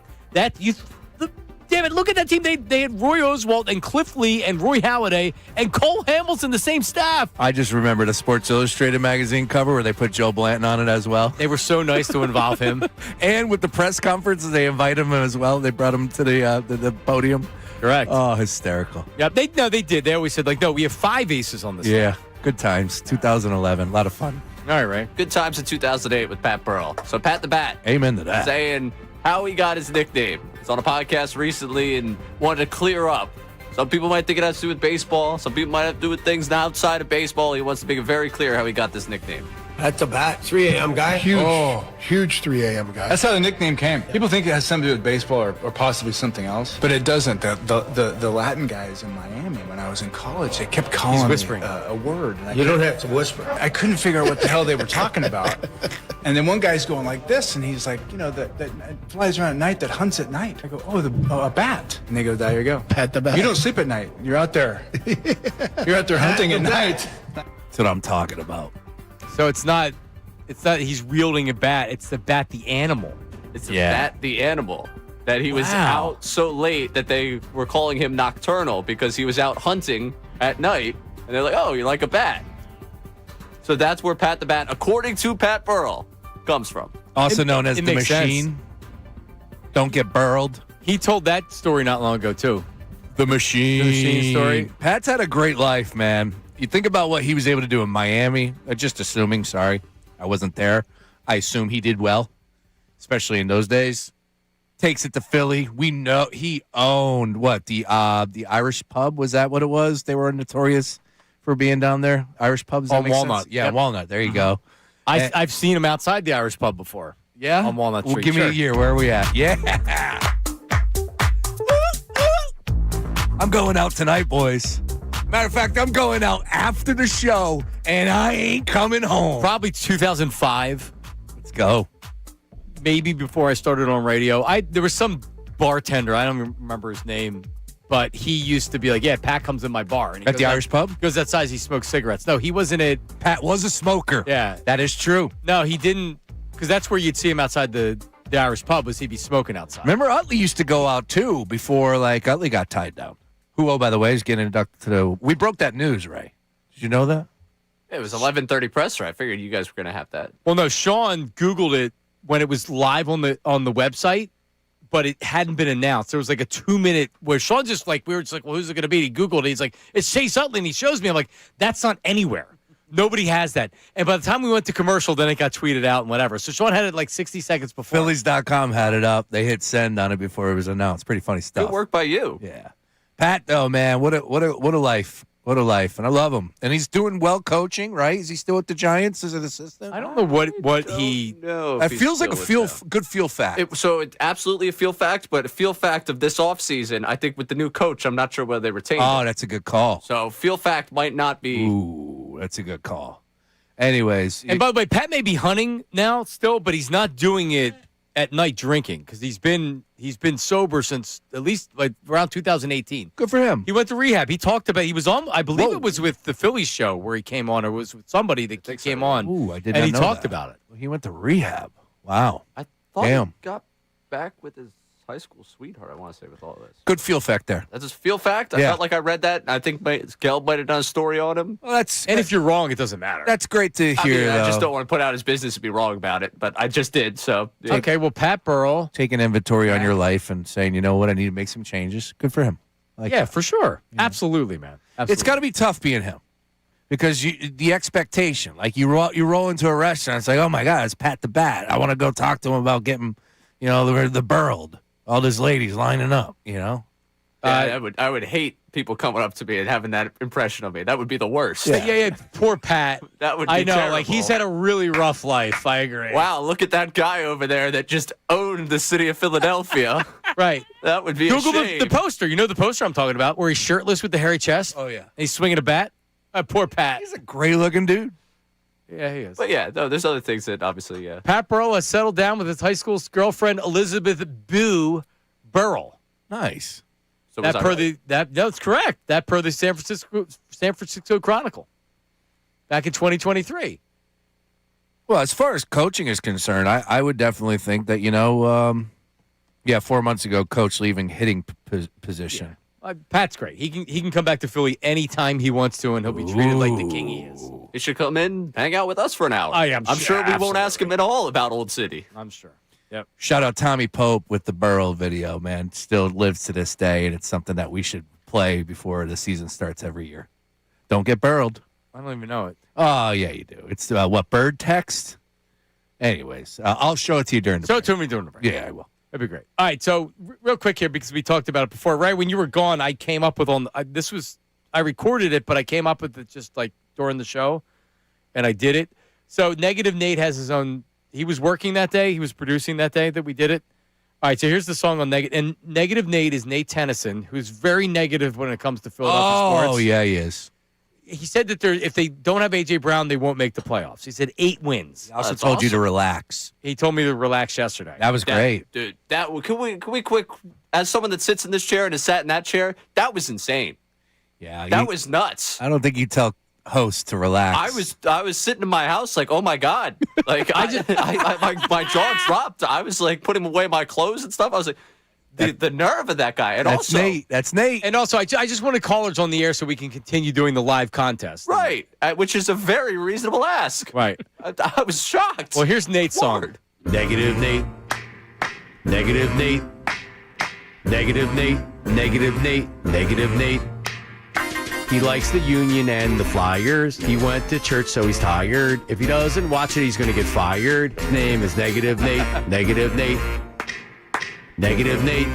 Damn it, look at that team. They had Roy Oswalt and Cliff Lee and Roy Halladay and Cole Hamilton, the same staff. I just remembered a Sports Illustrated magazine cover where they put Joe Blanton on it as well. They were so nice to involve him. And with the press conferences, they invite him as well. They brought him to the podium. Correct. Oh, hysterical. Yeah, they did. They always said, no, we have 5 aces on this Yeah, good times. 2011, a lot of fun. All right, Ray. Good times in 2008 with Pat Burrell. So Pat the Bat. Amen to that. Saying how he got his nickname. He's on a podcast recently and wanted to clear up. Some people might think it has to do with baseball. Some people might have to do with things outside of baseball. He wants to make it very clear how he got this nickname. At the bat, 3 a.m. guy. Huge 3 a.m. guy. That's how the nickname came. People think it has something to do with baseball or possibly something else, but it doesn't. The Latin guys in Miami when I was in college, they kept calling me a word. And you don't have to whisper. I couldn't figure out what the hell they were talking about. And then one guy's going like this, and he's like, that flies around at night, that hunts at night. I go, a bat. And they go, there you go. Pat the bat. You don't sleep at night. You're out there. You're out there hunting at night. That's what I'm talking about. So it's not he's wielding a bat. It's the bat, the animal. It's the bat, the animal. That he was out so late that they were calling him nocturnal because he was out hunting at night. And they're like, oh, you're like a bat. So that's where Pat the Bat, according to Pat Burrell, comes from. Also known as it the makes machine. Sense. Don't get burled. He told that story not long ago, too. The machine. The machine story. Pat's had a great life, man. You think about what he was able to do in Miami. Just assuming, sorry, I wasn't there. I assume he did well, especially in those days. Takes it to Philly. We know he owned the Irish pub. Was that what it was? They were notorious for being down there. Irish pubs on Walnut. Sense? Yeah, yep. Walnut. There you go. I've seen him outside the Irish pub before. Yeah, on Walnut Street. Well, give me a year. Where are we at? Yeah. I'm going out tonight, boys. Matter of fact, I'm going out after the show, and I ain't coming home. Probably 2005. Let's go. Maybe before I started on radio. There was some bartender, I don't remember his name, but he used to be like, yeah, Pat comes in my bar. And at the Irish pub? He goes outside, he smokes cigarettes. No, he wasn't it. Pat was a smoker. Yeah. That is true. No, he didn't, because that's where you'd see him outside the Irish pub, was he'd be smoking outside. Remember, Utley used to go out, too, before, Utley got tied down. Who, by the way, is getting inducted to the... We broke that news, Ray. Did you know that? It was 11:30 presser. I figured you guys were going to have that. Well, no, Sean Googled it when it was live on the website, but it hadn't been announced. There was like a 2-minute where Sean just like, we were just like, well, who's it going to be? He Googled it. He's like, it's Chase Utley, and he shows me. I'm like, that's not anywhere. Nobody has that. And by the time we went to commercial, then it got tweeted out and whatever. So Sean had it like 60 seconds before. Phillies.com had it up. They hit send on it before it was announced. Pretty funny stuff. Good work by you. Yeah. Pat, though, man, what a life. What a life. And I love him. And he's doing well coaching, right? Is he still with the Giants as an assistant? I don't know what he... No, It feels like a good feel fact. So it's absolutely a feel fact, but a feel fact of this offseason, I think with the new coach, I'm not sure whether they retain him. That's a good call. So feel fact might not be... Ooh, that's a good call. Anyways. And by the way, Pat may be hunting now still, but he's not doing it at night drinking because he's been sober since at least like around 2018. Good for him. He went to rehab. He talked about he was on. I believe it was with the Phillies show where he came on, or was with somebody that came on. Ooh, I did and not he know talked that. about it. He went to rehab. Wow. I thought Damn. he got back with his high school sweetheart, I want to say, with all this. Good feel fact there. That's his feel fact? I Yeah. felt like I read that, and I think Gel might have done a story on him. Well, And if you're wrong, it doesn't matter. That's great to hear. I just though. don't want to put out his business and be wrong about it, but I just did, so. Yeah. Okay, well, Pat Burrell. Taking inventory on your life and saying, you know what, I need to make some changes. Good for him. I like Yeah, that. for sure. Absolutely, man. Absolutely. It's got to be tough being him because the expectation, like you roll into a restaurant, it's like, oh my God, it's Pat the Bat. I want to go talk to him about getting, the burled. All these ladies lining up, Yeah, I would hate people coming up to me and having that impression of me. That would be the worst. Yeah, poor Pat. That would be I know, terrible. like he's had a really rough life. I agree. Wow, look at that guy over there that just owned the city of Philadelphia. Right. That would be Google a shame. the poster. You know the poster I'm talking about, where he's shirtless with the hairy chest. Oh, yeah. And he's swinging a bat. Poor Pat. He's a great-looking dude. Yeah, he is. But yeah, no, there's other things that obviously, yeah. Pat Burrell has settled down with his high school girlfriend Elizabeth Boo Burrell. Nice. So That's correct. That per the San Francisco Chronicle back in 2023. Well, as far as coaching is concerned, I would definitely think that 4 months ago, coach leaving hitting position. Pat's great. He can come back to Philly anytime he wants to, and he'll be treated like the king he is. He should come in, hang out with us for an hour. I'm sure we won't ask him at all about Old City. I'm sure. Yep. Shout out Tommy Pope with the Burrow video, man. Still lives to this day, and it's something that we should play before the season starts every year. Don't get burrowed. I don't even know it. Oh, yeah, you do. It's bird text? Anyways, I'll show it to you during the break. Show it to me during the break. Yeah, I will. That'd be great. All right, so real quick here, because we talked about it before. Right when you were gone, I came up with I recorded it, but I came up with it just like during the show, and I did it. So Negative Nate has his own. He was working that day. He was producing that day that we did it. All right, so here's the song on Negative. And Negative Nate is Nate Tennyson, who's very negative when it comes to Philadelphia sports. Oh, yeah, he is. He said that if they don't have A.J. Brown, they won't make the playoffs. He said 8 wins. He also told you to relax. He told me to relax yesterday. That was great. Dude, can we quick, as someone that sits in this chair and has sat in that chair, that was insane. Yeah. That was nuts. I don't think you tell hosts to relax. I was sitting in my house like, oh my God. Like my jaw dropped. I was like putting away my clothes and stuff. I was like, the nerve of that guy. And That's Nate. That's Nate. And also, I just wanted callers on the air so we can continue doing the live contest. Right. Which is a very reasonable ask. Right. I was shocked. Well, here's Nate's song. Negative Nate. Negative Nate. Negative Nate. Negative Nate. Negative Nate. He likes the Union and the Flyers. He went to church, so he's tired. If he doesn't watch it, he's going to get fired. His name is Negative Nate. Negative Nate. Negative Nate.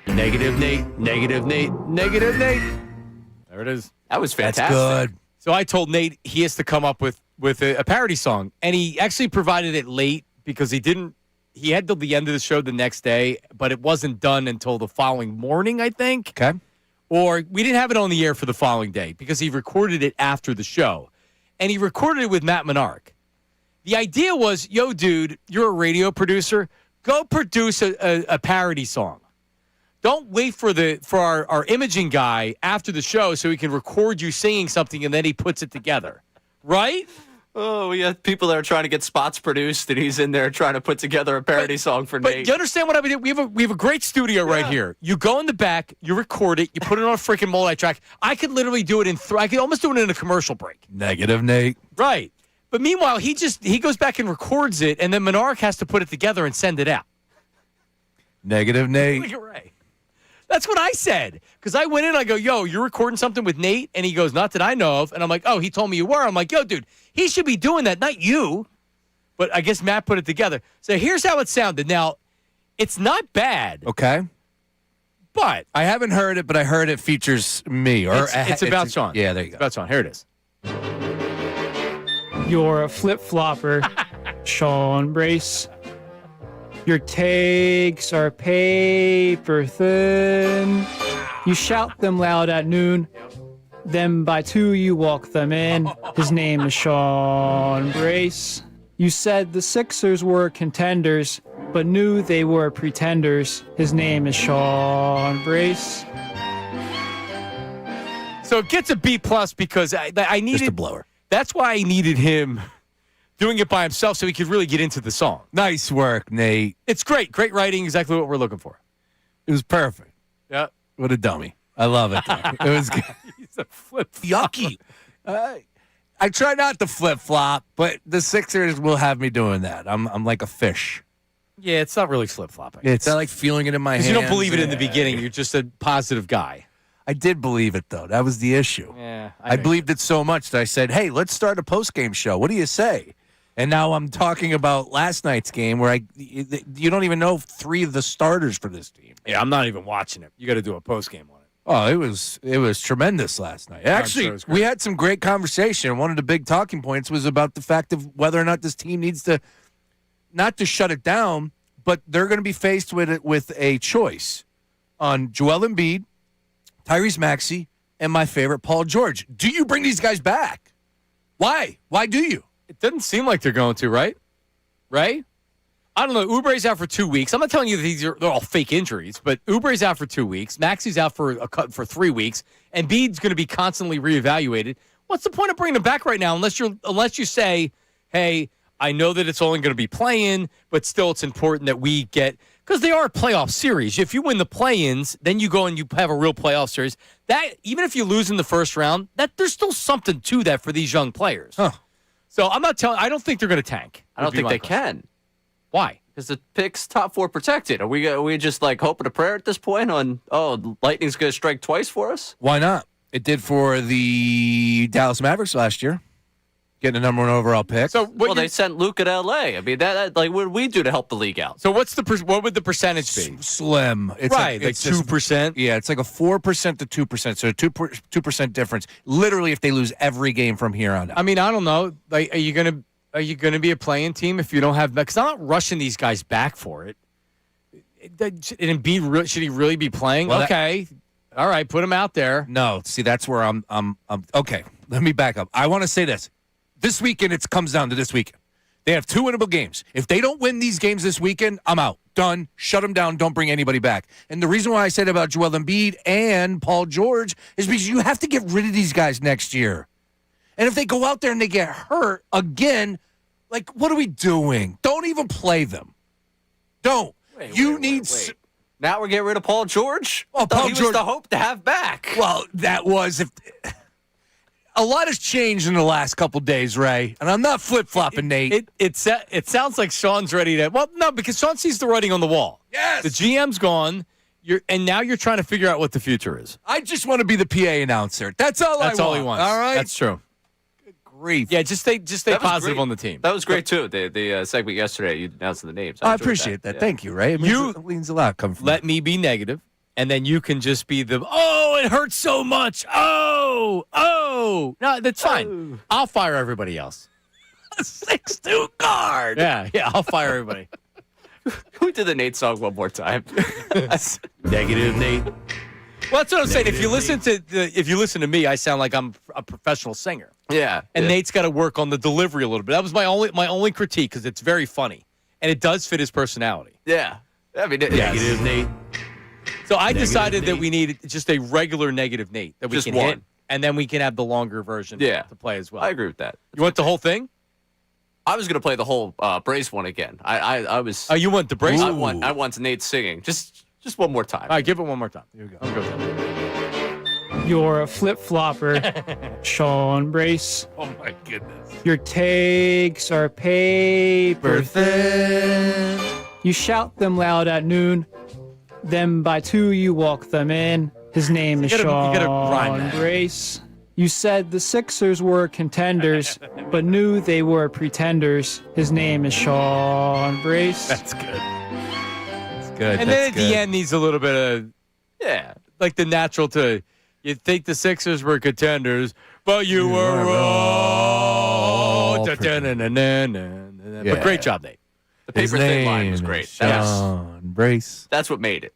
Negative Nate. Negative Nate. Negative Nate. There it is. That was fantastic. That's good. So I told Nate he has to come up with a parody song. And he actually provided it late because he had till the end of the show the next day, but it wasn't done until the following morning, I think. Okay. Or we didn't have it on the air for the following day because he recorded it after the show. And he recorded it with Matt Menard. The idea was, yo, dude, you're a radio producer. Go produce a parody song. Don't wait for our imaging guy after the show so he can record you singing something and then he puts it together. Right? Oh, we have people that are trying to get spots produced, and he's in there trying to put together a parody song for But Nate. you understand what I mean? We have a great studio right here. You go in the back, you record it, you put it on a freaking multi-track. I could literally do it I could almost do it in a commercial break. Negative Nate. Right. But meanwhile, he goes back and records it, and then Monarch has to put it together and send it out. Negative Nate. Look at Ray. That's what I said. Because I went in, I go, yo, you're recording something with Nate? And he goes, not that I know of. And I'm like, oh, he told me you were. I'm like, yo, dude, he should be doing that, not you. But I guess Matt put it together. So here's how it sounded. Now, it's not bad. Okay. But I haven't heard it, but I heard it features me. Or it's about Sean. Yeah, there you go. It's about Sean. Here it is. You're a flip-flopper, Sean Brace. Your takes are paper thin. You shout them loud at noon. Then by 2 you walk them in. His name is Sean Brace. You said the Sixers were contenders, but knew they were pretenders. His name is Sean Brace. So it gets a B+ because I needed Just a blower. That's why I needed him doing it by himself so he could really get into the song. Nice work, Nate. It's great. Great writing, exactly what we're looking for. It was perfect. Yeah. What a dummy. I love it, though. It was good. He's a flip. Yucky. I try not to flip-flop, but the Sixers will have me doing that. I'm like a fish. Yeah, it's not really flip-flopping. It's not like feeling it in my hands. Because you don't believe it in the beginning. You're just a positive guy. I did believe it, though. That was the issue. Yeah, I believed it so much that I said, hey, let's start a post-game show. What do you say? And now I'm talking about last night's game where you don't even know 3 of the starters for this team. Yeah, I'm not even watching it. You got to do a post-game on it. Oh, it was tremendous last night. Actually, we had some great conversation. One of the big talking points was about the fact of whether or not this team needs to, not to shut it down, but they're going to be faced with a choice on Joel Embiid, Tyrese Maxey, and my favorite, Paul George. Do you bring these guys back? Why? Why do you? It doesn't seem like they're going to, right? Right? I don't know. Oubre's out for 2 weeks. I'm not telling you that they're all fake injuries, but Oubre's out for 2 weeks. Maxey's out for 3 weeks. And Embiid's going to be constantly reevaluated. What's the point of bringing him back right now unless you say, hey, I know that it's only going to be playing, but still it's important that we get – because they are a playoff series. If you win the play-ins, then you go and you have a real playoff series. That even if you lose in the first round, that there's still something to that for these young players. Huh. So I don't think they're going to tank. I don't think they can. Why? Because the pick's top 4 protected. Are we just like hoping a prayer at this point on, Lightning's going to strike twice for us? Why not? It did for the Dallas Mavericks last year, getting a #1 overall pick. So they sent Luke at L.A. I mean, that like what did we do to help the league out? So what would the percentage be? Slim. It's right, like 2%. Yeah, it's like a 4% to 2%. So a 2% difference. Literally, if they lose every game from here on out. I mean, I don't know. Like, are you gonna be a playing team if you don't have? Because I'm not rushing these guys back for it. Should he really be playing? Well, okay, all right, put him out there. No, see, that's where I'm okay. Let me back up. I want to say this. This weekend, it comes down to this weekend. They have 2 winnable games. If they don't win these games this weekend, I'm out. Done. Shut them down. Don't bring anybody back. And the reason why I said about Joel Embiid and Paul George is because you have to get rid of these guys next year. And if they go out there and they get hurt again, like, what are we doing? Don't even play them. Don't. Wait. Now we're getting rid of Paul George? Oh, Paul George was the hope to have back. Well, that was a lot has changed in the last couple days, Ray, and I'm not flip-flopping, Nate. It sounds like Sean's ready to. Well, no, because Sean sees the writing on the wall. Yes, the GM's gone. And now you're trying to figure out what the future is. I just want to be the PA announcer. That's all I want. That's all he wants. All right, that's true. Good grief. Yeah, just stay positive on the team. That was great too. The segment yesterday, you announcing the names. I appreciate that. Yeah. Thank you, Ray. It means a lot. Come from let me be negative, and then you can just be the it hurts so much. No, that's fine. I'll fire everybody else. A 6-2 guard. Yeah, I'll fire everybody. Who did the Nate song one more time? Negative Nate. Well, that's what I'm saying. If you listen to me, I sound like I'm a professional singer. Yeah. And Nate's got to work on the delivery a little bit. That was my only critique because it's very funny and it does fit his personality. Yeah. I mean, negative Nate. So I decided that we need just a regular negative Nate that we just can one. hit, and then we can have the longer version to play as well. I agree with that. You want the whole thing? I was going to play the whole Brace one again. I was. Oh, you want the Brace? I want Nate singing. Just one more time. All right, give it one more time. Here we go. I'm good. You're a flip-flopper, Sean Brace. Oh, my goodness. Your takes are paper thin. You shout them loud at noon. Then by 2 you walk them in. His name is Sean Brace. You said the Sixers were contenders, but knew they were pretenders. His name is Sean Brace. That's good. That's good. And then at the end needs a little bit of, like the natural to, you think the Sixers were contenders, but you were wrong. But great job, Nate. The paper thin line was great. Sean Brace. That's what made it.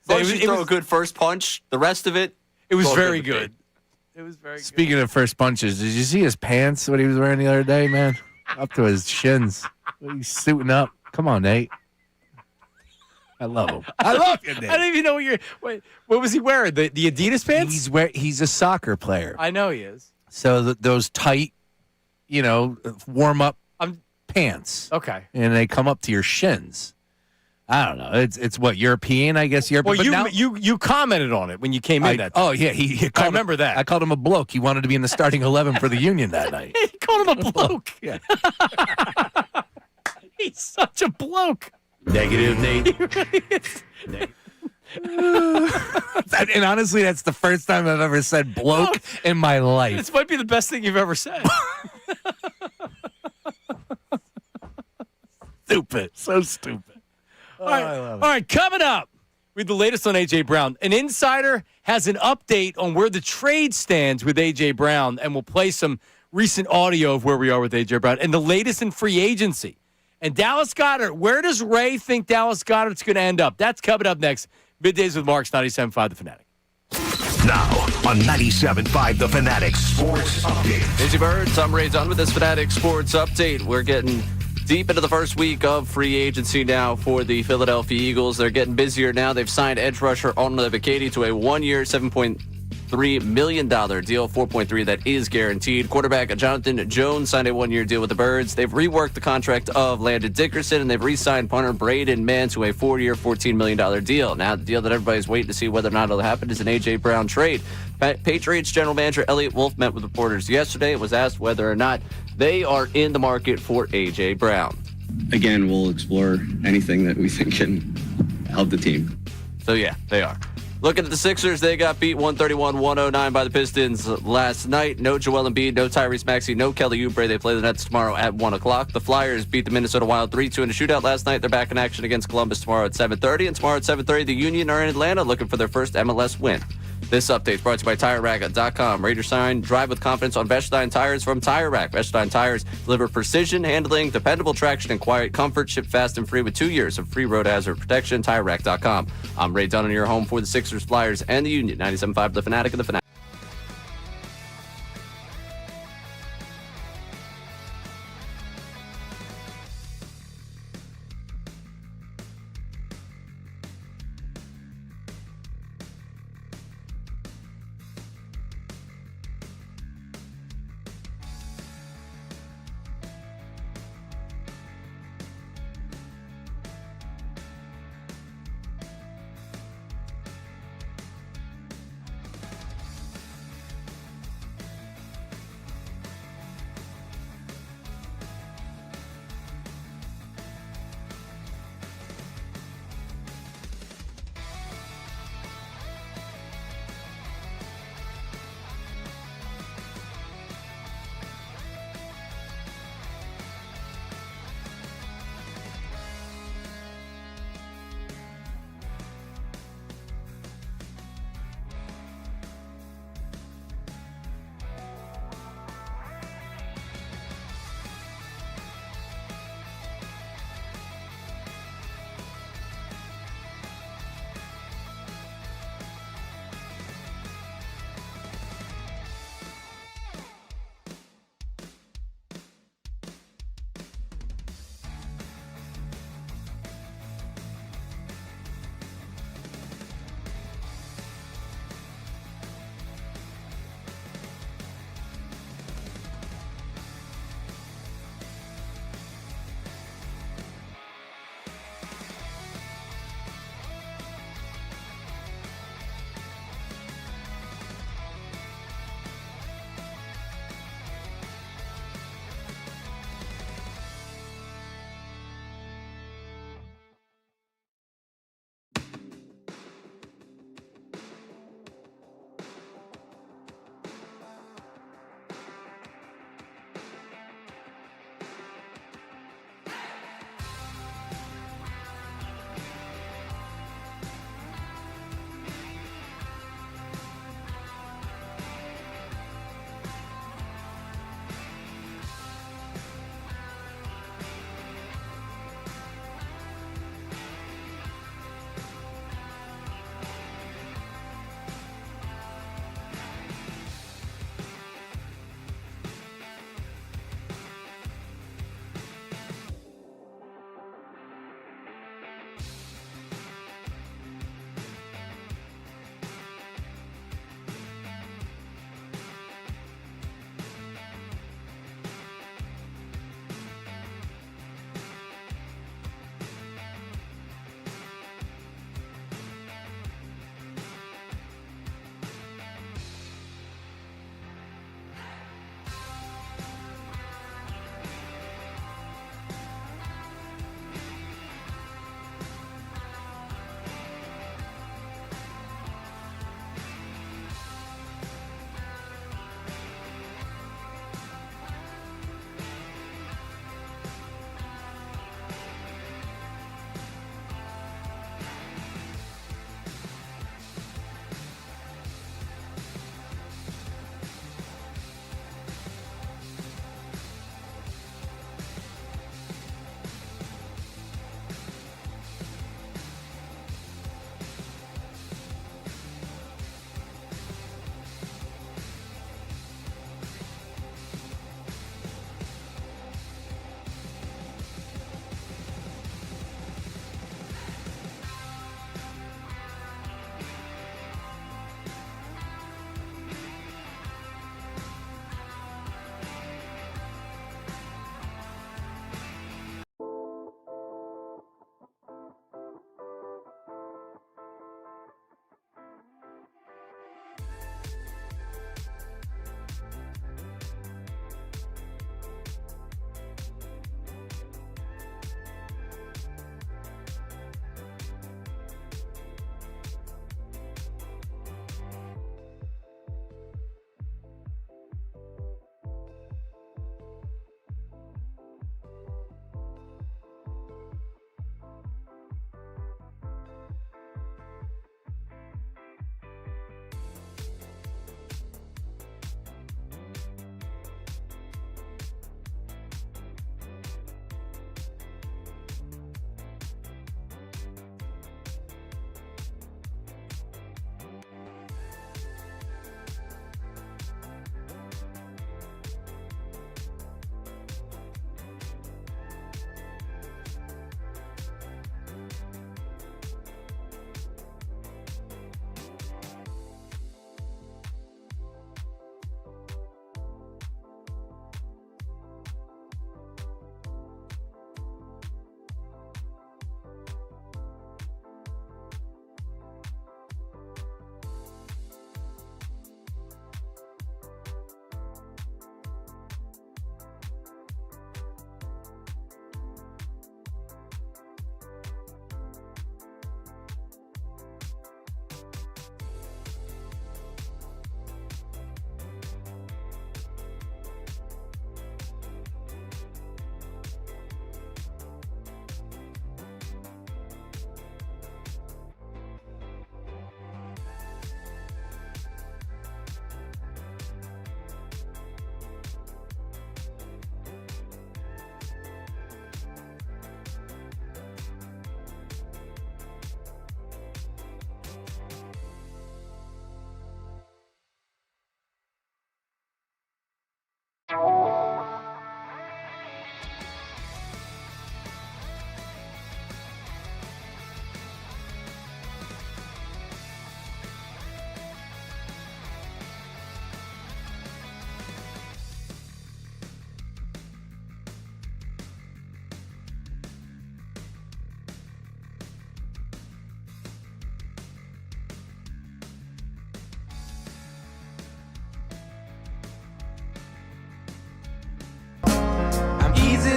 As long as you throw a good first punch, the rest of it, it was very good. It was very good. Speaking of first punches, did you see his pants, what he was wearing the other day, man? Up to his shins. He's suiting up. Come on, Nate. I love him. I love you, Nate. I don't even know what was he wearing? The Adidas pants? He's a soccer player. I know he is. So those tight, warm-up pants. Okay. And they come up to your shins. I don't know. It's what, European, I guess. Well, you commented on it when you came in that day. Oh, yeah. I remember that. I called him a bloke. He wanted to be in the starting 11 for the Union that night. He called him a bloke. Yeah. He's such a bloke. Negative, Nate. And honestly, that's the first time I've ever said bloke in my life. This might be the best thing you've ever said. Stupid. So stupid. All right, coming up with the latest on A.J. Brown. An insider has an update on where the trade stands with A.J. Brown, and we'll play some recent audio of where we are with A.J. Brown and the latest in free agency. And Dallas Goedert, where does Ray think Dallas Goedert's going to end up? That's coming up next. Middays with Marks, 97.5 The Fanatic. Now on 97.5 The Fanatic Sports Update. Busy Birds, I'm Ray Dunn with this Fanatic Sports Update. We're getting deep into the first week of free agency now for the Philadelphia Eagles. They're getting busier now. They've signed edge rusher Arnold Ebiketie to a 1-year, $7.3 million deal, 4.3 that is guaranteed. Quarterback Jonathan Jones signed a 1-year deal with the Birds. They've reworked the contract of Landon Dickerson, and they've re-signed punter Braden Mann to a 4-year, $14 million deal. Now, the deal that everybody's waiting to see whether or not it'll happen is an A.J. Brown trade. Patriots general manager Elliott Wolf met with reporters yesterday and was asked whether or not they are in the market for A.J. Brown. Again, we'll explore anything that we think can help the team. So, yeah, they are. Looking at the Sixers, they got beat 131-109 by the Pistons last night. No Joel Embiid, no Tyrese Maxey, no Kelly Oubre. They play the Nets tomorrow at 1 o'clock. The Flyers beat the Minnesota Wild 3-2 in a shootout last night. They're back in action against Columbus tomorrow at 7:30. And tomorrow at 7:30, the Union are in Atlanta looking for their first MLS win. This update is brought to you by TireRack.com. Rate your sign, drive with confidence on Vestine tires from Tire Rack. Vestine tires deliver precision handling, dependable traction, and quiet comfort. Ship fast and free with 2 years of free road hazard protection. TireRack.com. I'm Ray Dunn, your home for the Sixers, Flyers, and the Union. 97.5 The Fanatic and The Fanatic.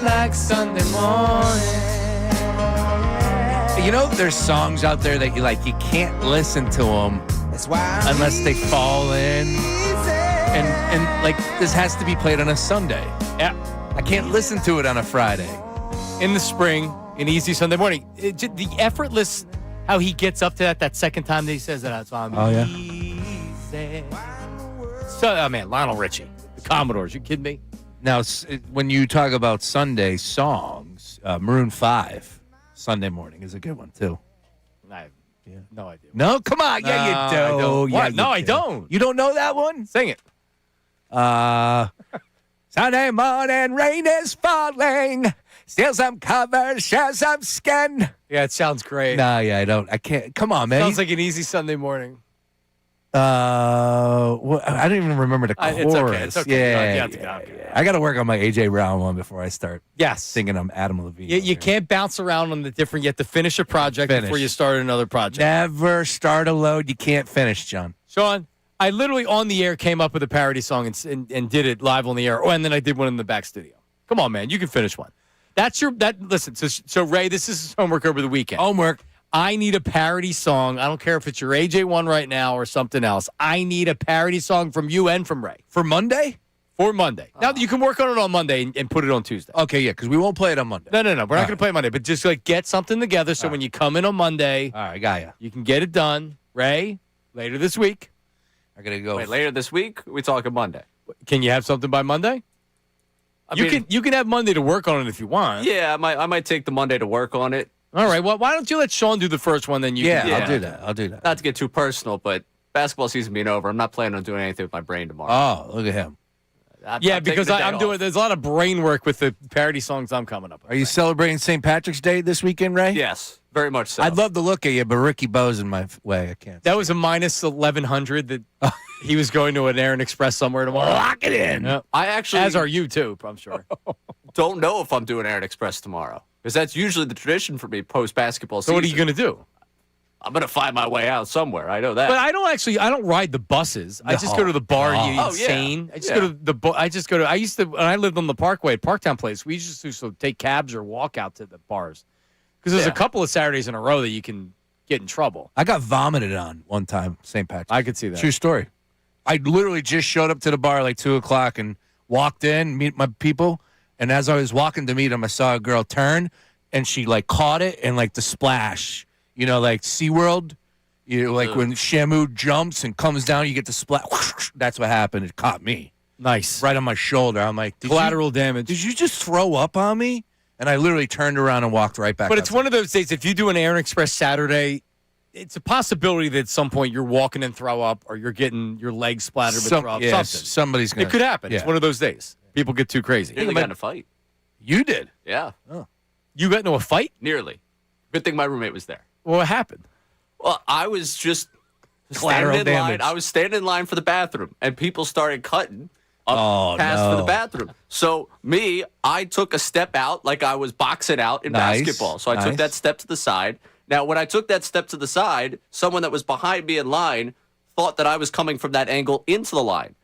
like Sunday morning. You know, there's songs out there that you can't listen to them unless they fall in. And like, this has to be played on a Sunday. Yeah. I can't listen to it on a Friday. In the spring, an easy Sunday morning. The effortless, how he gets up to that second time that he says that. Oh, yeah. Easy. So, oh man, Lionel Richie, the Commodores. You kidding me? Now, when you talk about Sunday songs, Maroon 5, Sunday Morning is a good one, too. I have no idea. No? Come on. Yeah, you do. I don't. Yeah, What? No, I don't. You don't know that one? Sing it. Sunday morning, rain is falling. Steal some covers, share some skin. Yeah, it sounds great. No, yeah, I don't. I can't. Come on, man. Sounds like an easy Sunday morning. I don't even remember the chorus. It's okay. It's okay. Yeah. I got to work on my AJ Brown one before I start. Yes. Singing I'm Adam Levine. You can't bounce around on the different. You have to finish a project before you start another project. Never start a load you can't finish, John. Sean, I literally on the air came up with a parody song and did it live on the air. Oh, and then I did one in the back studio. Come on, man. You can finish one. Listen, so Ray, this is homework over the weekend. Homework. I need a parody song. I don't care if it's your AJ one right now or something else. I need a parody song from you and from Ray. For Monday? For Monday. Now, you can work on it on Monday and put it on Tuesday. Okay, yeah, because we won't play it on Monday. No. We're not going to play it Monday, but just get something together so when you come in on Monday, all right, got you can get it done. Ray, later this week. I got to go. Wait, later this week? We talking Monday? Can you have something by Monday? You can have Monday to work on it if you want. Yeah, I might take the Monday to work on it. All right. Well, why don't you let Sean do the first one, then you can. I'll do that. Not to get too personal, but basketball season being over, I'm not planning on doing anything with my brain tomorrow. Oh, look at him. Because I'm doing. There's a lot of brain work with the parody songs I'm coming up with. Are you celebrating St. Patrick's Day this weekend, Ray? Yes, very much so. I'd love to look at you, but Ricky Bo's in my way. I can't. That was a minus 1,100 that he was going to an Aaron Express somewhere tomorrow. Lock it in. Yep. I actually, as are you too, I'm sure. Don't know if I'm doing Aaron Express tomorrow because that's usually the tradition for me post basketball season. So what are you going to do? I'm going to find my way out somewhere. I know that. But I don't ride the buses. I just go to the bar. You insane? Yeah. I just go to the I used to when I lived on the Parkway at Parktown Place, we used to take cabs or walk out to the bars. Because there's a couple of Saturdays in a row that you can get in trouble. I got vomited on one time, St. Patrick's. I could see that. True story. I literally just showed up to the bar like 2 o'clock and walked in, meet my people. And as I was walking to meet them, I saw a girl turn and she caught it and the splash, like SeaWorld, when Shamu jumps and comes down, you get the splash. That's what happened. It caught me. Nice. Right on my shoulder. I'm like, collateral damage. Did you just throw up on me? And I literally turned around and walked right back. But it's one of those days, if you do an Aaron Express Saturday, it's a possibility that at some point you're walking and throw up or you're getting your legs splattered with throw up. Yeah, something. Somebody's going to. It could happen. Yeah. It's one of those days. People get too crazy. Nearly got in a fight. You did? Yeah. Oh. You got into a fight? Nearly. Good thing my roommate was there. Well, what happened? Well, I was just collateral standing in line. damage. I was standing in line for the bathroom, and people started cutting up past for the bathroom. So I took a step out like I was boxing out in basketball. So I took that step to the side. Now, when I took that step to the side, someone that was behind me in line thought that I was coming from that angle into the line.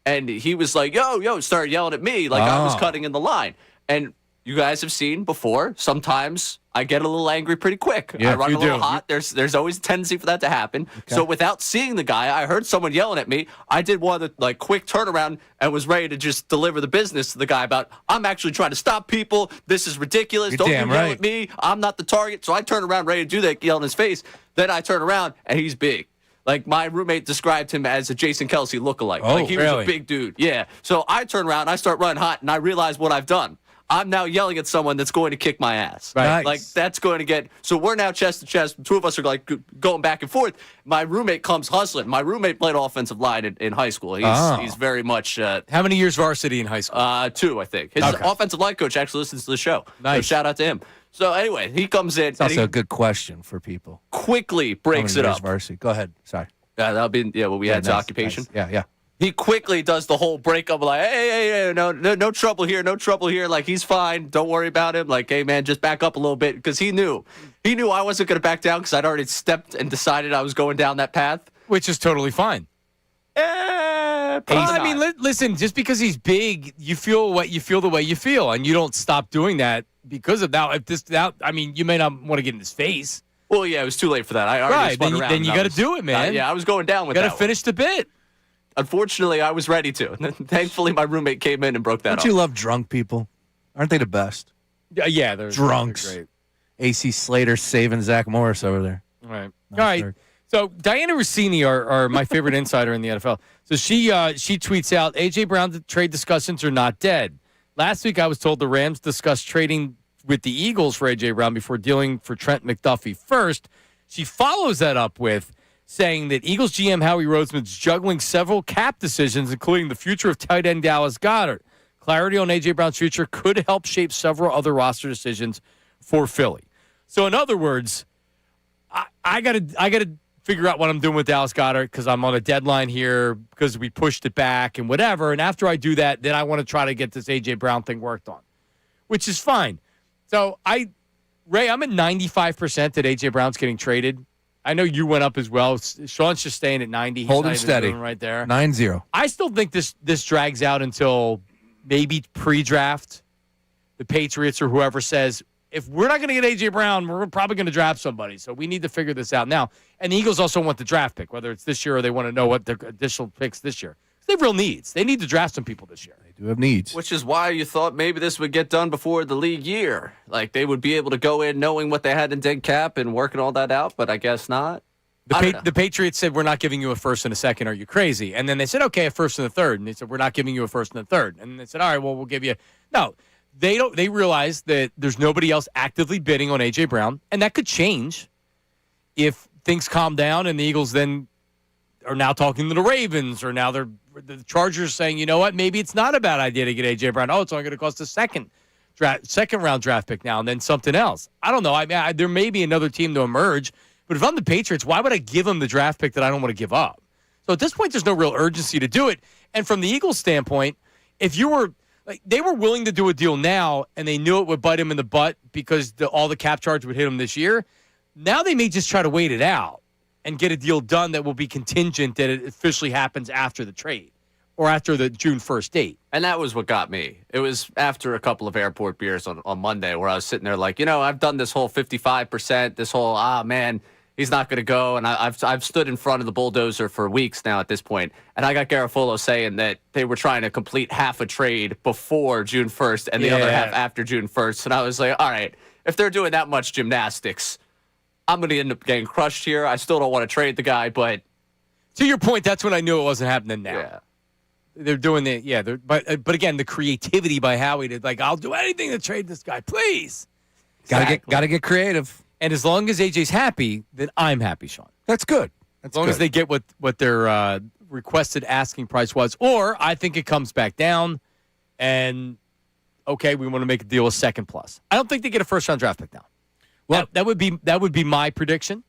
And he was like, yo, started yelling at me like I was cutting in the line. And you guys have seen before, sometimes I get a little angry pretty quick. Yeah, I run a little do. hot. There's always a tendency for that to happen. Okay. So without seeing the guy, I heard someone yelling at me. I did one of the quick turnaround and was ready to just deliver the business to the guy about, I'm actually trying to stop people. This is ridiculous. You're Don't you damn yell right. at me. I'm not the target. So I turn around ready to do that, yell in his face. Then I turn around and he's big. My roommate described him as a Jason Kelsey lookalike. Oh, he was a big dude. Yeah. So I turn around and I start running hot and I realize what I've done. I'm now yelling at someone that's going to kick my ass. Right. Nice. That's going to get. So we're now chest to chest. The two of us are going back and forth. My roommate comes hustling. My roommate played offensive line in high school. He's very much. How many years varsity in high school? 2, I think. His offensive line coach actually listens to the show. Nice. So shout out to him. So anyway, he comes in. It's also a good question for people. Quickly breaks it up. Varsity. Go ahead. Sorry. That'll be what we had to occupation. Nice. Yeah. He quickly does the whole breakup, hey, no trouble here, no trouble here. He's fine. Don't worry about him. Hey, man, just back up a little bit. Because he knew I wasn't going to back down because I'd already stepped and decided I was going down that path. Which is totally fine. I mean, listen, just because he's big, you feel the way you feel, and you don't stop doing that because of that. I mean, you may not want to get in his face. Well, yeah, it was too late for that. I already spun around. Then you got to do it, man. Yeah, I was going down with that. Got to finish the bit. Unfortunately, I was ready to. Thankfully, my roommate came in and broke that off. Don't you love drunk people? Aren't they the best? Yeah, they're drunks. They're great. AC Slater saving Zach Morris over there. All right. All right. So Diana Rossini are my favorite insider in the NFL. So she tweets out, A.J. Brown's trade discussions are not dead. Last week I was told the Rams discussed trading with the Eagles for A.J. Brown before dealing for Trent McDuffie first. She follows that up with saying that Eagles GM Howie Roseman's juggling several cap decisions, including the future of tight end Dallas Goedert. Clarity on A.J. Brown's future could help shape several other roster decisions for Philly. So in other words, I gotta figure out what I'm doing with Dallas Goedert because I'm on a deadline here because we pushed it back and whatever. And after I do that, then I want to try to get this A.J. Brown thing worked on, which is fine. So Ray, I'm at 95% that A.J. Brown's getting traded. I know you went up as well. Sean's just staying at 90. He's holding steady right there. 9-0. I still think this drags out until maybe pre-draft. The Patriots or whoever says, if we're not going to get A.J. Brown, we're probably going to draft somebody. So we need to figure this out now. And the Eagles also want the draft pick, whether it's this year or they want to know what the additional picks this year. They have real needs. They need to draft some people this year. They do have needs. Which is why you thought maybe this would get done before the league year. Like they would be able to go in knowing what they had in dead cap and working all that out, but I guess not. The Patriots said, we're not giving you a first and a second. Are you crazy? And then they said, okay, a first and a third. And they said, we're not giving you a first and a third. And they said, all right, well, we'll give you. No, they don't. They realize that there's nobody else actively bidding on A.J. Brown. And that could change if things calm down and the Eagles then are now talking to the Ravens or now the Chargers saying, you know what, maybe it's not a bad idea to get A.J. Brown. Oh, it's only going to cost a second round draft pick now and then something else. I don't know. I mean, there may be another team to emerge. But if I'm the Patriots, why would I give them the draft pick that I don't want to give up? So at this point, there's no real urgency to do it. And from the Eagles' standpoint, if you were they were willing to do a deal now, and they knew it would bite them in the butt because all the cap charge would hit them this year. Now they may just try to wait it out and get a deal done that will be contingent that it officially happens after the trade or after the June 1st date. And that was what got me. It was after a couple of airport beers on Monday where I was sitting there like, I've done this whole 55%, this whole, man, he's not going to go. And I've stood in front of the bulldozer for weeks now at this point. And I got Garofolo saying that they were trying to complete half a trade before June 1st and the other half after June 1st. And I was like, all right, if they're doing that much gymnastics, I'm going to end up getting crushed here. I still don't want to trade the guy, but... To your point, that's when I knew it wasn't happening now. Yeah. They're doing it, but again, the creativity by Howie to I'll do anything to trade this guy, please. Gotta get creative. And as long as AJ's happy, then I'm happy, Sean. That's good. As long as they get what their requested asking price was, or I think it comes back down, and okay, we want to make a deal with second plus. I don't think they get a first round draft pick now. Well, that would be my prediction.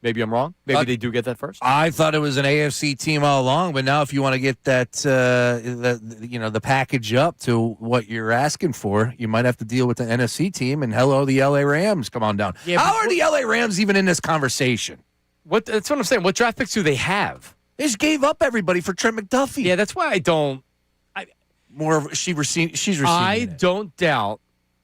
Maybe I'm wrong. Maybe they do get that first. I thought it was an AFC team all along, but now if you want to get that, the package up to what you're asking for, you might have to deal with the NFC team. And hello, the LA Rams, come on down. Yeah, how are the LA Rams even in this conversation? That's what I'm saying. What draft picks do they have? They just gave up everybody for Trent McDuffie. Yeah, that's why I don't. She's receiving. I don't doubt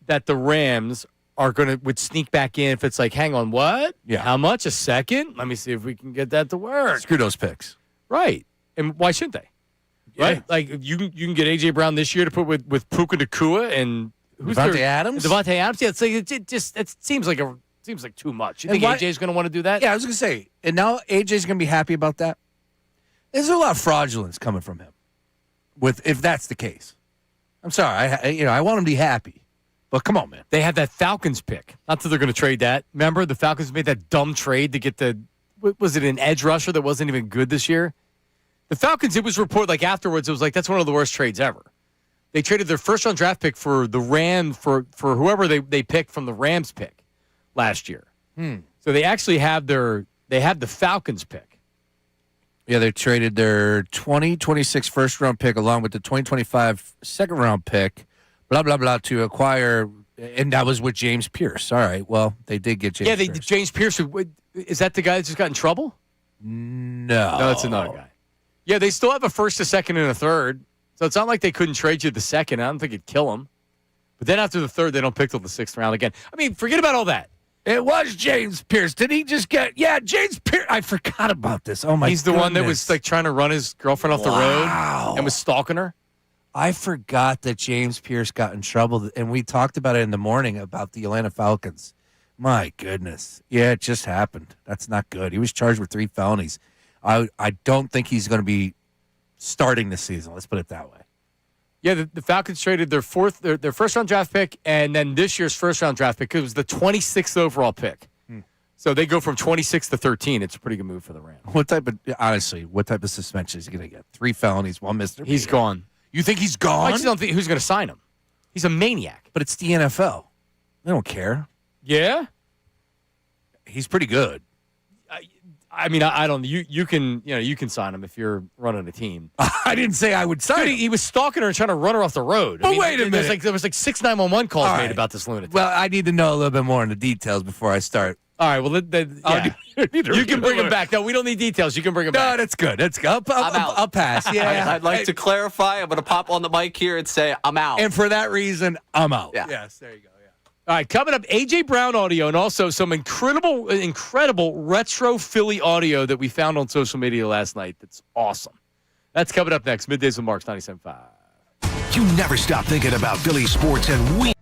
that the Rams would sneak back in if it's like, hang on, what? Yeah. How much? A second? Let me see if we can get that to work. Screw those picks. Right. And why shouldn't they? Yeah. Right? Like, you can get A.J. Brown this year to put with Puka Nacua and Devontae Adams? Devontae Adams? Yeah, it's like, it seems like too much. You think A.J.'s going to want to do that? Yeah, I was going to say, and now A.J.'s going to be happy about that? There's a lot of fraudulence coming from him if that's the case. I'm sorry. I want him to be happy. But come on, man. They have that Falcons pick. Not that they're going to trade that. Remember, the Falcons made that dumb trade to get was it an edge rusher that wasn't even good this year? The Falcons, it was reported afterwards, it was that's one of the worst trades ever. They traded their first round draft pick for the Rams, for whoever they picked from the Rams pick last year. So they actually have the Falcons pick. Yeah, they traded their 2026 first round pick along with the 2025 second round pick. Blah, blah, blah, to acquire, and that was with James Pierce. All right, well, they did get James Pierce. James Pierce, is that the guy that just got in trouble? No. No, that's another guy. Yeah, they still have a first, a second, and a third. So it's not like they couldn't trade you the second. I don't think it'd kill them. But then after the third, they don't pick till the 6th round again. I mean, forget about all that. It was James Pierce. Did he just get? Yeah, James Pierce. I forgot about this. Oh my! He's the one that was like trying to run his girlfriend off the road and was stalking her. I forgot that James Pierce got in trouble, and we talked about it in the morning about the Atlanta Falcons. My goodness, yeah, it just happened. That's not good. He was charged with 3 felonies. I don't think he's going to be starting this season. Let's put it that way. Yeah, the Falcons traded their first round draft pick, and then this year's first round draft pick. It was the 26th overall pick. So they go from 26 to 13. It's a pretty good move for the Rams. What type of suspension is he going to get? 3 felonies, 1 misdemeanor. He's gone. You think he's gone? I just don't think who's going to sign him. He's a maniac. But it's the NFL. They don't care. Yeah, he's pretty good. I mean, I don't. You can sign him if you're running a team. I didn't say I would sign him. He was stalking her and trying to run her off the road. But wait a minute. There was like 6 911 calls made about this lunatic. Well, I need to know a little bit more in the details before I start. All right. Well, you can bring him back. No, we don't need details. You can bring him back. No, that's good. That's good. I'll pass. Yeah. I'd like to clarify. I'm going to pop on the mic here and say I'm out. And for that reason, I'm out. Yeah. Yes, there you go. All right, coming up, A.J. Brown audio and also some incredible retro Philly audio that we found on social media last night. That's awesome. That's coming up next. Middays with Marks 97.5. You never stop thinking about Philly sports, and we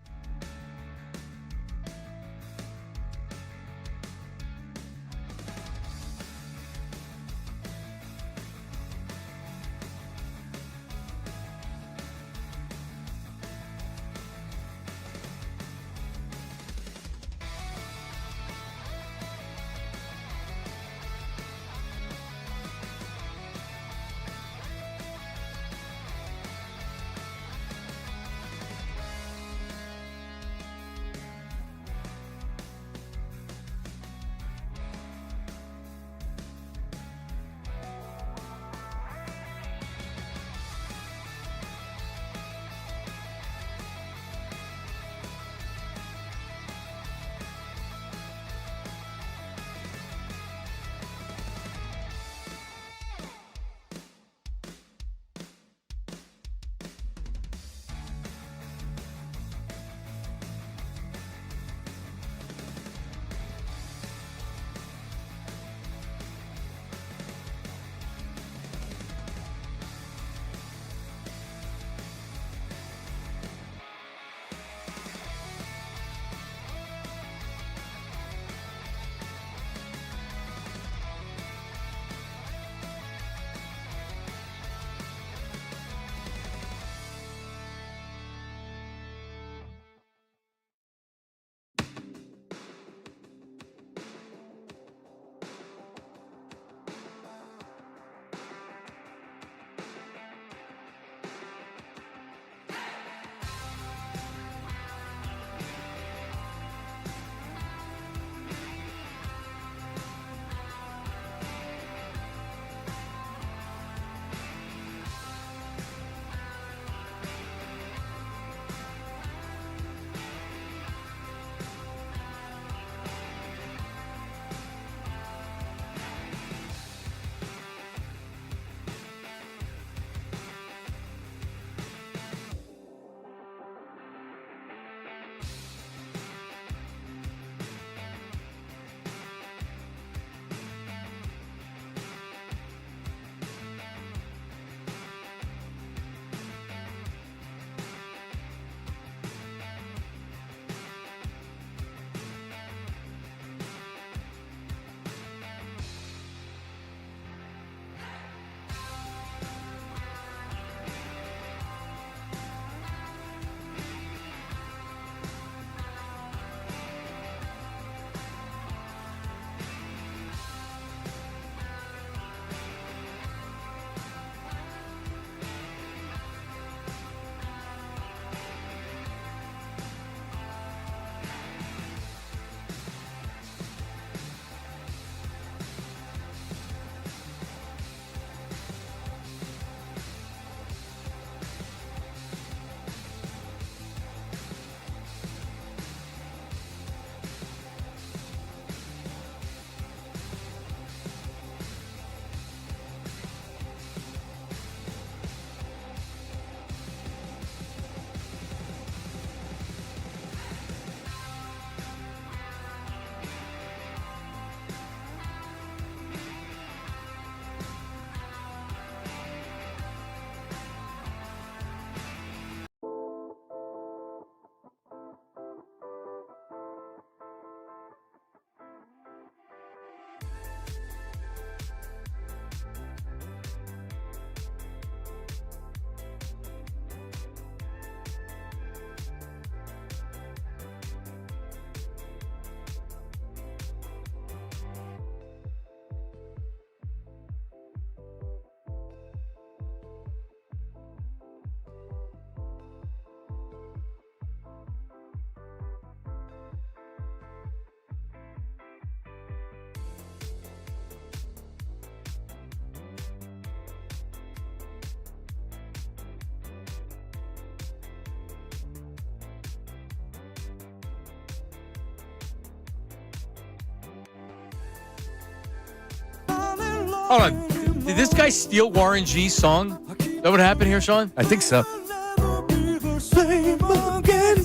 Hold on. Did this guy steal Warren G's song? Is that what happened here, Sean? I think so.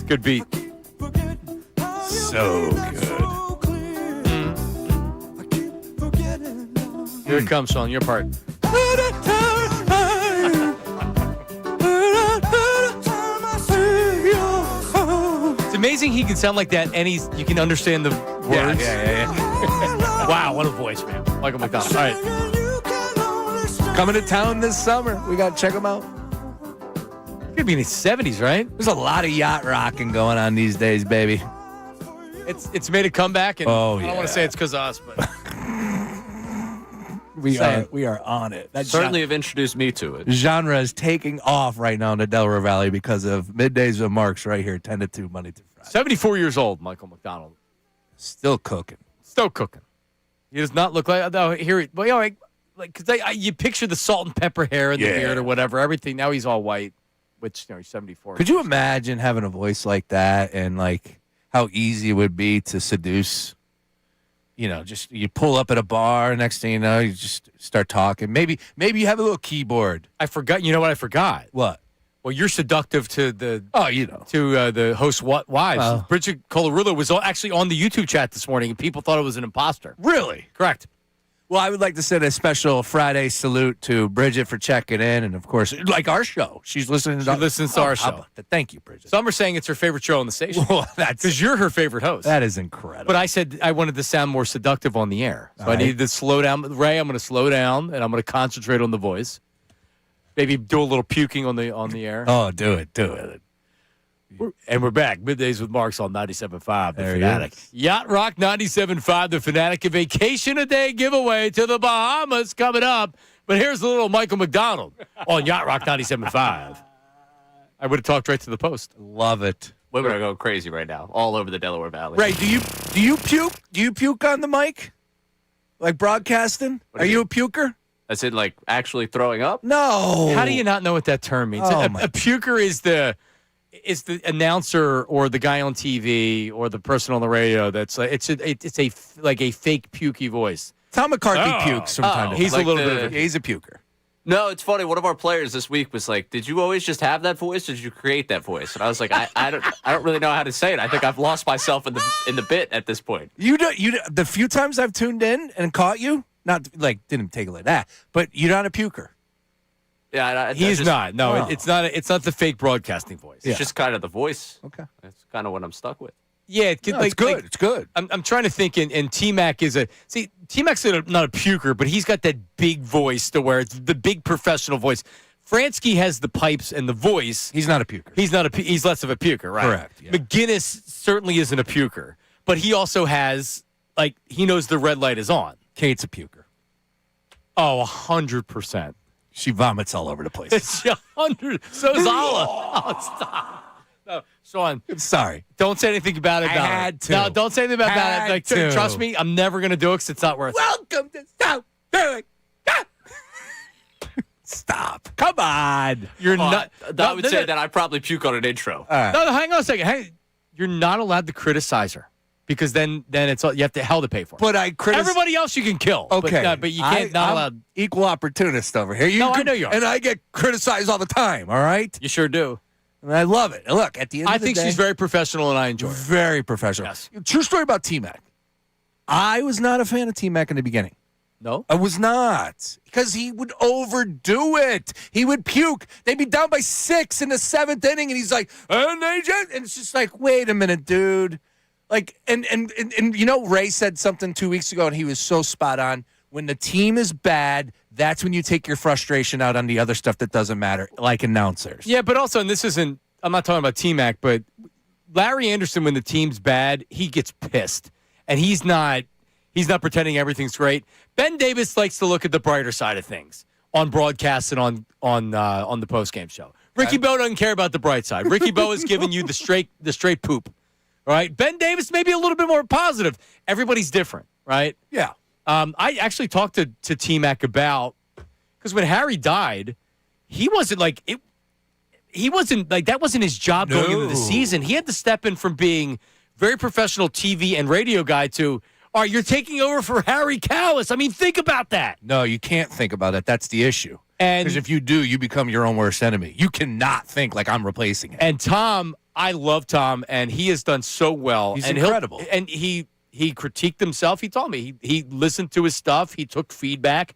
Good beat. So good. Here it comes, Sean. Your part. It's amazing he can sound like that, and you can understand the words. Yeah. Wow, what a voice, man. Michael McDonald. All right. Coming to town this summer. We got to check him out. Could be in his 70s, right? There's a lot of yacht rocking going on these days, baby. It's made a comeback, and Oh, I don't yeah. want to say it's because of us, but We are on it. That Certainly have introduced me to it. genre is taking off right now in the Delaware Valley because of Middays with Marks right here, 10 to 2, Monday through Friday. 74 years old, Michael McDonald. Still cooking. Still cooking. He does not look like, though, because you picture the salt and pepper hair and the beard or whatever, everything. Now he's all white, which, he's 74. Could you imagine having a voice like that and like how easy it would be to seduce? Just you pull up at a bar, next thing you know, you just start talking. Maybe you have a little keyboard. I forgot. You know what I forgot? What? Well, you're seductive to the to the host's wives. Bridget Colorillo was actually on the YouTube chat this morning, and people thought it was an imposter. Really? Correct. Well, I would like to send a special Friday salute to Bridget for checking in, and of course, like our show, she's listening. She listens to our show. Thank you, Bridget. Some are saying it's her favorite show on the station. Well, because you're her favorite host. That is incredible. But I said I wanted to sound more seductive on the air, so All I right. needed to slow down. Ray, I'm going to slow down, and I'm going to concentrate on the voice. Maybe do a little puking on the air. Oh, do it. And we're back. Middays with Marks on 97.5, The There he Fanatic. is. Yacht Rock 97.5, The Fanatic. A vacation a day giveaway to the Bahamas coming up. But here's a little Michael McDonald on Yacht Rock 97.5. I would have talked right to the post. Love it. Women are going crazy right now, all over the Delaware Valley. Ray, do you puke? Do you puke on the mic? Like broadcasting? Are you a puker? That's it, like actually throwing up? No. How do you not know what that term means? Oh, a my- puker is the announcer or the guy on TV or the person on the radio that's it's a fake pukey voice. Tom McCarthy pukes from time to time. He's a little bit of He's a puker. No, it's funny. One of our players this week was like, "Did you always just have that voice, or did you create that voice?" And I was like, "I don't really know how to say it. I think I've lost myself in the bit at this point." The few times I've tuned in and caught you, not like didn't take it like that, but you're not a puker. Yeah, he's not. No, Oh. it's not. It's not the fake broadcasting voice. It's just kind of the voice. Okay, that's kind of what I'm stuck with. Yeah, it's good. It's good. I'm trying to think, and T-Mac is T-Mac's not a puker, but he's got that big voice to where it's the big professional voice. Fransky has the pipes and the voice. He's not a puker. He's less of a puker, right? Correct, yeah. McGinnis certainly isn't a puker, but he also has he knows the red light is on. Kate's a puker. Oh, 100%. She vomits all over the place. It's 100. So is Ala. Oh, stop. No, Sean. I'm sorry. Don't say anything about it. I had to. No, don't say anything about Had it. to. Trust me, I'm never going to do it because it's not worth it. Welcome to South Berwick. Stop. Come on. You're not. I would say that I probably puke on an intro. All right. No, hang on a second. You're not allowed to criticize her because then it's all, you have to hell to pay for it. But I criticize everybody else you can kill. Okay. But you can't. Not I'm allowed. Equal opportunist over here. I know you are. And I get criticized all the time, all right? You sure do. And I love it. And look, at the end I of the think day, she's very professional and I enjoy it. very professional. Yes. True story about T-Mac. I was not a fan of T-Mac in the beginning. No? I was not. Because he would overdo it. He would puke. They'd be down by 6 in the 7th inning, and he's like, and it's just like, wait a minute, dude. Like, and Ray said something 2 weeks ago, and he was so spot on. When the team is bad, that's when you take your frustration out on the other stuff that doesn't matter, like announcers. Yeah, but also, and this isn't, I'm not talking about T-Mac, but Larry Anderson, when the team's bad, he gets pissed. And he's not pretending everything's great. Ben Davis likes to look at the brighter side of things on broadcasts and on the postgame show. Ricky Bo doesn't care about the bright side. Ricky Bo is giving you the straight poop. All right? Ben Davis may be a little bit more positive. Everybody's different, right? Yeah. I actually talked to T-Mac about, because when Harry died, he wasn't like it. He wasn't like that wasn't his job going into the season. He had to step in from being very professional TV and radio guy to, All right, you're taking over for Harry Kalas. I mean, think about that. No, you can't think about it. That's the issue. And because if you do, you become your own worst enemy. You cannot think like I'm replacing him. And Tom, I love Tom, and he has done so well. He's and incredible. And he critiqued himself. He told me he listened to his stuff. He took feedback,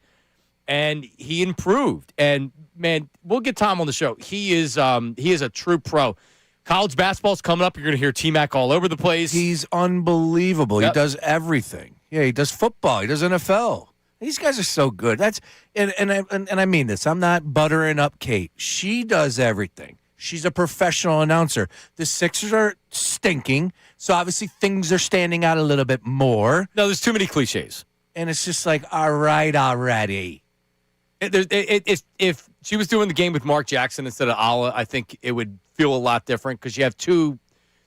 and he improved. And man, we'll get Tom on the show. He is a true pro. College basketball's coming up. You're going to hear T-Mac all over the place. He's unbelievable. Yep. He does everything. Yeah, he does football. He does NFL. These guys are so good. And I mean this. I'm not buttering up Kate. She does everything. She's a professional announcer. The Sixers are stinking, so obviously things are standing out a little bit more. No, there's too many cliches. And it's just like, all right, already. If she was doing the game with Mark Jackson instead of Allah, I think it would feel a lot different because you have two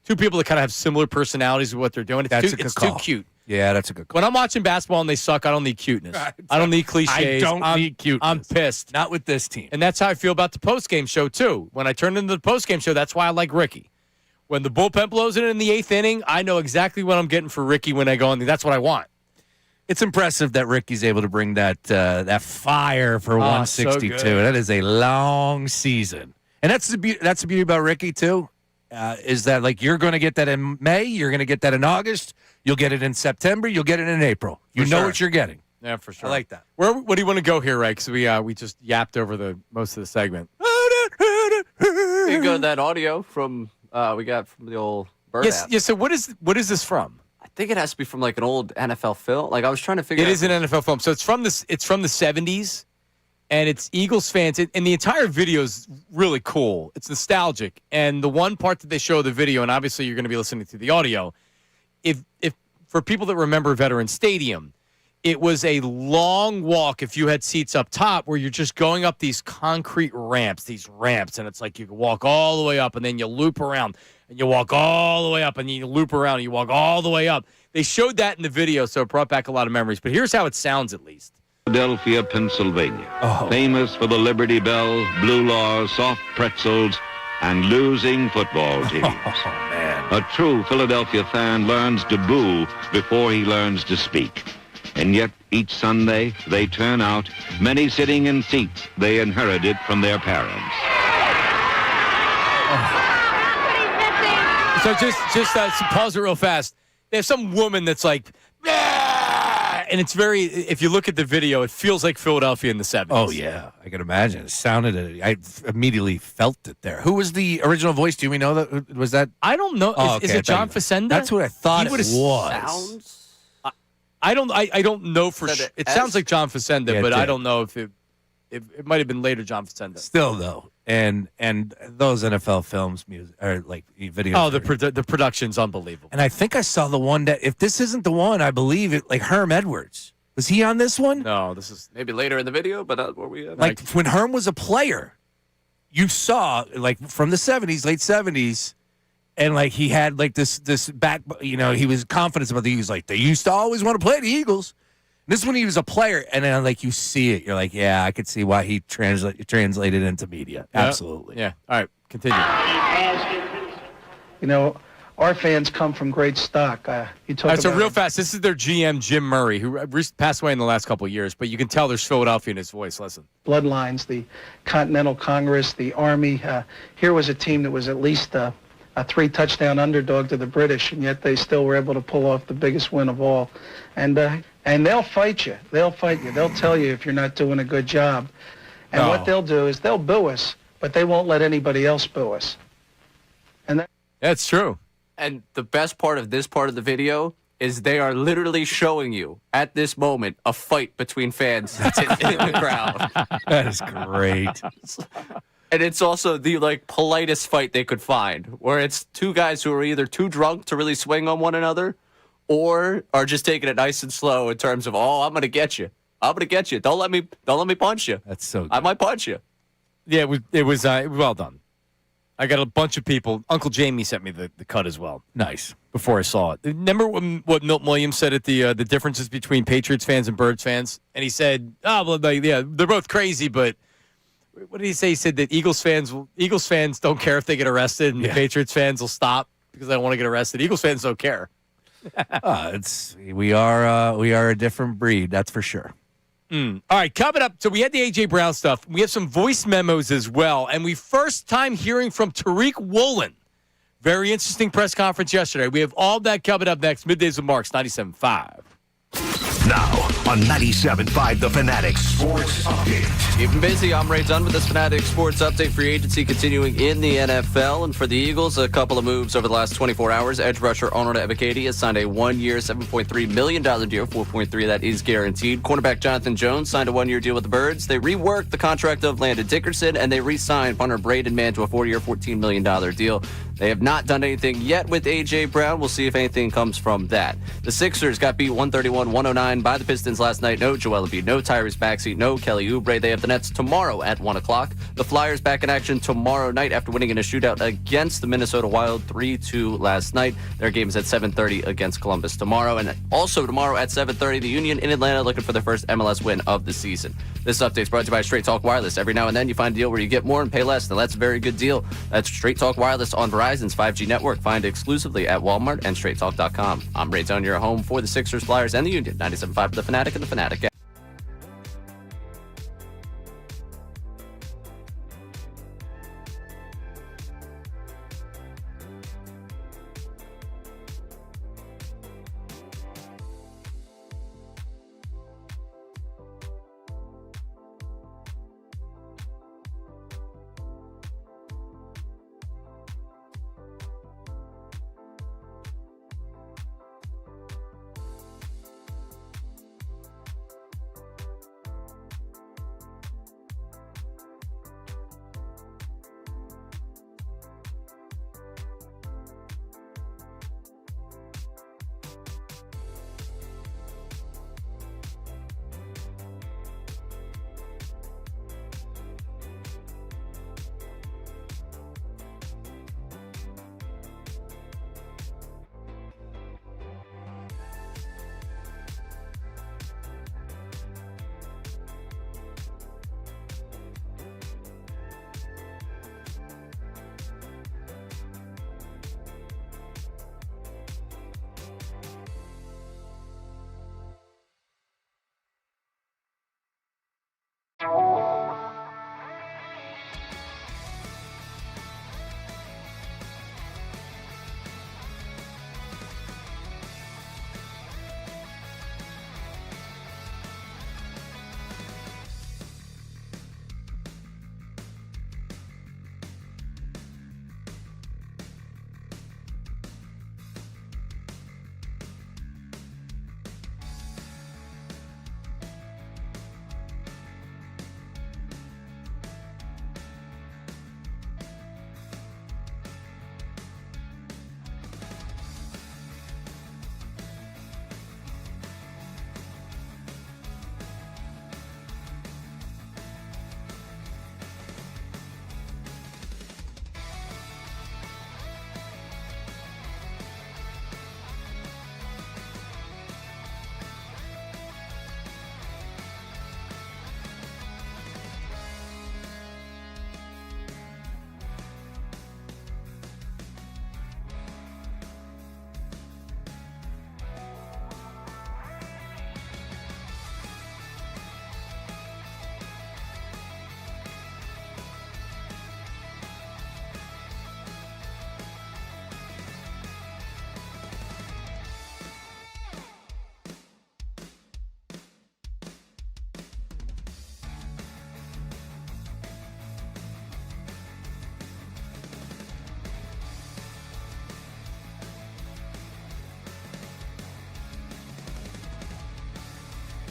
people that kind of have similar personalities with what they're doing. It's too cute. Yeah, that's a good call. When I'm watching basketball and they suck, I don't need cuteness. I don't need cliches. I don't need cuteness. I'm pissed. Not with this team. And that's how I feel about the postgame show, too. When I turn into the postgame show, that's why I like Ricky. When the bullpen blows in the 8th inning, I know exactly what I'm getting for Ricky when I go in. That's what I want. It's impressive that Ricky's able to bring that fire for 162. So that is a long season. And that's the beauty about Ricky, too, is that, like, you're going to get that in May. You're going to get that in August. You'll get it in September. You'll get it in April. You know what you're getting. Yeah, for sure. I like that. What do you want to go here, Ray? Because we just yapped over most of the segment. You can go to that audio from we got from the old Bird app. Yes. So what is this from? I think it has to be from like an old NFL film. Like I was trying to figure. It is an NFL film. So it's from the 70s, and it's Eagles fans. And the entire video is really cool. It's nostalgic. And the one part that they show the video, and obviously you're going to be listening to the audio. If for people that remember Veterans Stadium, it was a long walk if you had seats up top where you're just going up these concrete ramps, and it's like you can walk all the way up and then you loop around and you walk all the way up and you loop around and you walk all the way up. They showed that in the video, so it brought back a lot of memories. But here's how it sounds at least. Philadelphia, Pennsylvania. Famous for the Liberty Bell, Blue Laws, soft pretzels, and losing football teams. A true Philadelphia fan learns to boo before he learns to speak. And yet, each Sunday, they turn out, many sitting in seats they inherited from their parents. So just pause it real fast. There's some woman that's like, "Ah!" And it's very, if you look at the video, it feels like Philadelphia in the 70s. Oh, yeah. I can imagine. It sounded, I immediately felt it there. Who was the original voice? Do we know that? Was that? I don't know. Is it John Facenda? That's what I thought it was. Sounds. I don't know for sure. It sounds like John Facenda, but I don't know if it might have been later John Facenda. Still, though. And those NFL films, music, or like videos. Oh, the production's unbelievable. And I think I saw the one that, if this isn't the one, I believe it, like Herm Edwards. Was he on this one? No, this is maybe later in the video, but where we at? Like when Herm was a player, you saw like from the 70s, late 70s, and like he had like this back, he was confident about he was like, they used to always want to play the Eagles. This is when he was a player, and then like you see it, you're like, yeah, I could see why he translated into media. Absolutely. Yeah. All right, continue. Our fans come from great stock. All right, so real fast, this is their GM, Jim Murray, who passed away in the last couple of years, but you can tell there's Philadelphia in his voice. Listen. Bloodlines, the Continental Congress, the Army. Here was a team that was at least a 3-touchdown underdog to the British, and yet they still were able to pull off the biggest win of all. And they'll fight you. They'll tell you if you're not doing a good job. And what they'll do is they'll boo us, but they won't let anybody else boo us. And that's true. And the best part of this part of the video is they are literally showing you at this moment a fight between fans in the crowd. That is great. And it's also the politest fight they could find, where it's two guys who are either too drunk to really swing on one another, or are just taking it nice and slow in terms of, I'm going to get you. I'm going to get you. Don't let me punch you. That's so good. I might punch you. Yeah, it was well done. I got a bunch of people. Uncle Jamie sent me the cut as well. Nice. Before I saw it. Remember what Milton Williams said at the differences between Patriots fans and Birds fans? And he said, they're both crazy, but what did he say? He said that Eagles fans don't care if they get arrested, and the Patriots fans will stop because they don't want to get arrested. Eagles fans don't care. We are a different breed, that's for sure. All right, coming up. So we had the A.J. Brown stuff. We have some voice memos as well. And we first time hearing from Tariq Woolen. Very interesting press conference yesterday. We have all that coming up next. Middays with Marks, 97.5. Now on 97.5 The Fanatic Sports Update. Keeping busy. I'm Ray Dunn with this Fanatic Sports Update. Free agency continuing in the NFL. And for the Eagles, a couple of moves over the last 24 hours. Edge rusher Arnold Ebiketie has signed a one-year, $7.3 million deal. 4.3 that is guaranteed. Cornerback Jonathan Jones signed a one-year deal with the Birds. They reworked the contract of Landon Dickerson, and they re-signed punter Braden Mann to a 4-year, $14 million deal. They have not done anything yet with A.J. Brown. We'll see if anything comes from that. The Sixers got beat 131-109 by the Pistons last night. No Joel Embiid, no Tyrese Maxey, no Kelly Oubre. They have the Nets tomorrow at 1 o'clock. The Flyers back in action tomorrow night after winning in a shootout against the Minnesota Wild 3-2 last night. Their game is at 7:30 against Columbus tomorrow. And also tomorrow at 7:30, the Union in Atlanta looking for their first MLS win of the season. This update is brought to you by Straight Talk Wireless. Every now and then you find a deal where you get more and pay less. Now that's a very good deal. That's Straight Talk Wireless on Verizon's 5G network. Find it exclusively at Walmart and StraightTalk.com. I'm Ray Zone, your home for the Sixers, Flyers, and the Union. 97.5 The Fanatic and the Fanatic app.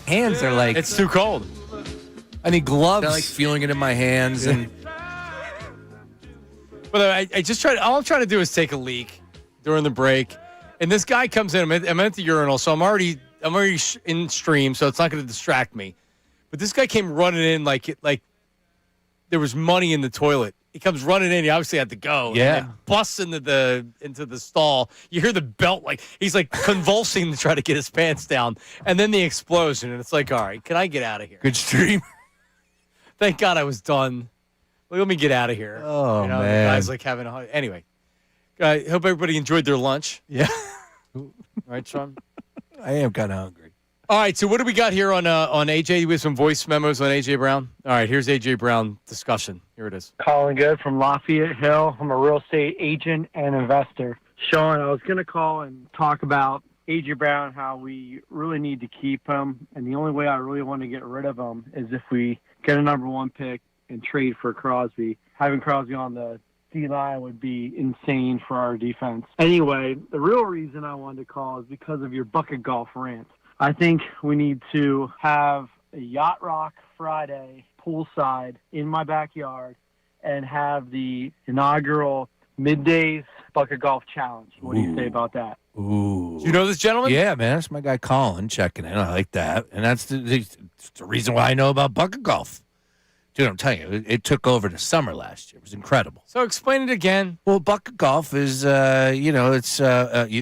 Hands are like, It's too cold. I need gloves. I I like feeling it in my hands. And But I just all I'm trying to do is take a leak during the break. And this guy comes in. I'm at the urinal, so I'm already in stream, so it's not going to distract me. But this guy came running in like there was money in the toilet. He comes running in. He obviously had to go. Yeah. And then busts into the stall. You hear the belt he's like convulsing to try to get his pants down, and then the explosion. And it's like, all right, can I get out of here? Good stream. Thank God I was done. Let me get out of here. Oh, man. The guy's like having a anyway. I hope everybody enjoyed their lunch. Yeah. Right, Sean? I am kind of hungry. All right, so what do we got here on AJ? We have some voice memos on AJ Brown. All right, here's AJ Brown discussion. Here it is. Calling good from Lafayette Hill. I'm a real estate agent and investor. Sean, I was going to call and talk about AJ Brown, how we really need to keep him. And the only way I really want to get rid of him is if we get a number 1 pick and trade for Crosby. Having Crosby on the D-line would be insane for our defense. Anyway, the real reason I wanted to call is because of your bucket golf rant. I think we need to have a Yacht Rock Friday poolside in my backyard and have the inaugural Middays Bucket Golf Challenge. What do you say about that? Ooh. Do you know this gentleman? Yeah, man. That's my guy Colin checking in. I like that. And that's the reason why I know about bucket golf. Dude, I'm telling you, it took over the summer last year. It was incredible. So explain it again. Well, bucket golf is, it's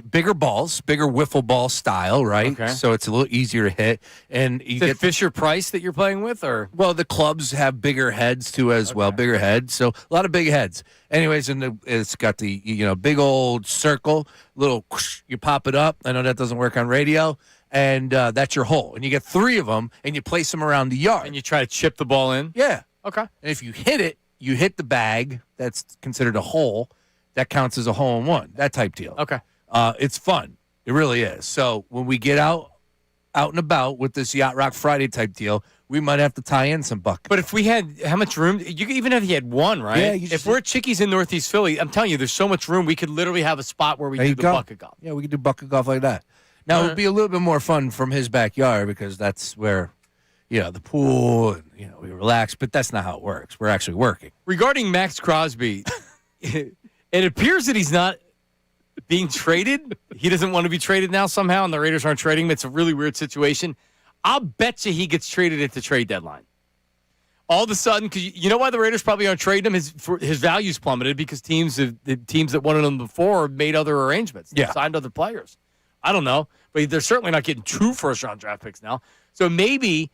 bigger balls, bigger wiffle ball style, right? Okay. So it's a little easier to hit. And you Is it get Fisher Price that you're playing with, or? Well, the clubs have bigger heads too, as well. Bigger heads, so a lot of big heads. Anyways, and it's got the big old circle, little whoosh, you pop it up. I know that doesn't work on radio, and that's your hole. And you get 3 of them, and you place them around the yard. And you try to chip the ball in? Yeah. Okay. And if you hit it, you hit the bag. That's considered a hole. That counts as a hole in one. That type deal. Okay. It's fun. It really is. So when we get out and about with this Yacht Rock Friday type deal, we might have to tie in some buckets. But if we had, how much room? You could, even if you had 1, right? Yeah. If we're at Chickies in Northeast Philly, I'm telling you, there's so much room. We could literally have a spot where we There do you the go. bucket golf. Yeah, we could do bucket golf like that. Now, it would be a little bit more fun from his backyard because that's where, the pool, and, we relax. But that's not how it works. We're actually working. Regarding Max Crosby, it appears that he's not being traded. He doesn't want to be traded now somehow, and the Raiders aren't trading him. It's a really weird situation. I'll bet you he gets traded at the trade deadline. All of a sudden, because you know why the Raiders probably aren't trading him? His value's plummeted because the teams that wanted him before made other arrangements. They signed other players. I don't know, but they're certainly not getting 2 first-round draft picks now. So maybe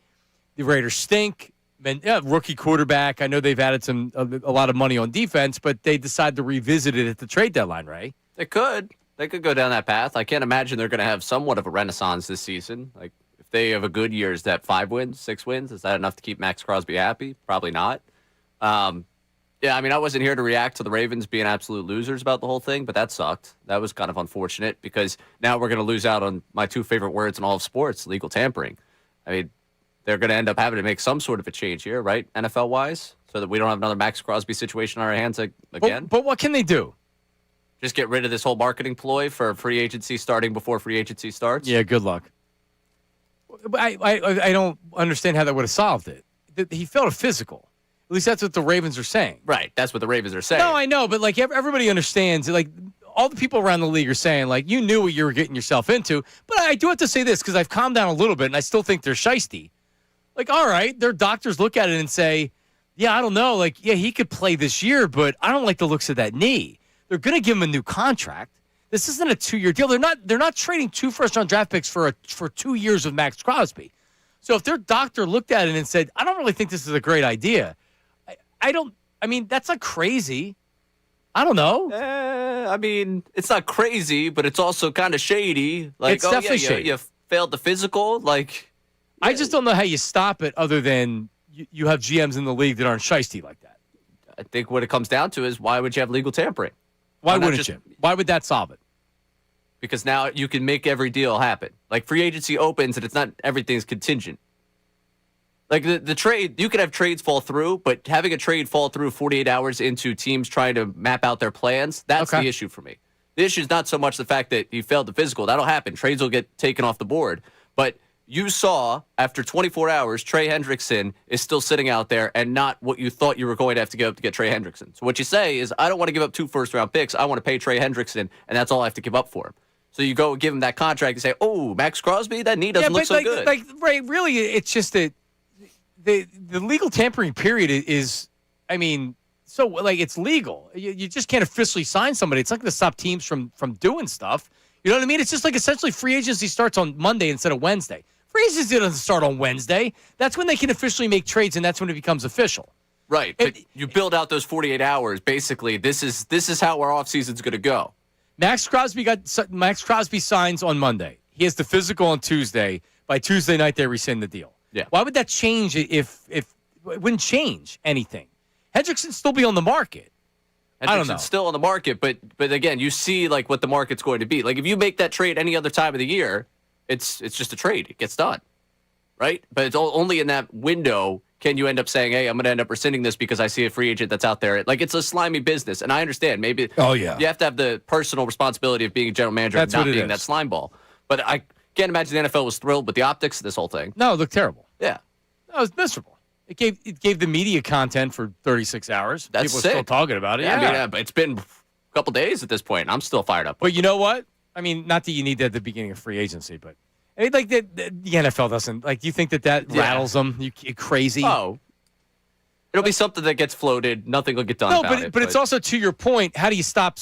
the Raiders stink. Rookie quarterback. I know they've added a lot of money on defense, but they decide to revisit it at the trade deadline, right? They could go down that path. I can't imagine they're going to have somewhat of a renaissance this season. Like, if they have a good year, is that 5 wins, 6 wins? Is that enough to keep Max Crosby happy? Probably not. I wasn't here to react to the Ravens being absolute losers about the whole thing, but that sucked. That was kind of unfortunate because now we're going to lose out on my 2 favorite words in all of sports, legal tampering. I mean, they're going to end up having to make some sort of a change here, right, NFL-wise, so that we don't have another Max Crosby situation on our hands again. But what can they do? Just get rid of this whole marketing ploy for free agency starting before free agency starts? Yeah, good luck. I don't understand how that would have solved it. He failed a physical. At least that's what the Ravens are saying. Right, that's what the Ravens are saying. No, I know, but everybody understands. All the people around the league are saying, you knew what you were getting yourself into. But I do have to say this because I've calmed down a little bit, and I still think they're shiesty. All right, their doctors look at it and say, yeah, I don't know. He could play this year, but I don't like the looks of that knee. They're going to give him a new contract. This isn't a 2-year deal. They're not trading 2 first-round draft picks for 2 years of Max Crosby. So if their doctor looked at it and said, I don't really think this is a great idea, that's not crazy. I don't know. It's not crazy, but it's also kind of shady. It's definitely shady. You failed the physical. I just don't know how you stop it other than you have GMs in the league that aren't shiesty like that. I think what it comes down to is why would you have legal tampering? Why wouldn't you? Why would that solve it? Because now you can make every deal happen. Free agency opens and it's not everything's contingent. The trade, you could have trades fall through, but having a trade fall through 48 hours into teams trying to map out their plans, that's the issue for me. The issue is not so much the fact that you failed the physical. That'll happen. Trades will get taken off the board. But you saw, after 24 hours, Trey Hendrickson is still sitting out there and not what you thought you were going to have to give up to get Trey Hendrickson. So what you say is, I don't want to give up 2 first-round picks. I want to pay Trey Hendrickson, and that's all I have to give up for him. So you go give him that contract and say, oh, Max Crosby, that knee doesn't look so good. Really, it's just that the legal tampering period is, it's legal. You just can't officially sign somebody. It's not going to stop teams from doing stuff. You know what I mean? It's just essentially free agency starts on Monday instead of Wednesday. Free agency doesn't start on Wednesday. That's when they can officially make trades, and that's when it becomes official. Right, but you build out those 48 hours. Basically, this is how our offseason's going to go. Max Crosby signs on Monday. He has the physical on Tuesday. By Tuesday night, they rescind the deal. Yeah. Why would that change if it wouldn't change anything? Hendrickson'd still be on the market. I don't know. It's still on the market, but again, you see like what the market's going to be. Like if you make that trade any other time of the year, it's just a trade. It gets done, right? But it's only in that window can you end up saying, "Hey, I'm going to end up rescinding this because I see a free agent that's out there." Like it's a slimy business, and I understand. Maybe you have to have the personal responsibility of being a general manager and not being that slime ball. But I can't imagine the NFL was thrilled with the optics of this whole thing. No, it looked terrible. Yeah, no, it was miserable. It gave the media content for 36 hours. That's People are sick. still talking about it. Yeah, I mean, it's been a couple days at this point. And I'm still fired up. But you know what? I mean, not that you need that at the beginning of free agency, but I mean, like the NFL doesn't. Like, you think that rattles them? You crazy? Oh, it'll be something that gets floated. Nothing will get done. about it. But it's also to your point. How do you stop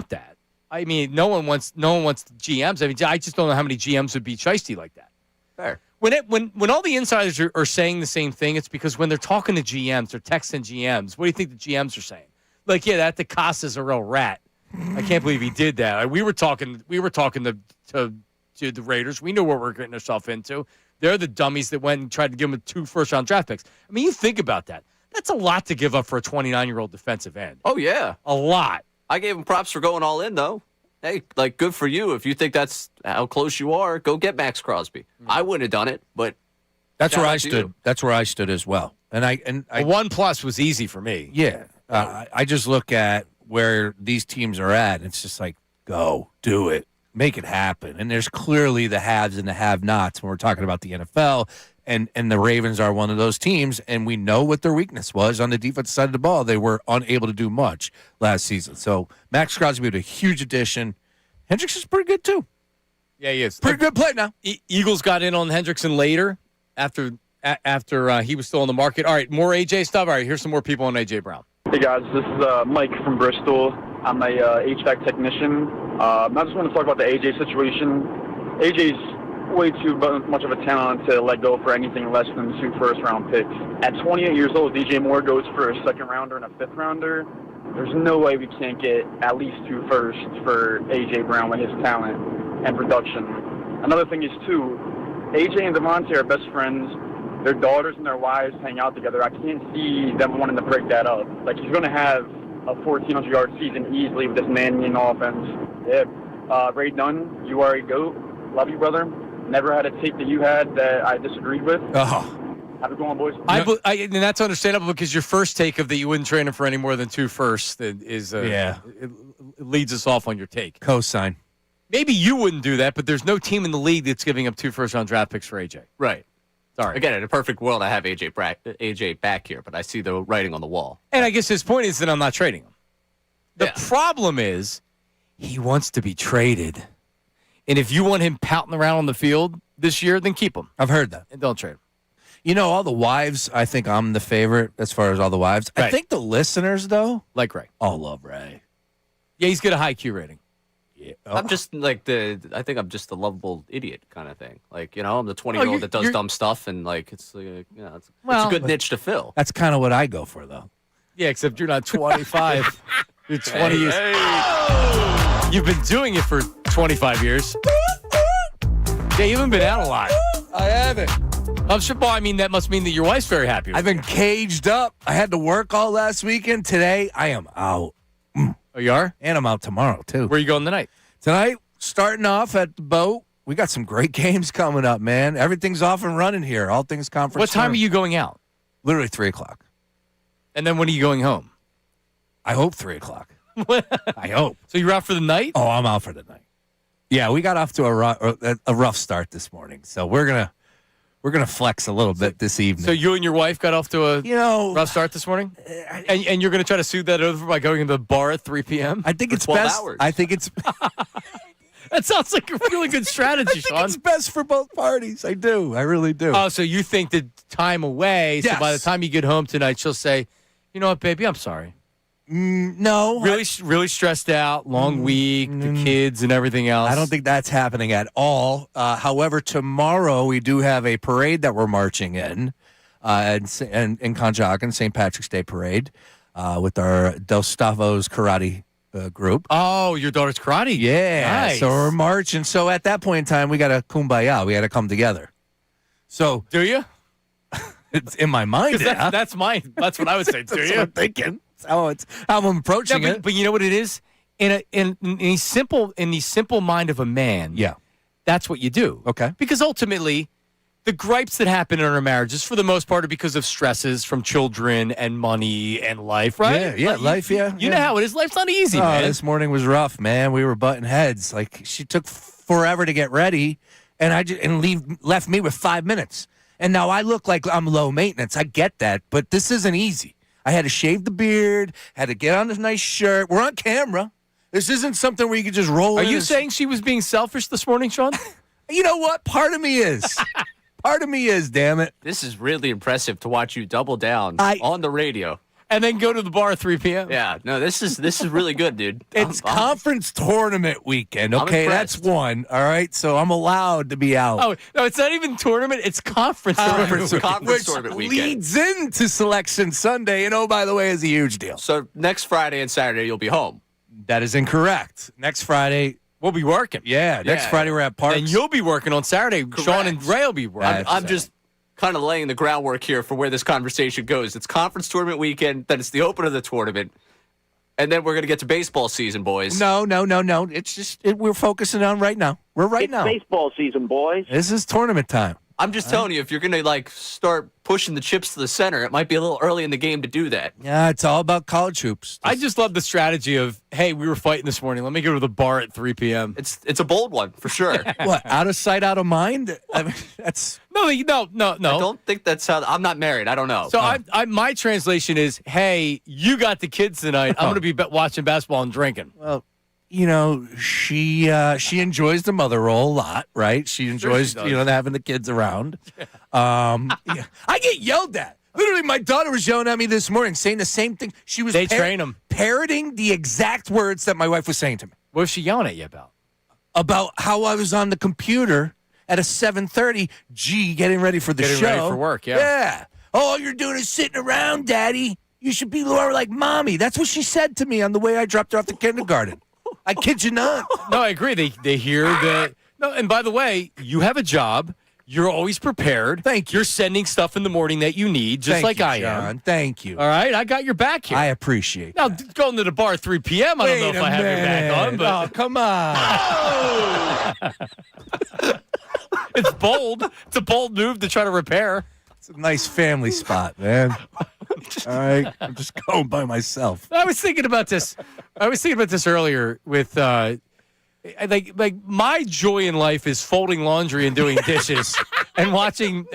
that? I mean, no one wants GMs. I mean, I just don't know how many GMs would be shisty like that. Fair. When all the insiders are saying the same thing, it's because when they're talking to GMs, they're texting GMs. What do you think the GMs are saying? Like, yeah, that DeCosta's a real rat. I can't believe he did that. Like, we were talking to the Raiders. We knew what we were getting ourselves into. They're the dummies that went and tried to give him 2 first-round draft picks. I mean, you think about that. That's a lot to give up for a 29-year-old defensive end. Oh yeah, a lot. I gave him props for going all in, though. Hey, like, good for you. If you think that's how close you are, go get Max Crosby. I wouldn't have done it, but that's where I stood. That's where I stood as well. And I a 1+ was easy for me. Yeah, I just look at where these teams are at. And it's just like, go do it, make it happen. And there's clearly the haves and the have-nots when we're talking about the NFL. And the Ravens are one of those teams, and we know what their weakness was on the defensive side of the ball. They were unable to do much last season. So Max Crosby was a huge addition. Hendrickson's pretty good, too. Yeah, he is. Pretty good play now. Eagles got in on Hendrickson later after he was still on the market. All right, more AJ stuff. All right, here's some more people on AJ Brown. Hey, guys. This is Mike from Bristol. I'm a HVAC technician. I just want to talk about the AJ situation. AJ's way too much of a talent to let go for anything less than 2 first-round picks. At 28 years old, DJ Moore goes for a second-rounder and a fifth-rounder. There's no way we can't get at least 2 firsts for A.J. Brown with his talent and production. Another thing is, too, A.J. and Devontae are best friends. Their daughters and their wives hang out together. I can't see them wanting to break that up. Like, he's going to have a 1,400-yard season easily with this man-eating offense. Yeah. Ray Dunn, you are a GOAT. Love you, brother. Never had a take that you had that I disagreed with. Oh. Have a good one, boys. And that's understandable because your first take of that you wouldn't trade him for any more than 2 firsts is it leads us off on your take. Cosign. Maybe you wouldn't do that, but there's no team in the league that's giving up 2 first-round draft picks for AJ. Right. Sorry. Again, in a perfect world, I have AJ back here, but I see the writing on the wall. And I guess his point is that I'm not trading him. The problem is he wants to be traded. And if you want him pouting around on the field this year, then keep him. I've heard that. And don't trade him. You know, all the wives, I think I'm the favorite as far as all the wives. Right. I think the listeners, though, like Ray. all love Ray. Yeah, he's got a high Q rating. Yeah. I'm just like I think I'm just the lovable idiot kind of thing. Like, you know, I'm the 20-year-old that does dumb stuff, and like it's it's a good niche to fill. That's kind of what I go for, though. Yeah, except you're not 25. You're 20 years. Hey. You've been doing it for 25 years. Yeah, you haven't been out a lot. I haven't. I mean, that must mean that your wife's very happy with I've been caged up. I had to work all last weekend. Today, I am out. Oh, you are? And I'm out tomorrow, too. Where are you going tonight? Tonight, starting off at the boat. We got some great games coming up, man. Everything's off and running here. All things conference. What time are you going out? Literally 3 o'clock. And then when are you going home? I hope 3 o'clock. I hope. So you're out for the night? Oh, I'm out for the night. Yeah, we got off to a rough start this morning, so we're gonna flex a little bit this evening. So you and your wife got off to a rough start this morning, and you're gonna try to soothe that over by going to the bar at 3 p.m. I think it's best. Hours. I think it's. That sounds like a really good strategy, Sean. It's best for both parties. I do. I really do. Oh, so you think the time away? Yes. So by the time you get home tonight, she'll say, "You know what, baby? I'm sorry." No. Really stressed out, long week, the kids and everything else. I don't think that's happening at all. However, tomorrow we do have a parade that we're marching in Conshohocken, St. Patrick's Day Parade, with our Dos Stavos Karate group. Oh, your daughter's karate. Yeah. Nice. So we're marching. So at that point in time, we got to kumbaya. We got to come together. So do you? It's in my mind. That's mine. That's what I would say. Do That's you? what I'm thinking. That's how I'm approaching it. But you know what it is? In the simple mind of a man. Yeah. That's what you do. Okay. Because ultimately, the gripes that happen in our marriages, for the most part, are because of stresses from children and money and life, right? Yeah, life, yeah. You know how it is. Life's not easy, Oh, man. this morning was rough, man. We were butting heads. Like, she took forever to get ready, and left me with 5 minutes. And now I look like I'm low maintenance. I get that, but this isn't easy. I had to shave the beard, had to get on this nice shirt. We're on camera. This isn't something where you can just roll Are in you and- saying she was being selfish this morning, Sean? You know what? Part of me is. Part of me is, damn it. This is really impressive to watch you double down on the radio. And then go to the bar at 3 p.m. Yeah, no, this is really good, dude. It's conference tournament weekend, I'm okay? That's impressed. one, all right? So I'm allowed to be out. Oh, no, it's not even tournament. It's conference tournament. Conference tournament weekend. Leads into Selection Sunday, and oh, by the way, is a huge deal. So next Friday and Saturday, you'll be home. That is incorrect. Next Friday, we'll be working. Yeah, next Friday we're at Parks. And you'll be working on Saturday. Sean and Ray will be working. I'm just kind of laying the groundwork here for where this conversation goes. It's conference tournament weekend, then it's the open of the tournament, and then we're going to get to baseball season, boys. No. It's just we're focusing on right now. We're right now. Baseball season, boys. This is tournament time. I'm just telling you, if you're going to start pushing the chips to the center, it might be a little early in the game to do that. Yeah, it's all about college hoops. I just love the strategy of, hey, we were fighting this morning. Let me go to the bar at 3 p.m. It's a bold one for sure. What, out of sight, out of mind? I mean, that's No. I don't think that's how. I'm not married. I don't know. So my translation is, hey, you got the kids tonight. I'm going to be watching basketball and drinking. Well, you know, she enjoys the mother role a lot, right? She enjoys, having the kids around. Yeah. I get yelled at. Literally, my daughter was yelling at me this morning, saying the same thing. She was train them. Parroting the exact words that my wife was saying to me. What was she yelling at you about? About how I was on the computer at a 7:30, getting ready for the show. Getting ready for work, yeah. Yeah. All you're doing is sitting around, Daddy. You should be more like Mommy. That's what she said to me on the way I dropped her off to kindergarten. I kid you not. No, I agree. They hear that. No, and by the way, you have a job. You're always prepared. Thank you. You're sending stuff in the morning that you need, just like I am. Thank you. All right, I got your back here. I appreciate Now, that. going to the bar at 3 p.m., I don't know if I have your back on, but... Oh, come on. It's bold. It's a bold move to try to repair. It's a nice family spot, man. All right, I'm just going by myself. I was thinking about this earlier with like my joy in life is folding laundry and doing dishes and watching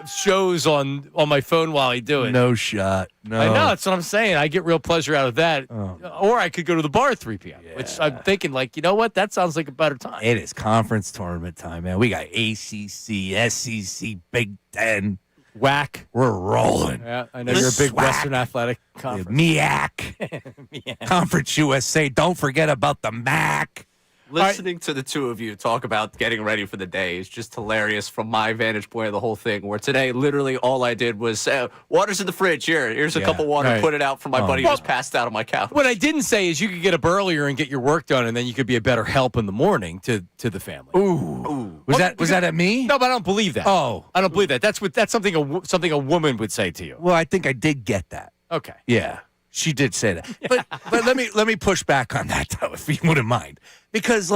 shows on my phone while I do it. No shot. No. I know, that's what I'm saying. I get real pleasure out of that. Or I could go to the bar at 3 p.m., which I'm thinking, you know what? That sounds like a better time. It is conference tournament time, man. We got ACC, SEC, Big Ten. WAC. We're rolling. Yeah, I know you're a big Western Athletic Conference. MEAC. Conference USA. Don't forget about the MAC. Listening to the two of you talk about getting ready for the day is just hilarious from my vantage point of the whole thing, where today literally all I did was say, water's in the fridge. Here's a cup of water. Right. Put it out for my buddy who was passed out on my couch. What I didn't say is you could get up earlier and get your work done, and then you could be a better help in the morning to the family. Ooh. Was that at me? No, but I don't believe that. Oh. I don't believe that. That's something a woman would say to you. Well, I think I did get that. Okay. Yeah. She did say that. But let me push back on that, though, if you wouldn't mind. Because,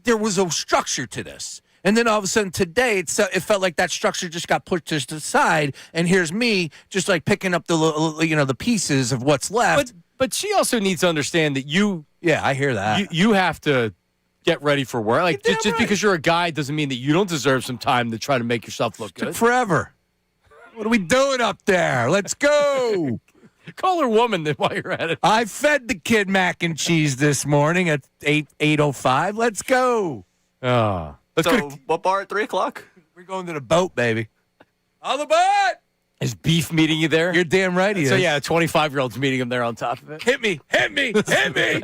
there was a structure to this. And then all of a sudden today, it felt like that structure just got pushed to the side. And here's me just picking up the pieces of what's left. But she also needs to understand that you... Yeah, I hear that. You have to get ready for work. Just because you're a guy doesn't mean that you don't deserve some time to try to make yourself look good. Took forever. What are we doing up there? Let's go. Call her woman then while you're at it. I fed the kid mac and cheese this morning at 8:05. Let's go. What bar at 3 o'clock? We're going to the boat, baby. On the boat. Is Beef meeting you there? You're damn right he is. So, yeah, a 25-year-old's meeting him there on top of it. Hit me. Hit me. Hit me.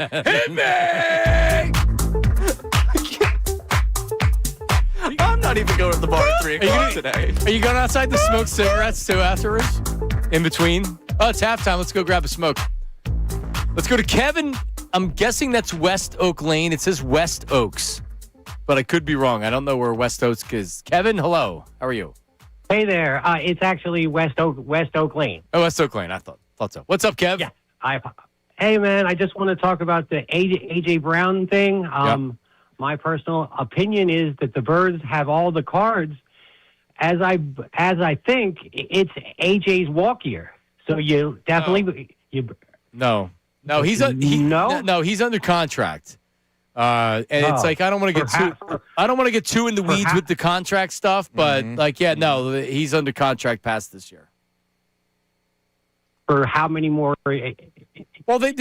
I'm not even going to the bar at 3 o'clock today. Are you going outside to smoke cigarettes, too, afterwards? In between? Oh, it's halftime. Let's go grab a smoke. Let's go to Kevin. I'm guessing that's West Oak Lane. It says West Oaks, but I could be wrong. I don't know where West Oaks is. Kevin, hello. How are you? Hey there. It's actually West Oak Lane. Oh, West Oak Lane. I thought so. What's up, Kev? Yeah. Hey, man, I just want to talk about the AJ Brown thing. My personal opinion is that the Birds have all the cards. As I think, it's AJ's walk year. So you definitely No, he's he's under contract. And it's like I don't want to get too in the weeds with the contract stuff, but he's under contract past this year. For how many more? Well, the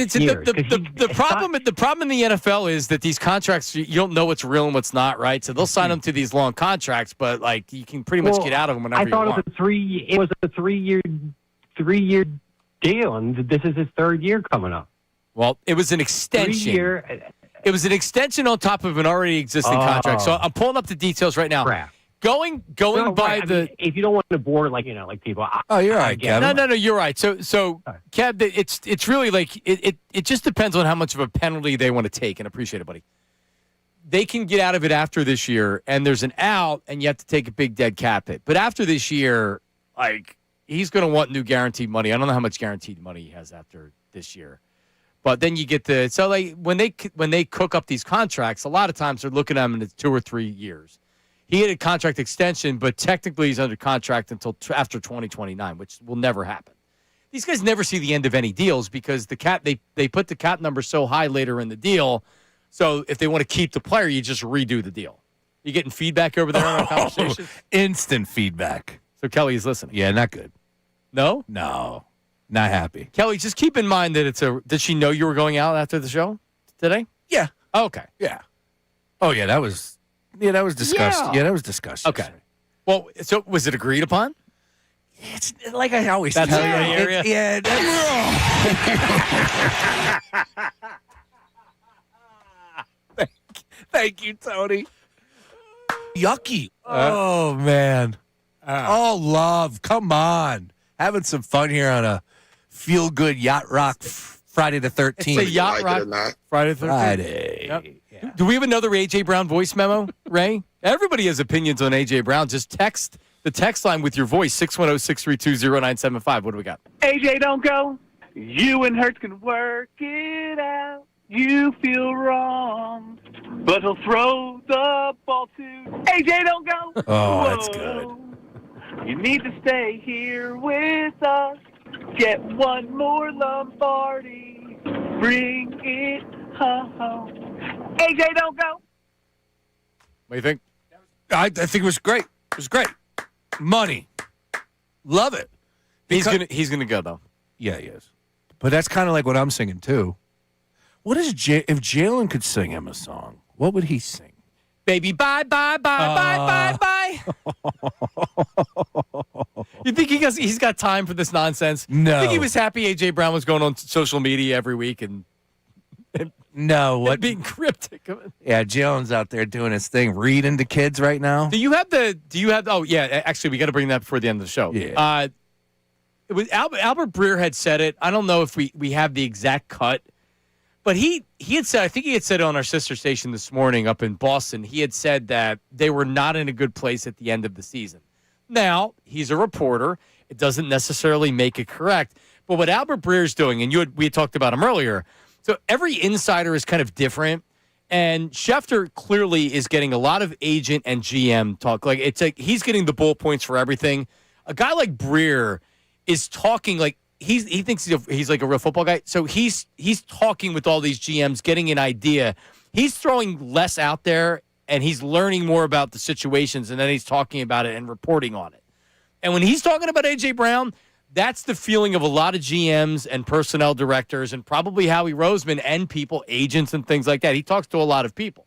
problem in the NFL is that these contracts, you don't know what's real and what's not, right? So they'll sign them to these long contracts, but like you can pretty much get out of them whenever you want. I thought it was a three-year deal, and this is his third year coming up. Well, it was an extension. It was an extension on top of an already existing contract. So I'm pulling up the details right now. Crap. Going by if you don't want to bore like people. Oh, you're right, Kevin. No, you're right. So Kev, it's really like it just depends on how much of a penalty they want to take, and appreciate it, buddy. They can get out of it after this year, and there's an out, and you have to take a big dead cap hit. But after this year, like he's going to want new guaranteed money. I don't know how much guaranteed money he has after this year. But then you get when they cook up these contracts, a lot of times they're looking at them in 2 or 3 years. He had a contract extension, but technically he's under contract until after 2029, which will never happen. These guys never see the end of any deals because the cap they put the cap number so high later in the deal. So if they want to keep the player, you just redo the deal. You getting feedback over there on our conversation? Instant feedback. So Kelly is listening. Yeah, not good. No? No. Not happy. Kelly, just keep in mind that did she know you were going out after the show today? Yeah. Oh, okay. Yeah. Oh, yeah, that was discussed. Yeah, that was discussed. Okay. Well, so was it agreed upon? It's like I always tell you. Area? Yeah. Thank you, Tony. Yucky. Oh, man. Oh, love. Come on. Having some fun here on a feel-good Yacht Rock Friday the 13th. It's a Yacht Rock Friday the 13th. Friday. Yep. Yeah. Do we have another A.J. Brown voice memo, Ray? Everybody has opinions on A.J. Brown. Just text the text line with your voice, 610-632-0975. What do we got? AJ, don't go. You and Hurts can work it out. You feel wrong, but he'll throw the ball to AJ, don't go. Oh, that's good. You need to stay here with us. Get one more Lombardi. Bring it home. AJ, don't go. What do you think? I think it was great. It was great. Money. Love it. He's gonna go though. Yeah, he is. But that's kind of like what I'm singing too. What is if Jaylen could sing him a song? What would he sing? Baby, bye, bye, bye, bye, bye, bye. You think he's got time for this nonsense? No. I think he was happy A.J. Brown was going on social media every week and no, what being cryptic. Yeah, Jaylen's out there doing his thing, reading to kids right now. Do you have oh yeah, actually we got to bring that before the end of the show. Yeah. It was Albert Breer had said it. I don't know if we have the exact cut. But he had said, I think he had said it on our sister station this morning up in Boston, he had said that they were not in a good place at the end of the season. Now, he's a reporter. It doesn't necessarily make it correct. But what Albert Breer's doing, and we had talked about him earlier, so every insider is kind of different. And Schefter clearly is getting a lot of agent and GM talk. Like it's like he's getting the bullet points for everything. A guy like Breer is talking like, he thinks he's like a real football guy. So he's talking with all these GMs, getting an idea. He's throwing less out there, and he's learning more about the situations, and then he's talking about it and reporting on it. And when he's talking about A.J. Brown, that's the feeling of a lot of GMs and personnel directors and probably Howie Roseman and people, agents and things like that. He talks to a lot of people.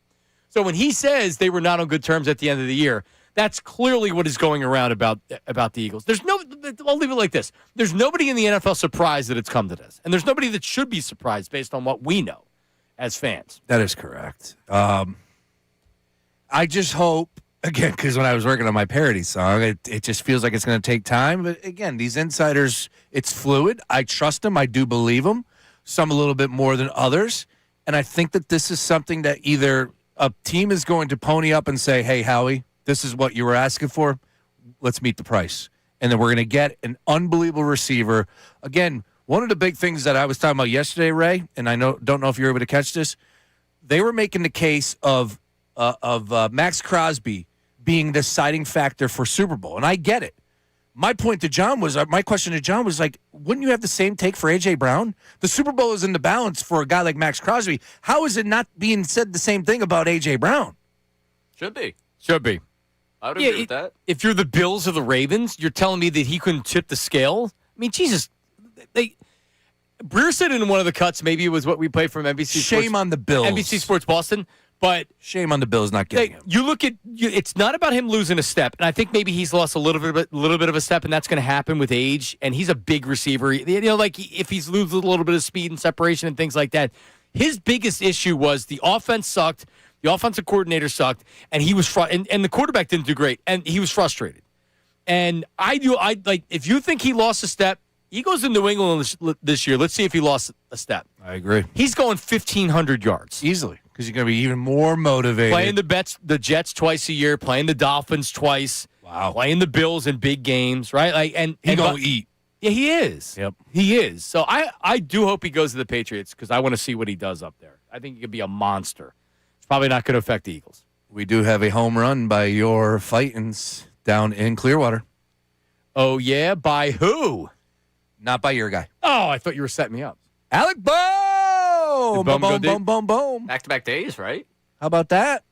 So when he says they were not on good terms at the end of the year, that's clearly what is going around about the Eagles. I'll leave it like this. There's nobody in the NFL surprised that it's come to this. And there's nobody that should be surprised based on what we know as fans. That is correct. I just hope, again, because when I was working on my parody song, it just feels like it's going to take time. But again, these insiders, it's fluid. I trust them. I do believe them. some a little bit more than others. And I think that this is something that either a team is going to pony up and say, hey, Howie, this is what you were asking for. Let's meet the price. And then we're going to get an unbelievable receiver. Again, one of the big things that I was talking about yesterday, Ray, and I don't know if you're able to catch this, they were making the case of Max Crosby being the deciding factor for Super Bowl. And I get it. My question to John was like, wouldn't you have the same take for A.J. Brown? The Super Bowl is in the balance for a guy like Max Crosby. How is it not being said the same thing about A.J. Brown? Should be. I would agree with that. If you're the Bills or the Ravens, you're telling me that he couldn't tip the scale? I mean, Jesus. Breer said in one of the cuts, maybe it was what we played from NBC Shame on the Bills. NBC Sports Boston. But shame on the Bills not getting him. You look at it's not about him losing a step, and I think maybe he's lost a little bit of a step, and that's going to happen with age. And he's a big receiver. Like if he's losing a little bit of speed and separation and things like that. His biggest issue was the offense sucked, the offensive coordinator sucked, and he was and the quarterback didn't do great, and he was frustrated. And I like if you think he lost a step, he goes to New England this year. Let's see if he lost a step. I agree. He's going 1,500 yards easily. Because you're going to be even more motivated. Playing the Jets twice a year, playing the Dolphins twice. Wow. Playing the Bills in big games, right? He's going to eat. Yeah, he is. Yep. He is. So I do hope he goes to the Patriots because I want to see what he does up there. I think he could be a monster. It's probably not going to affect the Eagles. We do have a home run by your Fightins down in Clearwater. Oh, yeah? By who? Not by your guy. Oh, I thought you were setting me up. Alec Bohm! Boom. Back-to-back days, right? How about that?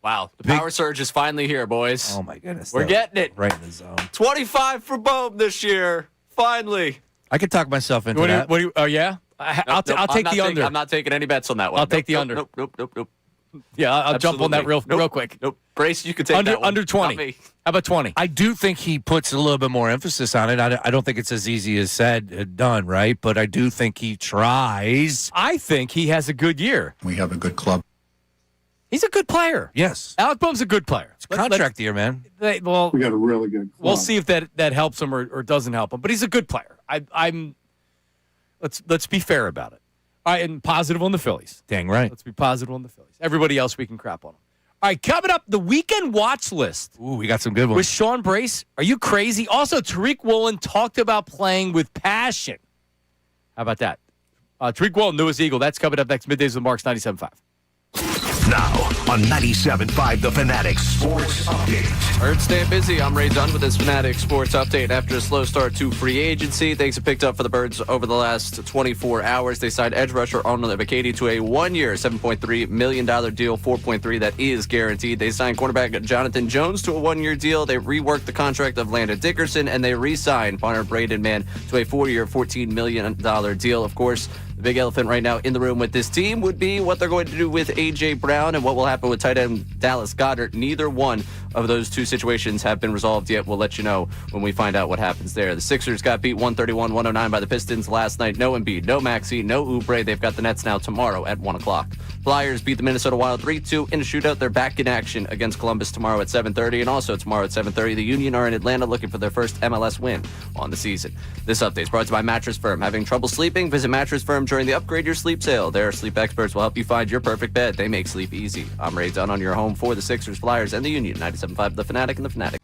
Wow. The power surge is finally here, boys. Oh, my goodness. We're getting it. Right in the zone. 25 for Bohm this year. Finally. I could talk myself into that. Oh, yeah? I'll take the under. I'm not taking any bets on that one. I'll take the under. Nope. Yeah, I'll jump on that real quick. Nope. Brace, you can take that one. Under 20. How about 20? I do think he puts a little bit more emphasis on it. I don't think it's as easy as said, done, right? But I do think he tries. I think he has a good year. We have a good club. He's a good player. Yes. Alec Bohm's a good player. It's contract year, man. We got a really good club. We'll see if that helps him or doesn't help him. But he's a good player. Let's be fair about it. All right, and positive on the Phillies. Dang right. Let's be positive on the Phillies. Everybody else, we can crap on them. All right, coming up, the weekend watch list. Ooh, we got some good ones. With Sean Brace. Are you crazy? Also, Tariq Woolen talked about playing with passion. How about that? Tariq Woolen, newest Eagle. That's coming up next. Middays with Marks, 97.5. Now on 97.5 The Fanatic Sports Update. Hurts staying busy. I'm Ray Dunn with this Fanatic Sports Update. After a slow start to free agency, things have picked up for the Birds over the last 24 hours. They signed edge rusher Arnold Ebiketie to a one-year, $7.3 million deal, $4.3 that is guaranteed. They signed cornerback Jonathan Jones to a one-year deal. They reworked the contract of Landon Dickerson, and they re-signed punter Braden Mann to a four-year, $14 million deal. Of course, the big elephant right now in the room with this team would be what they're going to do with A.J. Brown and what will happen with tight end Dallas Goedert. Neither one of those two situations have been resolved yet. We'll let you know when we find out what happens there. The Sixers got beat 131-109 by the Pistons last night. No Embiid, no Maxey, no Oubre. They've got the Nets now tomorrow at 1 o'clock. Flyers beat the Minnesota Wild 3-2 in a shootout. They're back in action against Columbus tomorrow at 7:30. And also tomorrow at 7:30, the Union are in Atlanta looking for their first MLS win on the season. This update is brought to you by Mattress Firm. Having trouble sleeping? Visit Mattress Firm during the Upgrade Your Sleep sale. Their sleep experts will help you find your perfect bed. They make sleep easy. I'm Ray Dunn on your home for the Sixers, Flyers, and the Union. 97.5 The Fanatic and The Fanatic.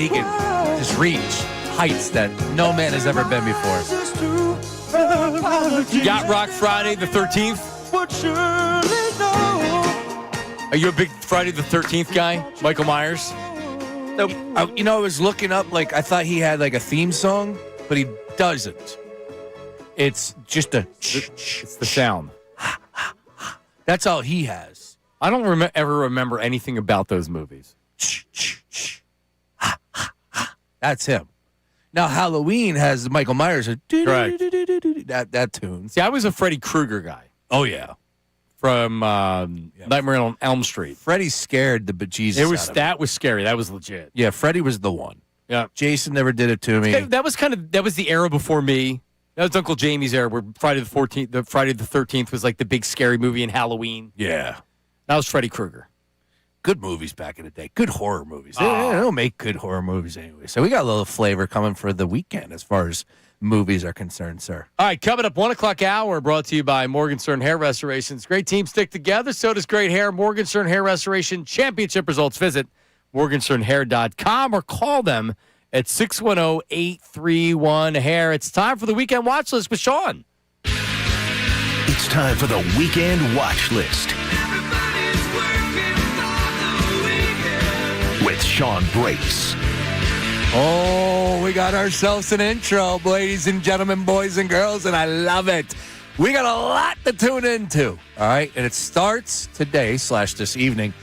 he can just reach heights that no man has ever been before. Yacht Rock Friday the 13th. Are you a big Friday the 13th guy, Michael Myers? Nope. I was looking up, I thought he had a theme song, but he doesn't. It's just it's the sound. That's all he has. I don't ever remember anything about those movies. That's him. Now Halloween has Michael Myers. Correct. That tune. See, I was a Freddy Krueger guy. Oh yeah. From Nightmare on Elm Street. Freddy scared the bejesus. That was scary. That was legit. Yeah, Freddy was the one. Yeah. Jason never did it to me. That was the era before me. That was Uncle Jamie's era, where Friday the 13th was the big scary movie in Halloween. Yeah. That was Freddy Krueger. Good movies back in the day. Good horror movies. They don't make good horror movies anyway. So we got a little flavor coming for the weekend as far as movies are concerned, sir. All right, coming up, 1 o'clock hour, brought to you by Morgenstern Hair Restorations. Great teams stick together, so does great hair. Morgenstern Hair Restoration championship results. Visit morgensternhair.com or call them at 610-831-HAIR. It's time for the Weekend Watch List with Sean. It's time for the Weekend Watch List with Sean Brace. Oh, we got ourselves an intro, ladies and gentlemen, boys and girls, and I love it. We got a lot to tune into, all right? And it starts today / this evening.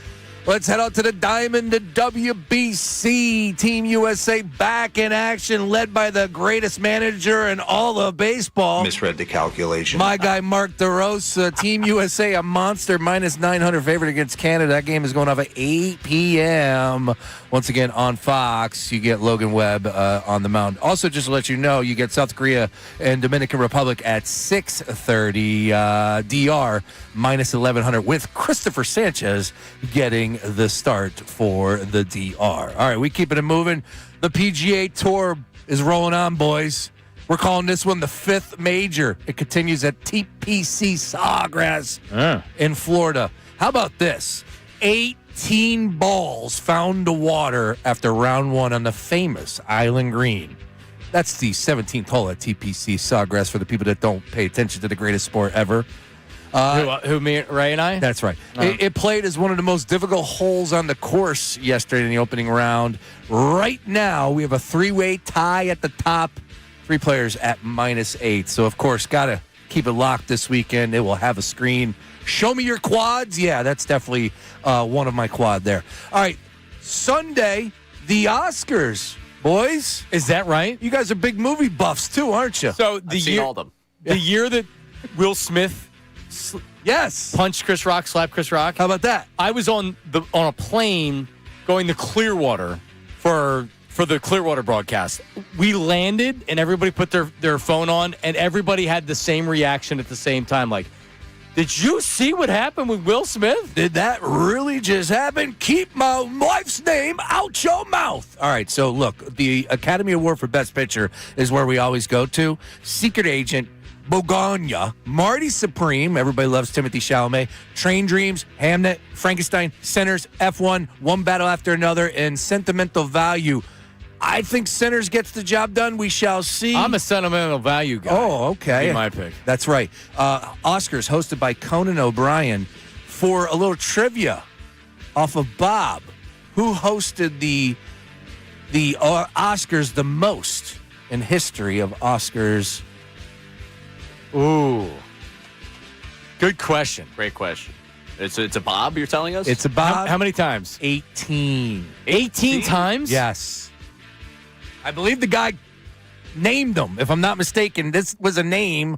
Let's head out to the Diamond, the WBC. Team USA back in action, led by the greatest manager in all of baseball. Misread the calculation. My guy, Mark DeRosa. Team USA, a monster, -900 favorite against Canada. That game is going off at 8 p.m. Once again, on Fox, you get Logan Webb on the mound. Also, just to let you know, you get South Korea and Dominican Republic at 6:30. DR, -1100, with Christopher Sanchez getting the start for the DR. All right, we keeping it moving. The PGA Tour is rolling on, boys. We're calling this one the 5th major. It continues at TPC Sawgrass in Florida. How about this? 18 balls found to water after round 1 on the famous Island Green. That's the 17th hole at TPC Sawgrass for the people that don't pay attention to the greatest sport ever. Who, me, Ray, and I? That's right. It played as one of the most difficult holes on the course yesterday in the opening round. Right now, we have a 3-way tie at the top. 3 players at -8. So, of course, got to keep it locked this weekend. It will have a screen. Show me your quads. Yeah, that's definitely one of my quad there. All right, Sunday, the Oscars, boys. Is that right? You guys are big movie buffs, too, aren't you? So I've seen all of them. The year that Will Smith punched Chris Rock, slapped Chris Rock. How about that? I was on a plane going to Clearwater for the Clearwater broadcast. We landed and everybody put their phone on and everybody had the same reaction at the same time. Like, did you see what happened with Will Smith? Did that really just happen? Keep my wife's name out your mouth. All right, so look, the Academy Award for Best Picture is where we always go to. Secret Agent, Bogania, Marty Supreme, everybody loves Timothée Chalamet, Train Dreams, Hamnet, Frankenstein, Sinners, F1, One Battle After Another, and Sentimental Value. I think Sinners gets the job done. We shall see. I'm a Sentimental Value guy. Oh, okay. Be my pick. That's right. Oscars hosted by Conan O'Brien. For a little trivia off of Bob, who hosted the Oscars the most in history of Oscars? Ooh. Good question. Great question. It's a Bob, you're telling us? It's a Bob. How many times? 18. 18 times? Yes. I believe the guy named them, if I'm not mistaken. This was a name.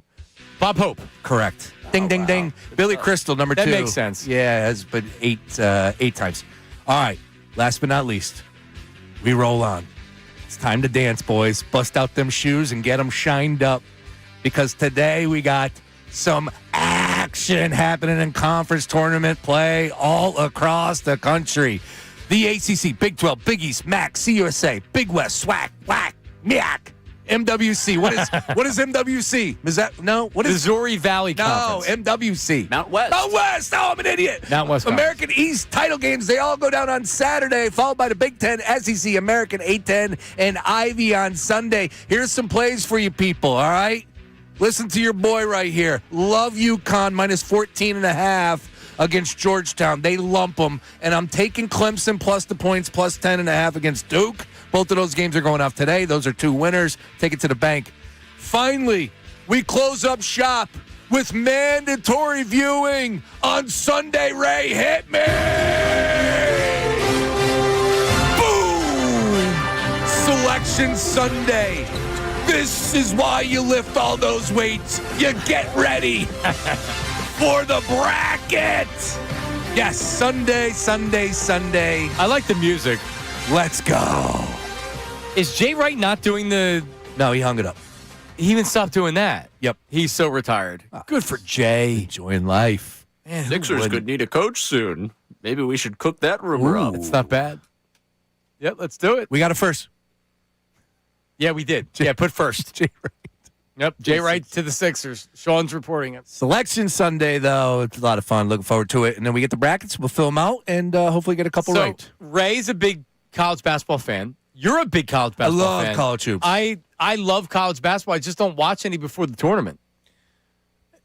Bob Hope. Correct. Ding, ding, ding. Billy Crystal, number 2. That makes sense. Yeah, it has been 8 times. All right. Last but not least, we roll on. It's time to dance, boys. Bust out them shoes and get them shined up. Because today we got some action happening in conference tournament play all across the country. The ACC, Big 12, Big East, MAC, CUSA, Big West, SWAC, WAC, MEAC. MWC. What is MWC? Is that no? What is Missouri Valley Conference? MWC. Mount West. Mount West. Oh, I'm an idiot. Mount West American East title games. They all go down on Saturday, followed by the Big Ten, SEC, American 8-10, and Ivy on Sunday. Here's some plays for you people. All right, listen to your boy right here. Love UConn minus 14.5 against Georgetown. They lump them, and I'm taking Clemson plus the points, plus 10.5 against Duke. Both of those games are going off today. Those are 2 winners. Take it to the bank. Finally, we close up shop with mandatory viewing on Sunday. Ray, hit me! Boom! Selection Sunday. This is why you lift all those weights. You get ready for the bracket. Yes, Sunday. I like the music. Let's go. Is Jay Wright not doing the... No, he hung it up. He even stopped doing that. Yep. He's so retired. Good for Jay. Enjoying life. Man, who Sixers wouldn't? could need a coach soon. Maybe we should cook that rumor up. It's not bad. Yep, let's do it. We got it first. Yeah, we did. Yeah, put first. Jay Wright. Yep, Jay Wright to the Sixers. Sean's reporting it. Selection Sunday, though. It's a lot of fun. Looking forward to it. And then we get the brackets. We'll fill them out and hopefully get a couple right. Ray's a big college basketball fan. You're a big college basketball fan. I love college hoops. I love college basketball. I just don't watch any before the tournament.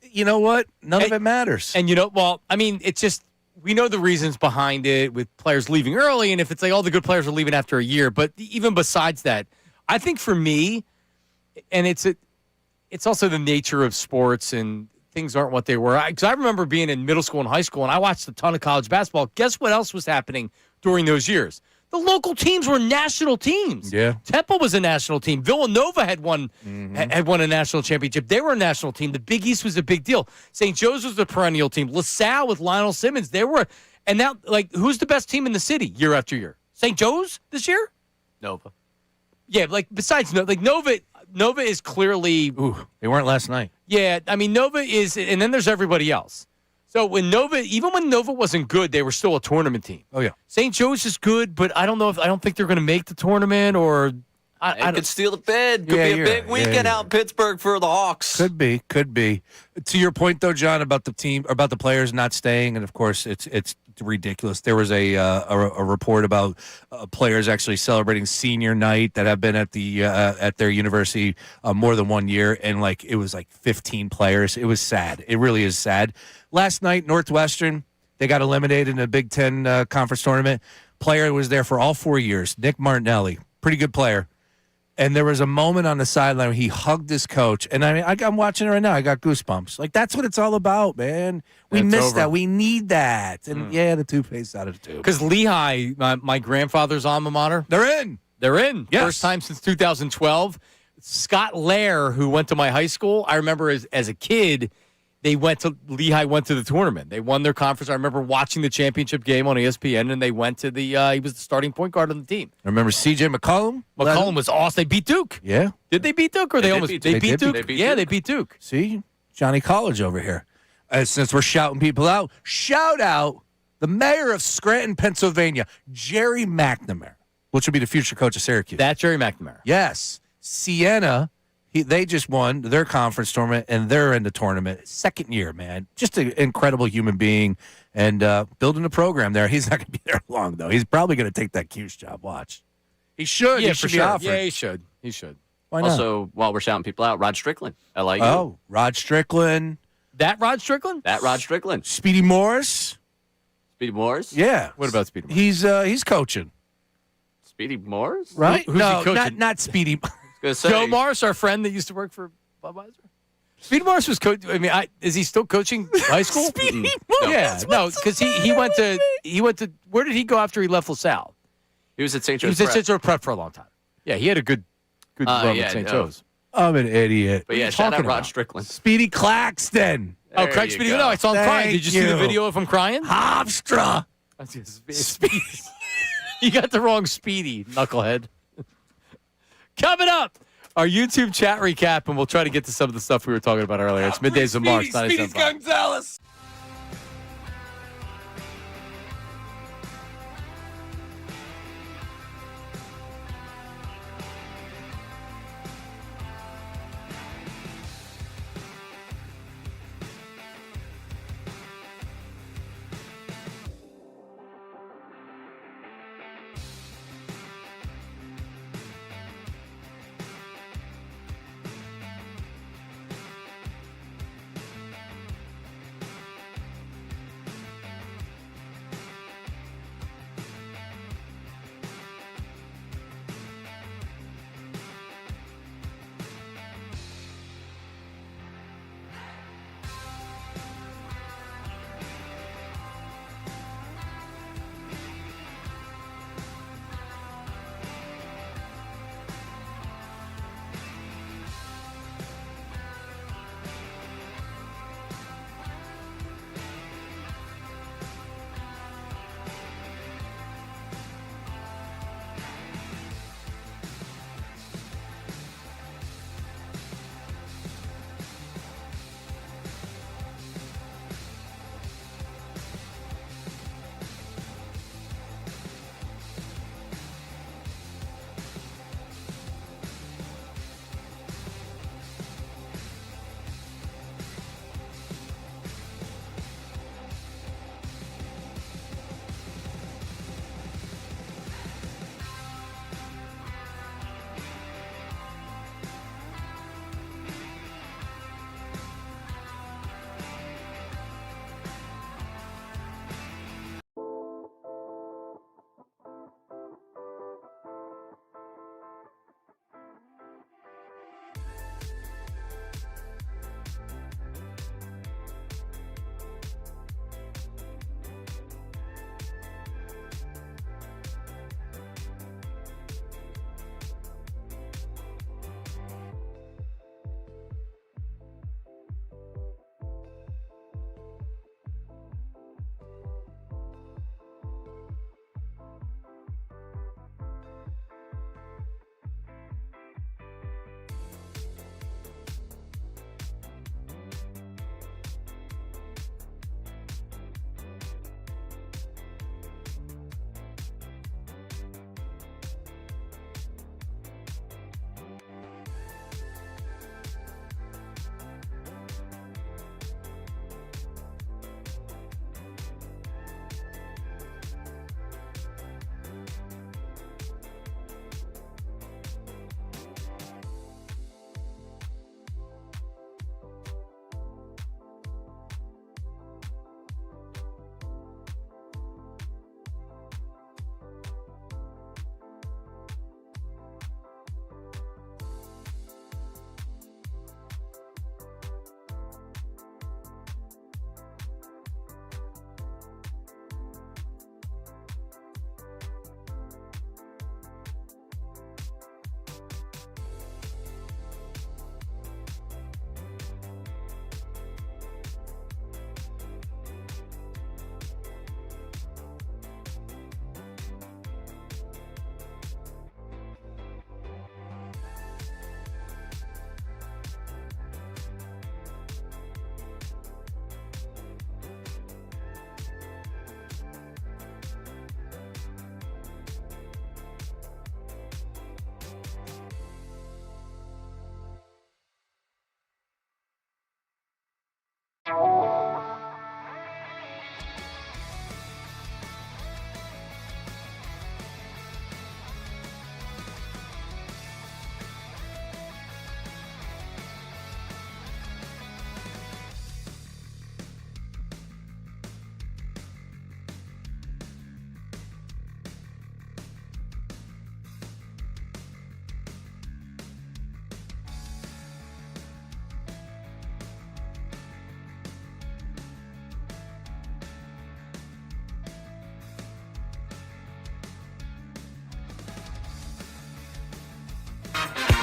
You know what? None of it matters. And it's just, we know the reasons behind it with players leaving early, and if it's like all the good players are leaving after a year. But even besides that, I think for me, and it's also the nature of sports and things aren't what they were. Because I remember being in middle school and high school, and I watched a ton of college basketball. Guess what else was happening during those years? The local teams were national teams. Yeah. Temple was a national team. Villanova had won a national championship. They were a national team. The Big East was a big deal. St. Joe's was a perennial team. LaSalle with Lionel Simmons. They were, and now, who's the best team in the city year after year? St. Joe's this year? Nova. Yeah, besides Nova is clearly. Ooh, they weren't last night. Yeah, Nova is, and then there's everybody else. So when Nova wasn't good, they were still a tournament team. Oh yeah, St. Joe's is good, but I don't think they're going to make the tournament, or I could steal the bid. Could be a big weekend out in Pittsburgh for the Hawks. Could be. To your point though, John, about the team, about the players not staying, and of course it's ridiculous. There was a report about players actually celebrating senior night that have been at their university more than 1 year, and it was 15 players. It was sad. It really is sad. Last night, Northwestern, they got eliminated in a Big Ten conference tournament. Player was there for all 4 years. Nick Martinelli, pretty good player. And there was a moment on the sideline where he hugged his coach. And I'm watching it right now. I got goosebumps. That's what it's all about, man. We miss that. We need that. And the toothpaste out of the tube. Because Lehigh, my grandfather's alma mater, they're in. Yes. First time since 2012. Scott Lair, who went to my high school, I remember as a kid, Lehigh went to the tournament. They won their conference. I remember watching the championship game on ESPN, and they went to he was the starting point guard on the team. I remember C.J. McCollum. McCollum was awesome. They beat Duke. Yeah. Did they beat Duke, or they beat Duke? They beat Duke. See, Johnny College over here. Since we're shouting people out, shout out the mayor of Scranton, Pennsylvania, Jerry McNamara, which will be the future coach of Syracuse. That's Jerry McNamara. Yes. Siena. They just won their conference tournament, and they're in the tournament. Second year, man. Just an incredible human being, and building a program there. He's not going to be there long, though. He's probably going to take that Q's job. Watch. He should. Yeah, he should for be sure. offered. Yeah, he should. He should. Why not? Also, while we're shouting people out, Rod Strickland, LIU. Oh, Rod Strickland. That Rod Strickland? That Rod Strickland. Speedy Morris. Speedy Morris? Yeah. What about Speedy Morris? He's coaching. Speedy Morris? Right? Who's no, he coaching? not Speedy. Joe Morris, our friend that used to work for Budweiser. Speedy Morris was coaching. Is he still coaching high school? Speedy Morris. Yeah, no, because he went to. Where did he go after he left LaSalle? He was at St. He Joe's was at St. Joe's Prep for a long time. Yeah, he had a good run at St. Joe's. I'm an idiot. But yeah, shout out Rod Strickland. Speedy Claxton. Oh, Craig Speedy. No, I saw him crying. Did you see the video of him crying? Hofstra. Speedy. You got the wrong Speedy, knucklehead. Coming up, our YouTube chat recap, and we'll try to get to some of the stuff we were talking about earlier. It's Middays of March. Speedy Gonzalez.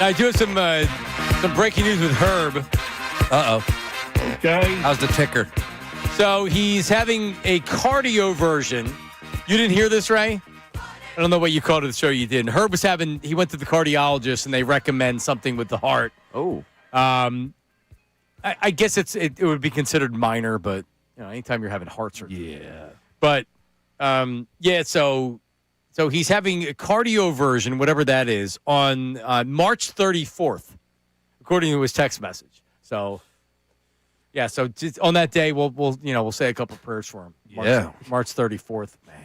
I do have some breaking news with Herb. Uh-oh. Okay. How's the ticker? So he's having a cardio version. You didn't hear this, Ray? I don't know what you called it the show you did. And Herb was he went to the cardiologist and they recommend something with the heart. Oh. I guess it would be considered minor, but anytime you're having heart surgery. Yeah. But so he's having a cardio version, whatever that is, on March 34th, according to his text message. So so just on that day we'll say a couple of prayers for him. March 34th. Man.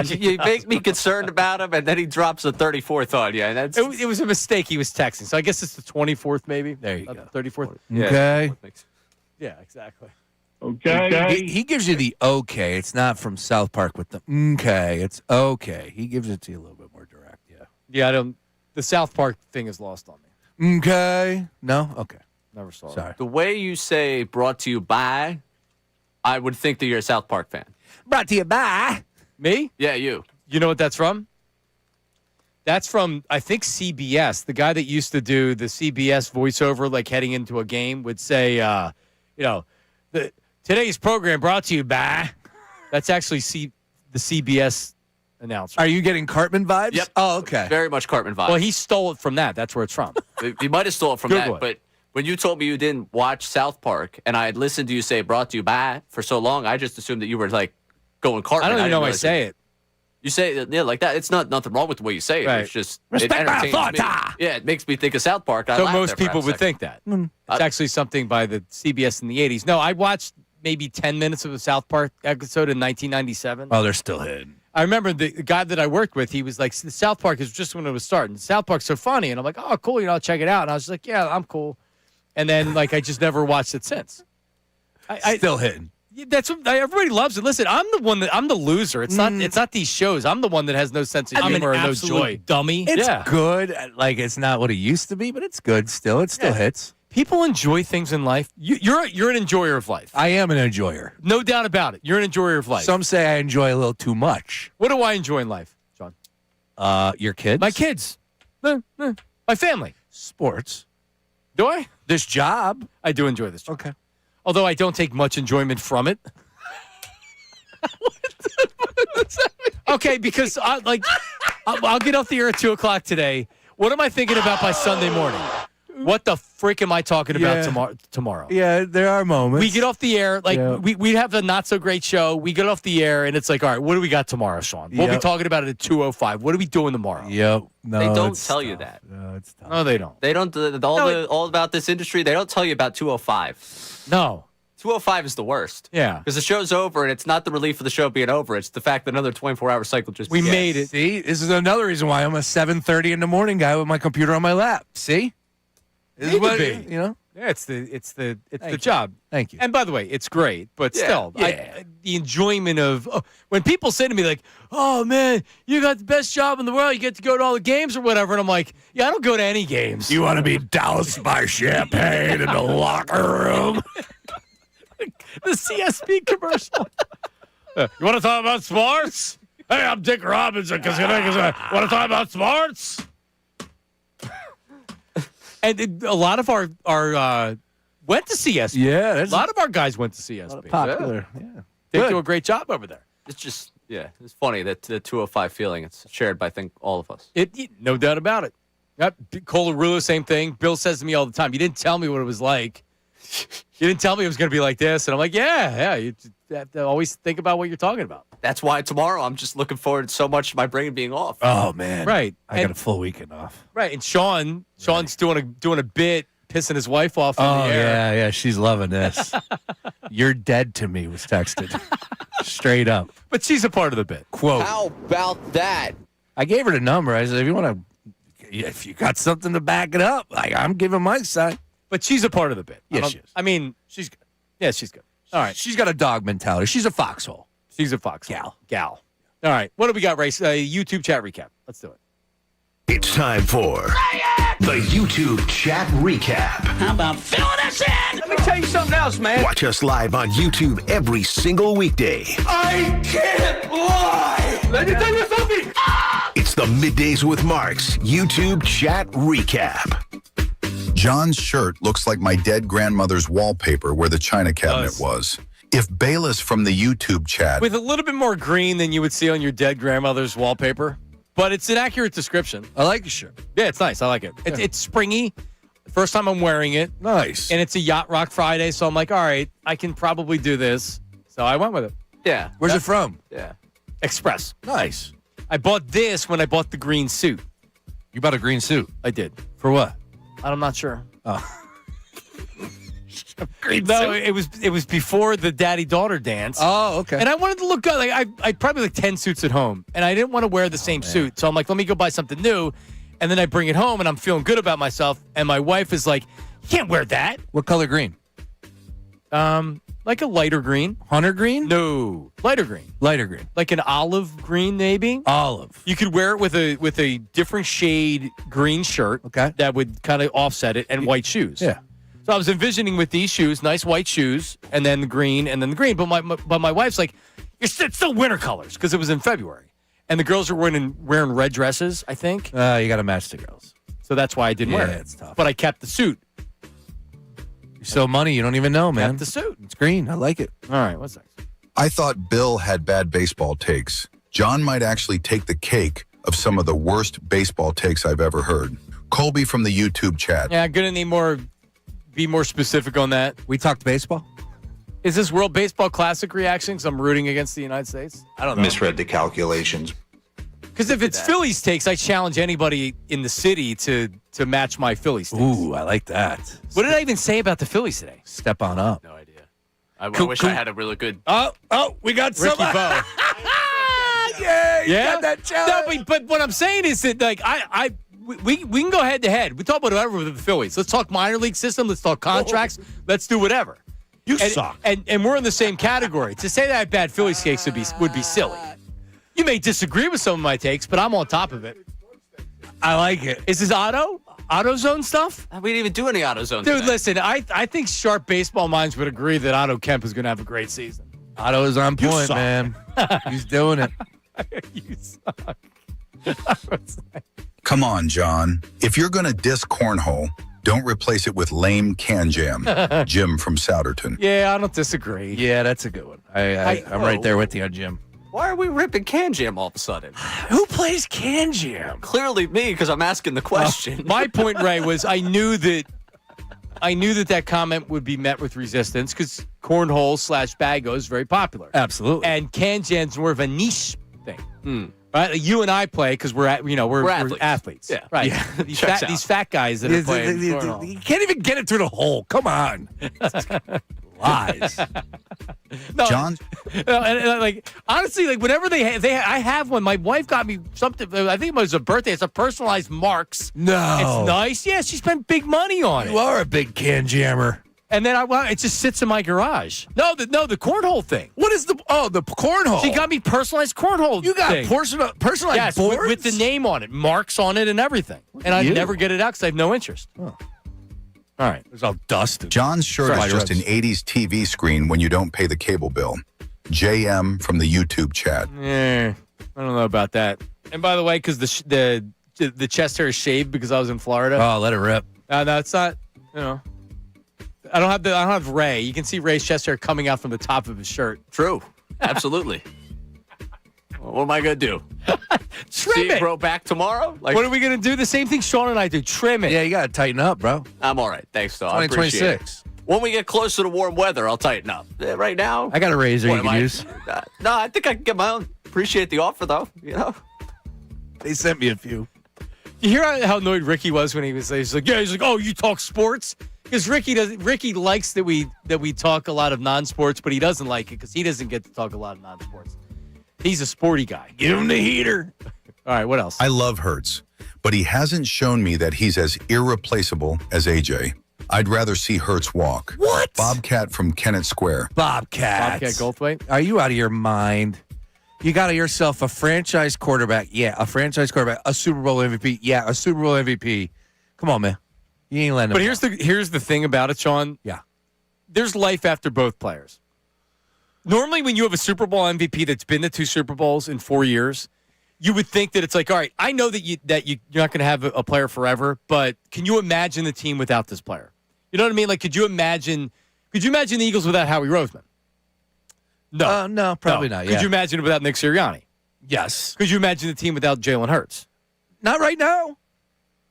You make me concerned about him, and then he drops the 34th on you. And it was a mistake. He was texting. So I guess it's the 24th, maybe. There you go. 34th. Okay. Yeah, exactly. Okay. He gives you the okay. It's not from South Park with the okay. It's okay. He gives it to you a little bit more direct. Yeah. Yeah, the South Park thing is lost on me. Okay. No? Okay. Never saw it. Sorry. The way you say brought to you by, I would think that you're a South Park fan. Brought to you by. Me? Yeah, you. You know what that's from? That's from, I think, CBS. The guy that used to do the CBS voiceover, like heading into a game, would say, today's program brought to you by. That's actually the CBS announcer. Are you getting Cartman vibes? Yep. Oh, okay. Very much Cartman vibe. Well, he stole it from that. That's where it's from. He might have stole it from Good that, one. but when you told me you didn't watch South Park, and I had listened to you say brought to you by for so long, I just assumed that you were like going Cartman. I don't even know how I realize say it. You say it, like that. It's nothing wrong with the way you say it. Right. It's just Respect it my entertains me. authority. Yeah, it makes me think of South Park. I So laughed most there for people half a would second. think that. It's actually something by the CBS in the 80s. No, I watched maybe 10 minutes of a South Park episode in 1997. Oh, they're still hidden. I remember the guy that I worked with, he was like, the South Park is just when it was starting. South Park's so funny. And I'm like, oh, cool, I'll check it out. And I was like, yeah, I'm cool. And then, I just never watched it since. Still hidden. That's what everybody loves it. Listen, I'm the loser. It's not these shows. I'm the one that has no sense of humor and no joy. Dummy. It's good. It's not what it used to be, but it's good still. It still hits. People enjoy things in life. You're an enjoyer of life. I am an enjoyer. No doubt about it. You're an enjoyer of life. Some say I enjoy a little too much. What do I enjoy in life, John? Your kids? My kids. My family. Sports. Do I? This job. I do enjoy this job. Okay. Although I don't take much enjoyment from it. Okay, because I'll get off the air at 2:00 today. What am I thinking about by Sunday morning? What the frick am I talking about tomorrow? Yeah, there are moments. We get off the air, we have a not so great show. We get off the air, and it's like, all right, what do we got tomorrow, Sean? We'll be talking about it at 2:05. What are we doing tomorrow? Yep. No, They don't tell you that. No, it's tough. No, they don't. They don't. All about this industry. They don't tell you about 205. No. 205 is the worst. Yeah. Because the show's over, and it's not the relief of the show being over. It's the fact that another 24-hour cycle just We began. made it. See, this is another reason why I'm a 7:30 in the morning guy with my computer on my lap. See? This is what, Yeah, it's the job. Thank you. And by the way, it's great, but still, the enjoyment of when people say to me like, "Oh man, you got the best job in the world. You get to go to all the games or whatever," and I'm like, "Yeah, I don't go to any games." You want to be doused by champagne in the locker room? The CSP commercial. You want to talk about sports? Hey, I'm Dick Robinson. Want to talk about sports? And a lot of our went to CSP. Yeah, a lot of our guys went to CSP. Popular. Yeah. They do a great job over there. It's just, it's funny that the 205 feeling. It's shared by, I think, all of us. No doubt about it. Yep. Colarulo, same thing. Bill says to me all the time, "You didn't tell me what it was like. You didn't tell me it was going to be like this." And I'm like, yeah. You have to always think about what you're talking about. That's why tomorrow I'm just looking forward so much to my brain being off. Oh man, right. I got a full weekend off. Right, and Sean's doing a bit, pissing his wife off on the air. Yeah, she's loving this. You're dead to me was texted, straight up. But she's a part of the bit. Quote. How about that? I gave her the number. I said, if you got something to back it up, I'm giving my side. But she's a part of the bit. Yes, she is. I mean, she's good. Yeah, she's good. All right. She's got a dog mentality. She's a foxhole. She's a foxhole. Gal. All right. What do we got, Race? YouTube chat recap. Let's do it. It's time for the YouTube chat recap. How about filling us in? Let me tell you something else, man. Watch us live on YouTube every single weekday. I can't lie. Let me tell you something. It's It's the Middays with Marks YouTube chat recap. John's shirt looks like my dead grandmother's wallpaper where the china cabinet was. If Bayless from the YouTube chat... With a little bit more green than you would see on your dead grandmother's wallpaper, but it's an accurate description. I like your shirt. Yeah, it's nice. I like it. It's springy. First time I'm wearing it. Nice. And it's a Yacht Rock Friday, so I'm like, all right, I can probably do this. So I went with it. Yeah. Where's it from? Yeah. Express. Nice. I bought this when I bought the green suit. You bought a green suit? I did. For what? I'm not sure. Oh. Green no, suit? It was before the daddy-daughter dance. Oh, okay. And I wanted to look good. Like I probably like 10 suits at home, and I didn't want to wear the same suit. So I'm like, let me go buy something new. And then I bring it home, and I'm feeling good about myself. And my wife is like, you can't wear that. What color green? Like a lighter green. Hunter green? No, lighter green. Lighter green. Like an olive green, maybe. Olive. You could wear it with a different shade green shirt. Okay. That would kind of offset it, and white shoes. Yeah. So I was envisioning with these shoes, nice white shoes, and then the green, and then the green. But my wife's like, it's still winter colors because it was in February, and the girls are wearing red dresses. I think. You got to match the girls. So that's why I didn't wear it. It's tough. But I kept the suit. You sell money, you don't even know, man. Kept the suit. It's green. I like it. All right, what's next? I thought Bill had bad baseball takes. John might actually take the cake of some of the worst baseball takes I've ever heard. Colby from the YouTube chat. Yeah, I'm gonna need be more specific on that. We talked baseball. Is this World Baseball Classic reaction? Because I'm rooting against the United States. I don't know. Misread the calculations. Because if it's Phillies takes, I challenge anybody in the city to match my Phillies takes. Ooh, I like that. What did I even say about the Phillies today? Step on up. No idea. I wish I had a really good. Oh, we got Ricky some. Bo. Yeah, you Yeah? got that challenge. No, but what I'm saying is that like we can go head to head. We talk about whatever with the Phillies. Let's talk minor league system. Let's talk contracts. Let's do whatever. You suck. And we're in the same category. To say that I have bad Phillies takes would be silly. You may disagree with some of my takes, but I'm on top of it. I like it. Is this AutoZone stuff? We didn't even do any AutoZone. Dude, today. listen, I think sharp baseball minds would agree that Otto Kemp is going to have a great season. Otto is on point, suck. man. He's doing it. You suck. Come on, John. If you're going to diss cornhole, don't replace it with lame can jam. Jim from Souderton. Yeah, I don't disagree. Yeah, that's a good one. I'm right there with you, Jim. Why are we ripping Can Jam all of a sudden? Who plays Can Jam? Clearly me, because I'm asking the question. My point, Ray, was I knew that comment would be met with resistance because cornhole / bago is very popular. Absolutely. And Can Jam's more of a niche thing. Right? Like you and I play because we're athletes. Yeah. Right. Yeah. These fat guys that are playing cornhole. You can't even get it through the hole. Come on. Lies. No, John? and like honestly, like whenever I have one. My wife got me something. I think it was a birthday. It's a personalized Marks. No, it's nice. Yeah, she spent big money on it. You are a big can jammer. And then it just sits in my garage. No, the cornhole thing. What is the cornhole? She got me personalized cornhole. You got thing. personalized yes, boards with the name on it, marks on it, and everything. And I never get it out because I have no interest. Oh. All right, there's all dust. John's shirt is just an 80s TV screen when you don't pay the cable bill. JM from the YouTube chat. Yeah, I don't know about that. And by the way, because the chest hair is shaved because I was in Florida. Oh, let it rip. No, it's not. You know, I don't have Ray. You can see Ray's chest hair coming out from the top of his shirt. True, absolutely. What am I gonna do? Trim it. Grow back tomorrow? What are we gonna do? The same thing Sean and I do. Trim it. Yeah, you gotta tighten up, bro. I'm all right. Thanks, though. I appreciate it. 2026. When we get closer to warm weather, I'll tighten up. Right now, I got a razor you can use. No, I think I can get my own. Appreciate the offer, though. You know, they sent me a few. You hear how annoyed Ricky was when he's like, oh, you talk sports? Because Ricky likes that we talk a lot of non-sports, but he doesn't like it because he doesn't get to talk a lot of non-sports. He's a sporty guy. Give him the heater. All right, what else? I love Hurts, but he hasn't shown me that he's as irreplaceable as AJ. I'd rather see Hurts walk. What? Bobcat from Kennett Square. Bobcat Goldthwait? Are you out of your mind? You got yourself a franchise quarterback. Yeah, a franchise quarterback. A Super Bowl MVP. Yeah, a Super Bowl MVP. Come on, man. You ain't letting him But here's the thing about it, Sean. Yeah. There's life after both players. Normally, when you have a Super Bowl MVP that's been to 2 Super Bowls in 4 years, you would think that it's like, all right, I know that you're not going to have a player forever, but can you imagine the team without this player? You know what I mean? Like, could you imagine the Eagles without Howie Roseman? No. No, probably not. Yeah. Could you imagine it without Nick Sirianni? Yes. Could you imagine the team without Jaylen Hurts? Not right now.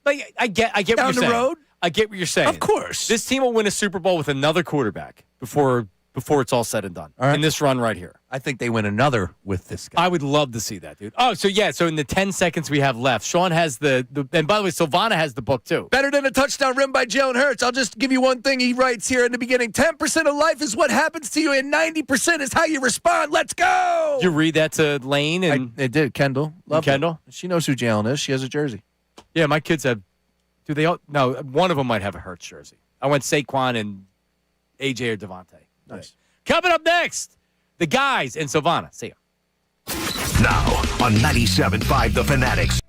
Like, I get what you're saying. Down the road? I get what you're saying. Of course. This team will win a Super Bowl with another quarterback before it's all said and done. All right. In this run right here. I think they win another with this guy. I would love to see that, dude. Oh, so in the 10 seconds we have left, Sean has the and by the way, Silvana has the book too. Better than a touchdown rim by Jaylen Hurts. I'll just give you one thing he writes here in the beginning. 10% of life is what happens to you, and 90% is how you respond. Let's go! Did you read that to Lane? And I did. Kendall. Love Kendall? it. She knows who Jaylen is. She has a jersey. Yeah, my kids have. Do they all? No, one of them might have a Hurts jersey. I went Saquon and AJ or Devontae. Nice. Coming up next, the guys and Silvana. See ya. Now on 97.5 The Fanatic's